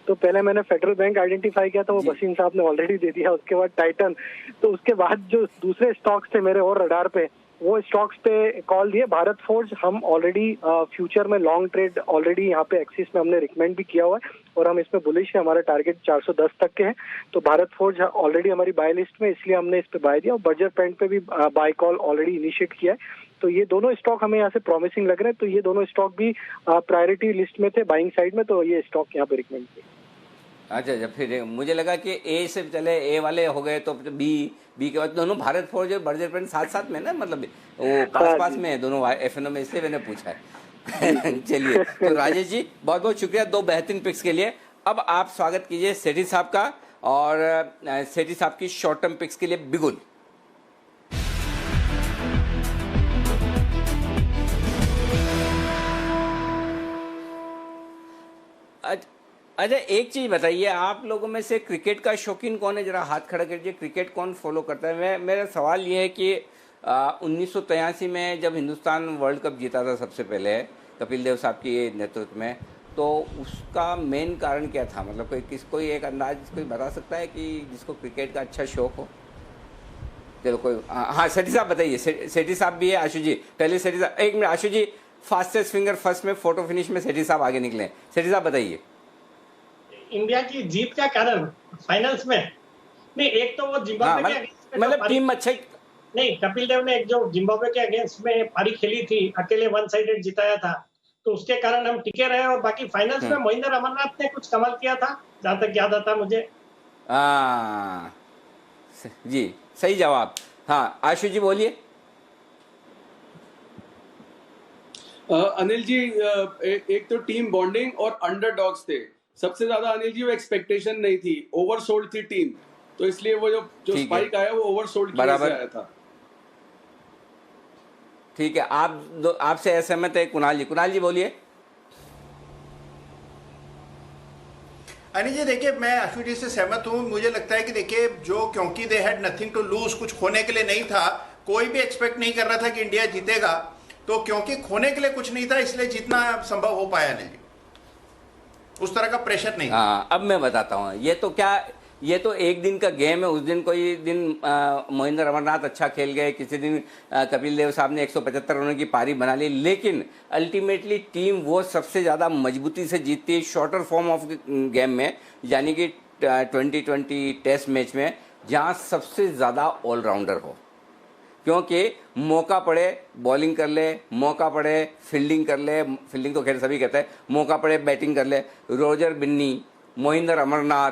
तो पहले मैंने फेडरल बैंक आइडेंटिफाई किया था वो वसीम साहब ने ऑलरेडी दे दिया। उसके बाद टाइटन तो उसके बाद जो दूसरे स्टॉक्स थे मेरे और रडार पे वो स्टॉक्स पे कॉल दिए। भारत फोर्ज हम ऑलरेडी फ्यूचर में लॉन्ग ट्रेड ऑलरेडी यहाँ पे एक्सिस में हमने रिकमेंड भी किया हुआ है और हम इसमें बुलिश है। हमारा टारगेट 410 तक के हैं। तो भारत फोर्ज ऑलरेडी हमारी बाय लिस्ट में इसलिए हमने इस पे बाय दिया और बर्जर पेंट पे भी बाय कॉल ऑलरेडी इनिशिएट किया है। तो ये दोनों स्टॉक हमें यहाँ से प्रॉमिसिंग लग रहे हैं। तो ये दोनों स्टॉक भी प्रायोरिटी लिस्ट में थे बाइंग साइड में। तो ये स्टॉक यहाँ पे रिकमेंड किए। अच्छा फिर मुझे लगा कि ए से चले ए वाले हो गए तो बी के बाद दोनों भारत फोर्ज और बर्जर पेंट साथ में ना मतलब वो पास में है दोनों FNO में इसलिए मैंने पूछा है। चलिए तो राजेश जी बहुत बहुत शुक्रिया 2 बेहतरीन पिक्स के लिए। अब आप स्वागत कीजिए सेठी साहब का और सेठी साहब की शॉर्ट टर्म पिक्स के लिए बिगुल। अच्छा एक चीज बताइए आप लोगों में से क्रिकेट का शौकीन कौन है? जरा हाथ खड़ा कीजिए। क्रिकेट कौन फॉलो करता है? मेरा सवाल ये है कि 1983 में जब हिंदुस्तान वर्ल्ड कप जीता था सबसे पहले कपिल देव साहब के नेतृत्व में तो उसका मेन कारण क्या था? मतलब कोई एक अंदाज कोई बता सकता है कि जिसको क्रिकेट का अच्छा शौक हो? चलो कोई हाँ सेठी साहब बताइए। सेठी साहब भी है आशु जी। पहले सेठी साहब 1 मिनट आशु जी फास्टेस्ट फिंगर फर्स्ट में फोटो फिनिश में सेठी साहब आगे निकले। सेठी साहब बताइए। इंडिया की जीत का कारण फाइनल्स में नहीं एक तो वो जिम्बाब्वे के अगेंस्ट मतलब टीम अच्छा नहीं कपिल देव ने एक जो जिम्बाब्वे के अगेंस्ट में पारी खेली थी अकेले 1 साइडेड जिताया था तो उसके कारण हम टिके रहे और बाकी फाइनल्स में मोहिंदर अमरनाथ ने कुछ कमाल किया था जहां तक याद आता मुझे। जी सही जवाब। हाँ आशु जी बोलिए। अनिल जी एक तो टीम बॉन्डिंग और अंडरडॉग्स थे सबसे ज्यादा। अनिल जी वो एक्सपेक्टेशन नहीं थी ओवरसोल्ड थी टीम तो इसलिए वो जो स्पाइक आया वो ओवरसोल्ड की वजह से आया था। ठीक है आपसे असहमत है कुणाल जी बोलिए। अनिल जी देखिए मैं आशु जी से सहमत हूँ। मुझे लगता है कि देखिए जो क्योंकि they had nothing to lose कुछ खोने के लिए नहीं था कोई भी एक्सपेक्ट नहीं कर रहा था कि इंडिया जीतेगा तो क्योंकि खोने के लिए कुछ नहीं था इसलिए जितना संभव हो पाया नहीं उस तरह का प्रेशर नहीं। हाँ अब मैं बताता हूँ ये तो एक दिन का गेम है। उस दिन कोई दिन मोहिंदर अमरनाथ अच्छा खेल गए किसी दिन कपिल देव साहब ने 175 रनों की पारी बना ली लेकिन अल्टीमेटली टीम वो सबसे ज़्यादा मजबूती से जीतती है शॉर्टर फॉर्म ऑफ गेम में यानी कि 2020 टेस्ट मैच में जहाँ सबसे ज़्यादा ऑलराउंडर हो। क्योंकि मौका पड़े बॉलिंग कर ले, मौका पड़े फील्डिंग कर ले, फील्डिंग तो खैर सभी कहते हैं, मौका पड़े बैटिंग कर ले। रोजर बिन्नी, मोहिंदर अमरनाथ,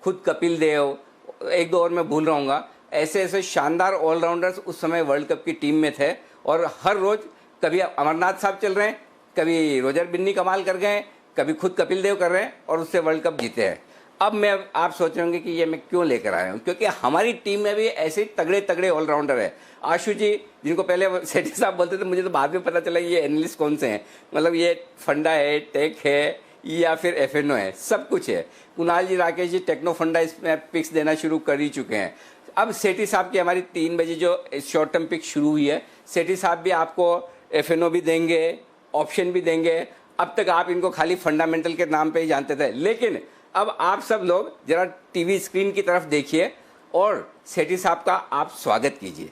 खुद कपिल देव, एक दो और मैं भूल रहूँगा, ऐसे ऐसे शानदार ऑलराउंडर्स उस समय वर्ल्ड कप की टीम में थे। और हर रोज कभी अमरनाथ साहब चल रहे हैं, कभी रोजर बिन्नी कमाल कर गए, कभी खुद कपिल देव कर रहे हैं और उससे वर्ल्ड कप जीते हैं। अब मैं आप सोच रहे होंगे कि ये मैं क्यों लेकर आया हूँ, क्योंकि हमारी टीम में भी ऐसे तगड़े तगड़े ऑलराउंडर है। आशु जी, जिनको पहले सेठी साहब बोलते थे, मुझे तो बाद में पता चला ये एनालिस्ट कौन से हैं, मतलब ये फंडा है, टेक है या फिर एफएनओ है, सब कुछ है। कुणाल जी, राकेश जी टेक्नो फंडा इसमें पिक्स देना शुरू कर ही चुके हैं। अब सेठी साहब की हमारी 3 बजे जो शॉर्ट टर्म पिक शुरू हुई है, सेठी साहब भी आपको एफएनओ भी देंगे, ऑप्शन भी देंगे। अब तक आप इनको खाली फंडामेंटल के नाम पे ही जानते थे, लेकिन अब आप सब लोग जरा टीवी स्क्रीन की तरफ देखिए और सेठी साहब का आप स्वागत कीजिए।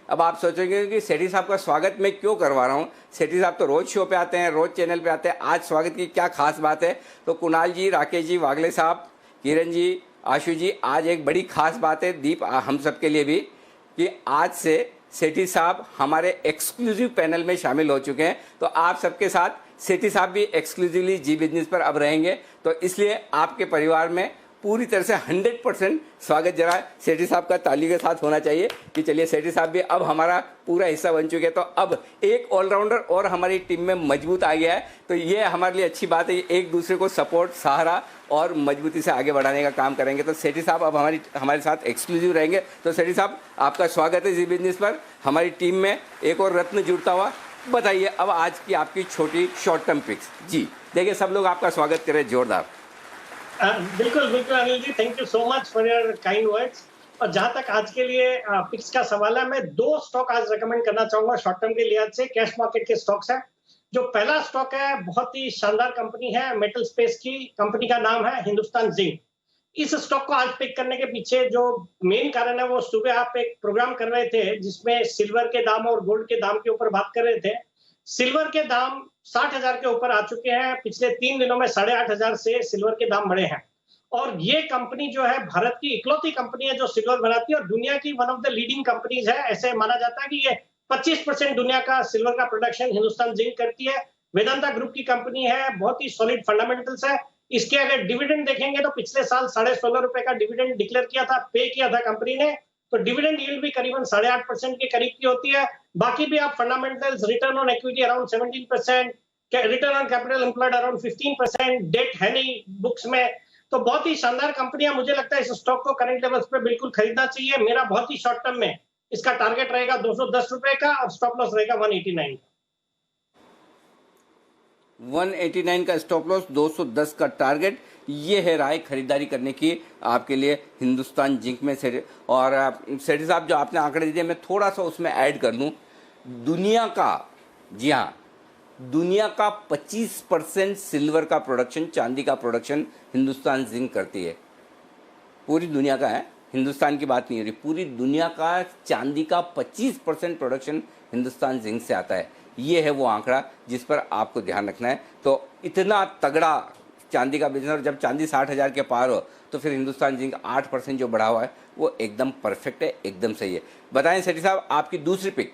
अब आप सोचेंगे कि सेठी साहब का स्वागत मैं क्यों करवा रहा हूँ, सेठी साहब तो रोज शो पे आते हैं, रोज चैनल पे आते हैं, आज स्वागत की क्या खास बात है। तो कुणाल जी, राकेश जी, वागले साहब, किरण जी, आशु जी, आज एक बड़ी खास बात है दीप हम सब के लिए भी, कि आज से सेठी साहब हमारे एक्सक्लूसिव पैनल में शामिल हो चुके हैं। तो आप सबके साथ सेठी साहब भी एक्सक्लूसिवली जी बिजनेस पर अब रहेंगे, तो इसलिए आपके परिवार में पूरी तरह से 100% स्वागत जरा सेठी साहब का ताली के साथ होना चाहिए कि चलिए सेठी साहब भी अब हमारा पूरा हिस्सा बन चुके हैं। तो अब एक ऑलराउंडर और हमारी टीम में मजबूत आ गया है, तो ये हमारे लिए अच्छी बात है। एक दूसरे को सपोर्ट, सहारा और मजबूती से आगे बढ़ाने का काम करेंगे। तो सेठी साहब अब हमारे साथ एक्सक्लूसिव रहेंगे। तो सेठी साहब, आपका स्वागत है जी बिजनेस पर, हमारी टीम में एक और रत्न जुड़ता हुआ। बताइए अब आज की आपकी छोटी शॉर्ट टर्म पिक्स। जी देखिए, सब लोग आपका स्वागत करें जोरदार। बिल्कुल बिल्कुल Anil ji, thank you so much for your kind words. और जहां तक आज के लिए पिक्स का सवाल है, मैं 2 स्टॉक आज रेकमेंड करना चाहूंगा शॉर्ट टर्म के लिहाज से, कैश मार्केट के स्टॉक्स है। जो पहला स्टॉक है, बहुत ही शानदार कंपनी है, मेटल स्पेस की कंपनी का नाम है हिंदुस्तान जिंक। इस स्टॉक को आज पिक करने के पीछे जो मेन कारण है, वो सुबह आप एक प्रोग्राम कर रहे थे जिसमें सिल्वर के दाम और गोल्ड के दाम के ऊपर बात कर रहे थे। सिल्वर के दाम 60,000 के ऊपर आ चुके हैं, पिछले 3 दिनों में 8,500 से सिल्वर के दाम बढ़े हैं। और ये कंपनी जो है भारत की इकलौती कंपनी है जो सिल्वर बनाती है और दुनिया की one of the leading companies है। ऐसे माना जाता है कि ये 25% दुनिया का सिल्वर का प्रोडक्शन हिंदुस्तान जिंक करती है। वेदांता ग्रुप की कंपनी है, बहुत ही सॉलिड फंडामेंटल्स है। इसके अगर डिविडेंड देखेंगे तो पिछले साल 16.5 रुपए का डिविडेंड डिक्लेयर किया था, पे किया था कंपनी ने। तो डिविडेंड यील्ड भी करीबन 8.5% के करीब की होती है। बाकी भी आप fundamentals, return on equity around 17%, return on capital employed around 15%, debt है नहीं बुक्स में। तो बहुत ही शानदार कंपनी है। मुझे लगता है इस स्टॉक को करंट लेवल्स पे बिल्कुल खरीदना चाहिए। मेरा बहुत ही शॉर्ट टर्म में इसका टारगेट रहेगा 210 रुपए का और स्टॉप लॉस रहेगा 189 का। 189 का स्टॉप लॉस, 210 का टारगेट, ये है राय खरीदारी करने की आपके लिए हिंदुस्तान जिंक में। और सेठी साहब, जो आपने आंकड़े दिए, मैं थोड़ा सा उसमें ऐड कर लूँ। दुनिया का, जी हाँ, दुनिया का 25% सिल्वर का प्रोडक्शन, चांदी का प्रोडक्शन हिंदुस्तान जिंक करती है। पूरी दुनिया का है, हिंदुस्तान की बात नहीं हो रही, पूरी दुनिया का चांदी का 25% प्रोडक्शन हिंदुस्तान जिंक से आता है। ये है वो आंकड़ा जिस पर आपको ध्यान रखना है। तो इतना तगड़ा चांदी का बिजनेस, और जब चांदी 60,000 के पार हो तो फिर हिंदुस्तान जिंक 8% जो बढ़ा हुआ है वो एकदम परफेक्ट है, एकदम सही है। बताएं सेठी साहब, आपकी दूसरी पिक।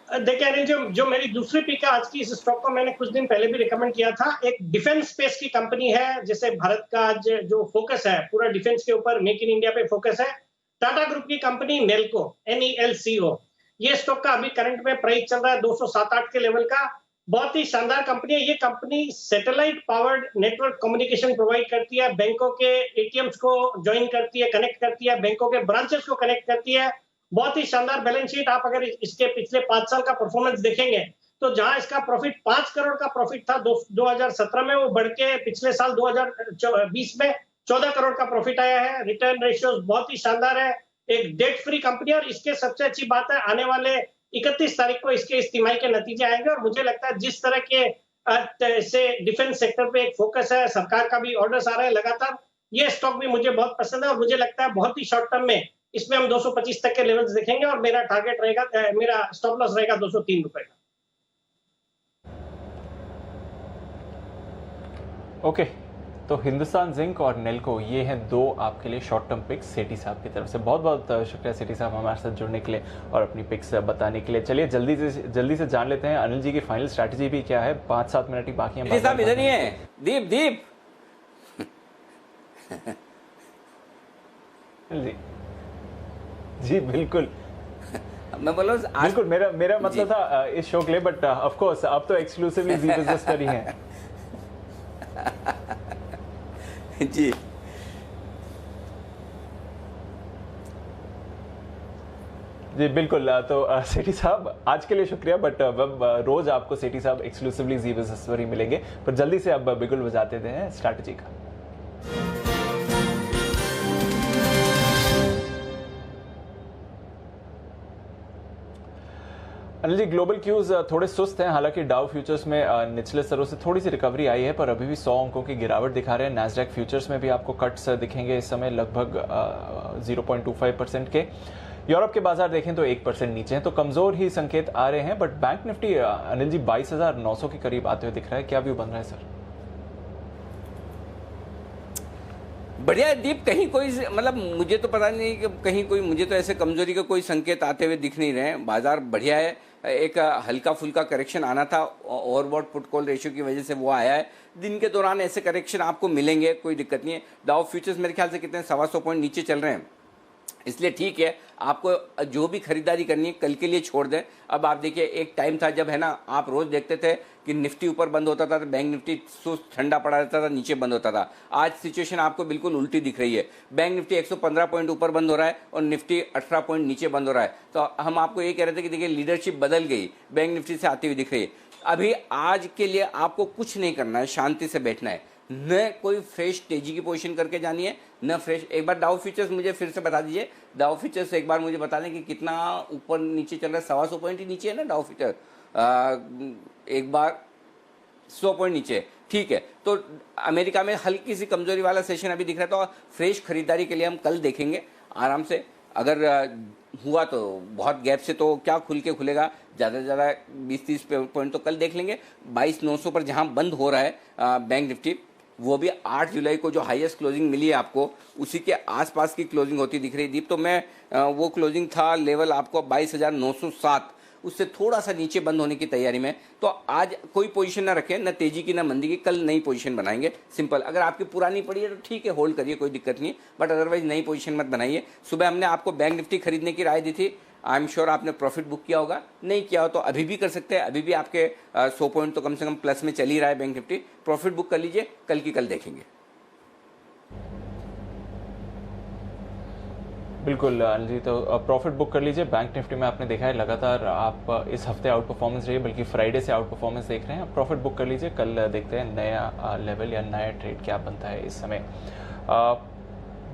देखिए अनिल, जो मेरी दूसरी पिक है आज की, इस स्टॉक को मैंने कुछ दिन पहले भी रिकमेंड किया था। एक डिफेंस स्पेस की कंपनी है, जैसे भारत का आज जो फोकस है पूरा डिफेंस के ऊपर, मेक इन इंडिया पे फोकस है। टाटा ग्रुप की कंपनी नेल्को, NELCO, ये स्टॉक का अभी करंट में प्राइस चल रहा है 207-8 के लेवल का। बहुत ही शानदार कंपनी है। ये company satellite powered network communication provide करती है, बैंकों के ATMs को ज्वाइन करती है, कनेक्ट करती है, बैंकों के ब्रांचेस को कनेक्ट करती है। बहुत ही शानदार बैलेंस शीट। आप अगर इसके पिछले 5 साल का परफॉर्मेंस देखेंगे तो जहां इसका प्रॉफिट 5 करोड़ का प्रॉफिट था 2017 में, वो बढ़ के पिछले साल 2020 में 14 करोड़ का प्रॉफिट आया है। रिटर्न रेशियोज बहुत ही शानदार है। एक डेट फ्री कंपनी, और इसके सबसे अच्छी बात है, आने वाले 31 तारीख को इसके इस तिमाही के नतीजे आएंगे। और मुझे लगता है जिस तरह के से डिफेंस सेक्टर पे एक फोकस है, सरकार का भी ऑर्डर्स आ रहे हैं लगातार, ये स्टॉक भी मुझे बहुत पसंद है। और मुझे लगता है बहुत ही शॉर्ट टर्म में इसमें हम 225 तक के लेवल्स देखेंगे और मेरा टारगेट रहेगा, मेरा स्टॉप लॉस रहेगा 203 रुपए का। ओके, तो हिंदुस्तान जिंक और नेल्को ये हैं दो आपके लिए शॉर्ट टर्म पिक्स सेठी साहब की तरफ से। बहुत बहुत शुक्रिया सेठी साहब हमारे साथ जुड़ने के लिए और अपनी पिक्स बताने के लिए। चलिए जल्दी से जान लेते हैं अनिल जी की फाइनल स्ट्रैटेजी भी क्या है। 5-7 मिनट ही बाकी हैं। साहब इधर ही है। दीप जी बिल्कुल, मैं बोल रहा हूँ बिल्कुल मेरा मतलब था इस शो के लिए, बट ऑफ कोर्स अब तो एक्सक्लूसिवली जी बिजनेस पर ही है। जी जी बिल्कुल। तो सेठी साहब आज के लिए शुक्रिया, बट रोज आपको सेठी साहब एक्सक्लूसिवली जी बिजनेस पर ही मिलेंगे। पर जल्दी से अब बिल्कुल बजाते हैं स्ट्रैटेजी का। अनिल जी, ग्लोबल क्यूज थोड़े सुस्त हैं। हालांकि डाउ फ्यूचर्स में निचले स्तरों से थोड़ी सी रिकवरी आई है, पर अभी भी 100 अंकों की गिरावट दिखा रहे हैं। नैस्डैक फ्यूचर्स में भी आपको कट्स दिखेंगे इस समय लगभग 0.25% के। यूरोप के बाजार देखें तो 1% नीचे हैं, तो कमजोर ही संकेत आ रहे हैं। But bank Nifty Anil ji 22,900 के करीब आते हुए दिख रहा है। क्या व्यू बन रहा है सर? बढ़िया है दीप। कहीं कोई मतलब मुझे तो पता नहीं कि कहीं कोई, मुझे तो ऐसे कमजोरी का कोई संकेत आते हुए दिख नहीं रहे हैं। बाजार बढ़िया है। एक हल्का फुल्का करेक्शन आना था ओवरबॉट पुट कॉल रेशियो की वजह से, वो आया है। दिन के दौरान ऐसे करेक्शन आपको मिलेंगे, कोई दिक्कत नहीं है। डाउ फ्यूचर्स मेरे ख्याल से कितने 125 पॉइंट नीचे चल रहे हैं, इसलिए ठीक है। आपको जो भी खरीदारी करनी है कल के लिए छोड़ दें। अब आप देखिए, एक टाइम था जब है ना, आप रोज देखते थे कि निफ्टी ऊपर बंद होता था तो बैंक निफ्टी सुस्त ठंडा पड़ा रहता था, नीचे बंद होता था। आज सिचुएशन आपको बिल्कुल उल्टी दिख रही है। बैंक निफ्टी 115 पॉइंट ऊपर बंद हो रहा है और निफ्टी 18 पॉइंट नीचे बंद हो रहा है। तो हम आपको ये कह रहे थे कि देखिए लीडरशिप बदल गई, बैंक निफ्टी से आती हुई दिख रही है। अभी आज के लिए आपको कुछ नहीं करना है, शांति से बैठना है। न कोई फ्रेश तेजी की पोजीशन करके जानी है, न फ्रेश। एक बार डाउ फ्यूचर्स मुझे फिर से बता दीजिए। डाउ फ्यूचर्स एक बार मुझे बता दें कि कितना ऊपर नीचे चल रहा है। 125 पॉइंट ही नीचे है ना डाउ फ्यूचर। एक बार 100 पॉइंट नीचे, ठीक है। तो अमेरिका में हल्की सी कमजोरी वाला सेशन अभी दिख रहा है। तो फ्रेश खरीदारी के लिए हम कल देखेंगे आराम से। अगर हुआ तो बहुत गैप से, तो क्या खुल के खुलेगा, ज़्यादा से ज़्यादा 20-30 पॉइंट तो कल देख लेंगे। 22,900 पर जहां बंद हो रहा है बैंक निफ्टी, वो भी 8 जुलाई को जो हाईएस्ट क्लोजिंग मिली है आपको, उसी के आसपास की क्लोजिंग होती दिख रही है दीप। तो मैं वो क्लोजिंग था लेवल आपको 22,907, उससे थोड़ा सा नीचे बंद होने की तैयारी में। तो आज कोई पोजीशन ना रखें, न तेजी की न मंदी की। कल नई पोजीशन बनाएंगे सिंपल। अगर आपकी पुरानी पड़ी है तो ठीक है, होल्ड करिए, कोई दिक्कत नहीं, बट अदरवाइज नई पोजीशन मत बनाइए। सुबह हमने आपको बैंक निफ्टी खरीदने की राय दी थी। आई एम श्योर आपने प्रॉफिट बुक किया होगा। नहीं किया हो तो अभी भी कर सकते हैं। अभी भी आपके 100 पॉइंट तो कम से कम प्लस में चल ही रहा है बैंक निफ्टी। प्रॉफिट बुक कर लीजिए, कल की कल देखेंगे। बिल्कुल अनिल जी, तो प्रॉफिट बुक कर लीजिए। बैंक निफ्टी में आपने देखा है लगातार आप इस हफ्ते आउट परफॉर्मेंस रही है, बल्कि फ्राइडे से आउट परफॉर्मेंस देख रहे हैं। प्रॉफिट बुक कर लीजिए, कल देखते हैं नया लेवल या नया ट्रेड क्या बनता है। इस समय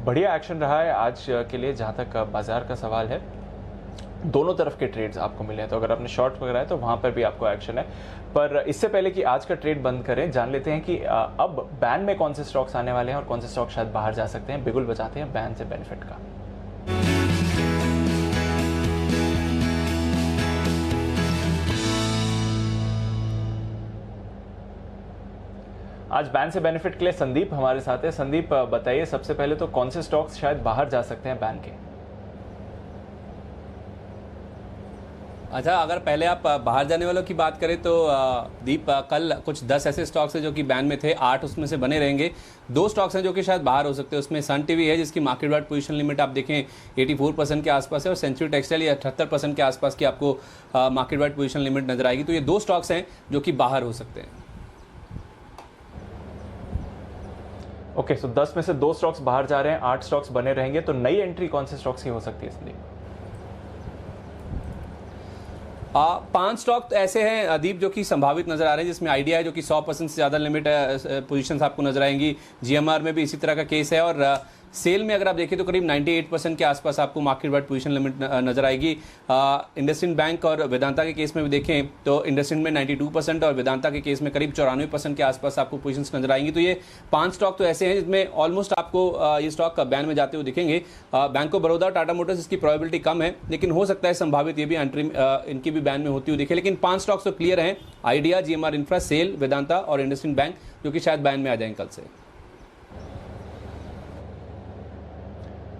बढ़िया एक्शन रहा है आज के लिए। जहाँ तक बाजार का सवाल है, दोनों तरफ के ट्रेड्स आपको मिले हैं। तो अगर आपने शॉर्ट वगैरह है तो वहाँ पर भी आपको एक्शन है। पर इससे पहले कि आज का ट्रेड बंद करें, जान लेते हैं कि अब बैन में कौन से स्टॉक्स आने वाले हैं और कौन से स्टॉक शायद बाहर जा सकते हैं। बिगुल बचाते हैं बैन से बेनिफिट का। आज बैन से बेनिफिट के लिए संदीप हमारे साथ है। संदीप बताइए सबसे पहले तो कौन से स्टॉक्स शायद बाहर जा सकते हैं बैन के? अच्छा, अगर पहले आप बाहर जाने वालों की बात करें तो दीप, कल कुछ 10 ऐसे स्टॉक्स हैं जो कि बैन में थे, 8 उसमें से बने रहेंगे। 2 स्टॉक्स हैं जो कि शायद बाहर हो सकते हैं। उसमें सन टीवी है जिसकी मार्केट वाइड पोजीशन लिमिट आप देखें 84% के आसपास है, और सेंचुरी टेक्सटाइल या 78% के आसपास की आपको मार्केट वाइड पोजीशन लिमिट नजर आएगी। तो ये 2 स्टॉक्स हैं जो कि बाहर हो सकते हैं। ओके, सो 10 में से 2 स्टॉक्स बाहर जा रहे हैं, 8 स्टॉक्स बने रहेंगे। तो नई एंट्री कौन से स्टॉक्स की हो सकती है संदीप? 5 स्टॉक ऐसे हैं अदीप जो कि संभावित नजर आ रहे हैं, जिसमें आइडिया है जो कि 100% से ज़्यादा लिमिट पोजीशंस आपको नजर आएंगी। जीएमआर में भी इसी तरह का केस है, और सेल में अगर आप देखें तो करीब 98% के आसपास आपको मार्केट वाइड पोजीशन लिमिट नजर आएगी। इंडसइंड बैंक और वेदांता के केस में भी देखें तो इंडसइंड में 92% और वेदांता के केस में करीब 94% के आसपास आपको पोजीशंस नजर आएंगी। तो ये 5 स्टॉक तो ऐसे हैं जिसमें ऑलमोस्ट आपको ये स्टॉक बैन में जाते हुए दिखेंगे। Bank of Baroda, Tata Motors, इसकी प्रोबेबिलिटी कम है, लेकिन हो सकता है संभावित ये भी एंट्री इनकी भी बैन में होती हुई दिखे। लेकिन 5 स्टॉक्स तो क्लियर हैं, आइडिया, जीएमआर इंफ्रा, सेल, वेदांता और इंडसइंड बैंक, जो कि शायद बैन में आ जाएंगे कल से।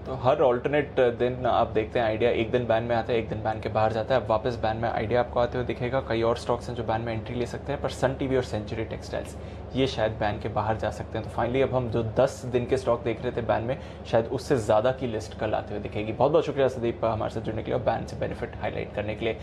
तो हर ऑल्टरनेट दिन आप देखते हैं आइडिया एक दिन बैन में आता है, एक दिन बैन के बाहर जाता है, अब वापस बैन में आइडिया आपको आते हुए दिखेगा। कई और स्टॉक्स हैं जो बैन में एंट्री ले सकते हैं, पर सन टीवी और सेंचुरी टेक्सटाइल्स ये शायद बैन के बाहर जा सकते हैं। तो फाइनली अब हम जो 10 दिन के स्टॉक देख रहे थे बैन में, शायद उससे ज़्यादा की लिस्ट कल आते हुए दिखेगी। बहुत बहुत शुक्रिया संदीप हमारे साथ जुड़ने के लिए और बैन से बेनिफिट हाईलाइट करने के लिए।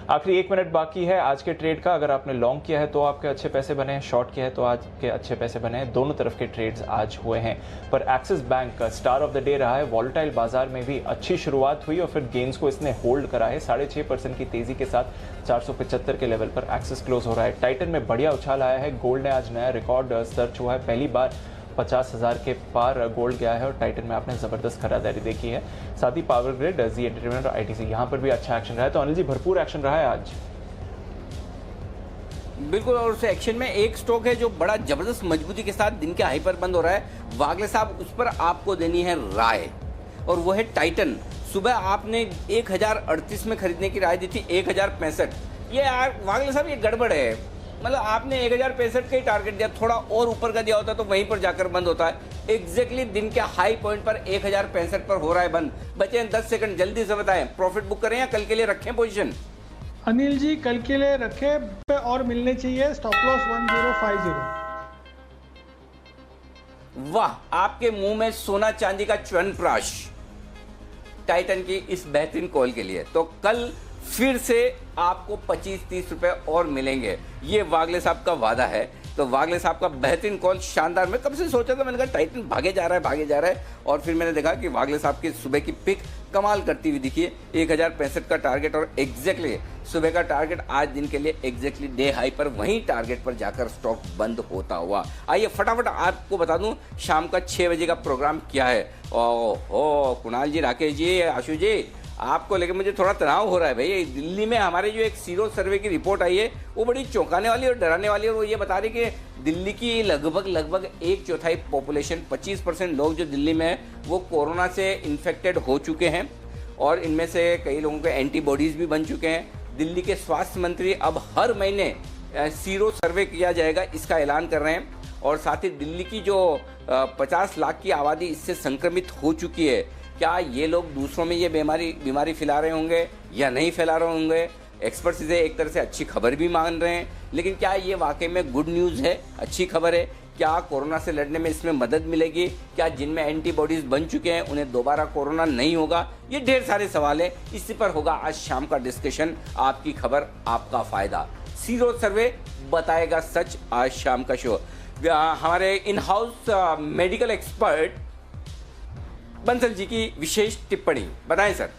आखिरी 1 मिनट बाकी है आज के ट्रेड का। अगर आपने लॉन्ग किया है तो आपके अच्छे पैसे बने हैं, शॉर्ट किया है तो आज के अच्छे पैसे बने हैं। दोनों तरफ के ट्रेड्स आज हुए हैं, पर axis bank star of the day रहा है। वॉलेटाइल बाजार में भी अच्छी शुरुआत हुई और फिर गेंस को इसने होल्ड करा है। 6.5% की तेजी के साथ 475 के लेवल पर एक्सिस क्लोज हो रहा है। टाइटन में बढ़िया उछाल आया है। गोल्ड ने आज नया रिकॉर्ड सर्च हुआ है, पहली बार 50,000 के पार गोल्ड गया है और टाइटन में आपने जबरदस्त खरीदारी देखी है। साथ ही पावर ग्रिड, जी एंटरटेनमेंट और आईटीसी यहाँ पर भी अच्छा एक्शन रहा है। तो अनिल जी भरपूर एक्शन रहा है आज। बिल्कुल, और उस एक्शन में एक स्टॉक है जो बड़ा जबरदस्त मजबूती के साथ दिन के हाई पर बंद हो रहा है। वागले साहब, उस पर आपको देनी है राय, और वो है टाइटन। सुबह आपने 1038 में खरीदने की राय दी थी, 1065। ये यार वागले साहब, ये गड़बड़ है। मतलब आपने 1065 का ही टारगेट दिया, थोड़ा और ऊपर का दिया होता तो वहीं पर जाकर बंद होता है। एग्जैक्टली दिन के हाई पॉइंट पर 1065 पर हो रहा है बंद। बचे हैं 10 सेकंड, जल्दी से बताएं, प्रॉफिट बुक करें या कल के लिए रखें पोजीशन? अनिल जी कल के लिए रखे पे और मिलने चाहिए। Stop loss 1050। वाह, आपके मुंह में सोना चांदी का च्यवनप्राश टाइटन की इस बेहतरीन कॉल के लिए। तो कल फिर से आपको 25-30 रुपए और मिलेंगे, ये वागले साहब का वादा है। तो वागले साहब का बेहतरीन कॉल, शानदार। मैं कब से सोचा था, मैंने कहा टाइटन भागे जा रहा है, और फिर मैंने देखा कि वागले साहब की सुबह की पिक कमाल करती हुई दिखी है। 1065 का टारगेट, और एग्जैक्टली सुबह का टारगेट आज दिन के लिए एग्जैक्टली डे हाई पर वहीं टारगेट पर जाकर स्टॉक बंद होता हुआ। आइए फटाफट आपको बता दूं शाम का 6 बजे का प्रोग्राम क्या है। ओहो कुणाल जी, राकेश जी, आशु जी, आपको लेकर मुझे थोड़ा तनाव हो रहा है भाई। दिल्ली में हमारे जो एक सीरो सर्वे की रिपोर्ट आई है वो बड़ी चौंकाने वाली और डराने वाली है। और वो ये बता रही कि दिल्ली की लगभग 1/4 पॉपुलेशन, 25% लोग जो दिल्ली में है वो कोरोना से इन्फेक्टेड हो चुके हैं, और इनमें से कई लोगों के एंटीबॉडीज़ भी बन चुके हैं। दिल्ली के स्वास्थ्य मंत्री अब हर महीने सीरो सर्वे किया जाएगा, इसका ऐलान कर रहे हैं। और साथ ही दिल्ली की जो 50 लाख की आबादी इससे संक्रमित हो चुकी है, क्या ये लोग दूसरों में ये बीमारी फैला रहे होंगे या नहीं फैला रहे होंगे? एक्सपर्ट्स इसे एक तरह से अच्छी खबर भी मान रहे हैं, लेकिन क्या ये वाकई में गुड न्यूज़ है, अच्छी खबर है? क्या कोरोना से लड़ने में इसमें मदद मिलेगी? क्या जिनमें एंटीबॉडीज बन चुके हैं उन्हें दोबारा कोरोना नहीं होगा? ये ढेर सारे सवाल है, इसी पर होगा आज शाम का डिस्कशन। आपकी खबर, आपका फायदा, सीरो सर्वे बताएगा सच। आज शाम का शो हमारे in house medical expert Bansal ji की विशेष टिप्पणी बताएं सर।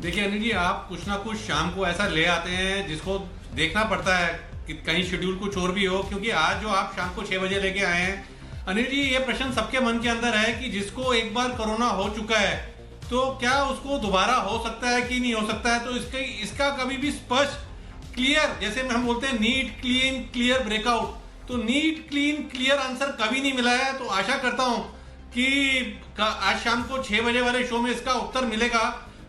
देखिए अनिल जी, आप कुछ ना कुछ शाम को ऐसा ले आते हैं जिसको देखना पड़ता है कि कहीं शेड्यूल कुछ और भी हो, क्योंकि आज जो आप शाम को 6 बजे लेके आए हैं अनिल जी, ये प्रश्न सबके मन के अंदर है कि जिसको एक बार कोरोना हो चुका है तो क्या उसको दोबारा हो सकता है कि नहीं हो सकता है? तो इसका कभी भी स्पष्ट क्लियर, जैसे हम बोलते हैं नीट क्लीन क्लियर ब्रेकआउट, तो नीट क्लीन क्लियर आंसर कभी नहीं मिला है। तो आशा करता हूं कि आज शाम को 6 बजे वाले शो में इसका उत्तर मिलेगा।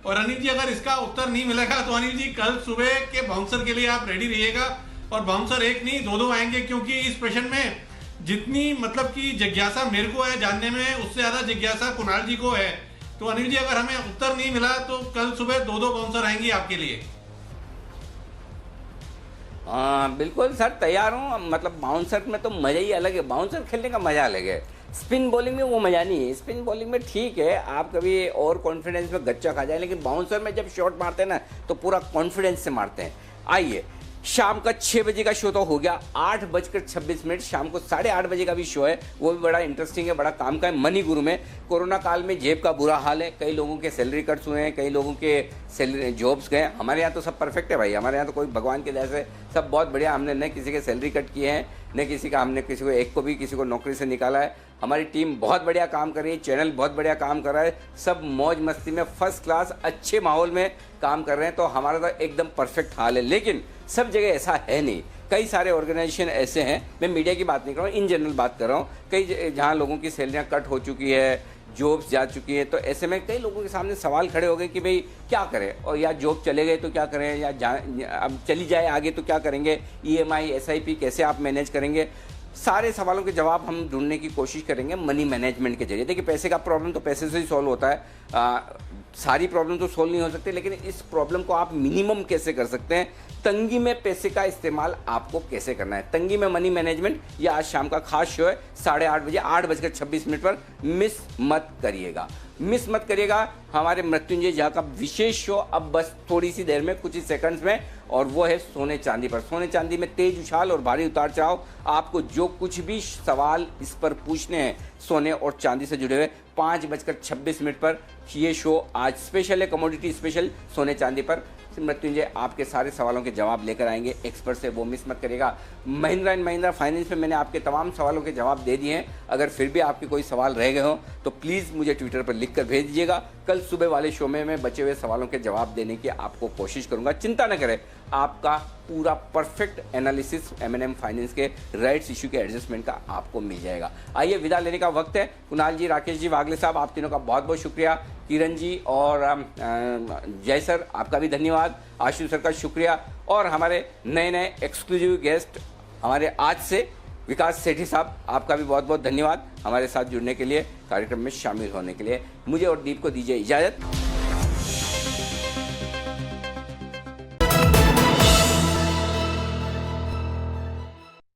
और अनिल जी, अगर इसका उत्तर नहीं मिलेगा तो अनिल जी कल सुबह के बाउंसर के लिए आप रेडी रहिएगा, और बाउंसर एक नहीं 2 आएंगे, क्योंकि इस प्रश्न में जितनी मतलब कि जिज्ञासा मेरे को है जानने में, उससे ज्यादा जिज्ञासा कुणाल जी को है। तो अनिल जी, अगर हमें उत्तर नहीं मिला तो कल सुबह 2 बाउंसर आएंगी आपके लिए। हाँ बिल्कुल सर, तैयार हूँ। मतलब बाउंसर में तो मजा ही अलग है, बाउंसर खेलने का मजा अलग है। स्पिन बॉलिंग में वो मजा नहीं है। स्पिन बॉलिंग में ठीक है, आप कभी और कॉन्फिडेंस में गच्चा खा जाए, लेकिन बाउंसर में जब शॉट मारते हैं ना तो पूरा कॉन्फिडेंस से मारते हैं। आइए, शाम का 6 बजे का शो तो हो गया, 8:26 शाम को 8:30 बजे का भी शो है, वो भी बड़ा इंटरेस्टिंग है, बड़ा काम का है। मनी गुरु में कोरोना काल में जेब का बुरा हाल है, कई लोगों के सैलरी कट्स हुए हैं, कई लोगों के सैलरी जॉब्स गए। हमारे यहाँ तो सब परफेक्ट है भाई, हमारे यहाँ तो कोई भगवान के दया से सब बहुत बढ़िया। हमने न किसी के सैलरी कट किए हैं, न किसी का हमने किसी को एक को भी किसी को नौकरी से निकाला है। हमारी टीम बहुत बढ़िया काम कर रही है, चैनल बहुत बढ़िया काम कर रहा है, सब मौज मस्ती में फर्स्ट क्लास अच्छे माहौल में काम कर रहे हैं। तो हमारा तो एकदम परफेक्ट हाल है, लेकिन सब जगह ऐसा है नहीं। कई सारे ऑर्गेनाइजेशन ऐसे हैं, मैं मीडिया की बात नहीं कर रहा हूँ, इन जनरल बात कर रहा हूँ, कई जहाँ लोगों की सैलरियाँ कट हो चुकी है, जॉब्स जा चुकी है। तो ऐसे में कई लोगों के सामने सवाल खड़े हो गए कि भाई क्या करें, और या जॉब चले गए तो क्या करें, या अब चली जाए आगे तो क्या करेंगे, EMI SIP कैसे आप मैनेज करेंगे। सारे सवालों के जवाब हम ढूंढने की कोशिश करेंगे मनी मैनेजमेंट के जरिए। देखिए, पैसे का प्रॉब्लम तो पैसे से ही सॉल्व होता है, सारी प्रॉब्लम तो सोल्व नहीं हो सकती, लेकिन इस प्रॉब्लम को आप मिनिमम कैसे कर सकते हैं, तंगी में पैसे का इस्तेमाल आपको कैसे करना है, तंगी में मनी मैनेजमेंट, ये आज शाम का खास शो है 8:30 बजे 8:26 पर। मिस मत करिएगा, मिस मत करिएगा हमारे मृत्युंजय झा का विशेष शो अब बस थोड़ी सी देर में, कुछ ही सेकंड्स में, और वो है सोने चांदी पर। सोने चांदी में तेज उछाल और भारी उतार चढ़ाव। आपको जो कुछ भी सवाल इस पर पूछने हैं सोने और चांदी से जुड़े हुए, 5:26 पर ये शो आज स्पेशल है, कमोडिटी स्पेशल सोने चांदी पर। मृत्युंजय आपके सारे सवालों के जवाब लेकर आएंगे एक्सपर्ट से, वो मिस मत करिएगा। महिंद्रा एंड महिंद्रा फाइनेंस में मैंने आपके तमाम सवालों के जवाब दे दिए हैं। अगर फिर भी आपके कोई सवाल रह गए हों तो प्लीज़ मुझे ट्विटर पर लिख कर भेज दीजिएगा। कल सुबह वाले शो में मैं बचे हुए सवालों के जवाब देने की आपको कोशिश करूंगा। चिंता न करें, आपका पूरा परफेक्ट एनालिसिस M&M फाइनेंस के राइट्स इशू के एडजस्टमेंट का आपको मिल जाएगा। आइए, विदा लेने का वक्त है। कुणाल जी, राकेश जी, वागले साहब, आप तीनों का बहुत बहुत शुक्रिया। किरण जी और जय सर, आपका भी धन्यवाद। आशु सर का शुक्रिया। और हमारे नए नए एक्सक्लूसिव गेस्ट हमारे आज से विकास सेठी साहब, आपका भी बहुत बहुत धन्यवाद हमारे साथ जुड़ने के लिए, कार्यक्रम में शामिल होने के लिए। मुझे और दीप को दीजिए इजाज़त।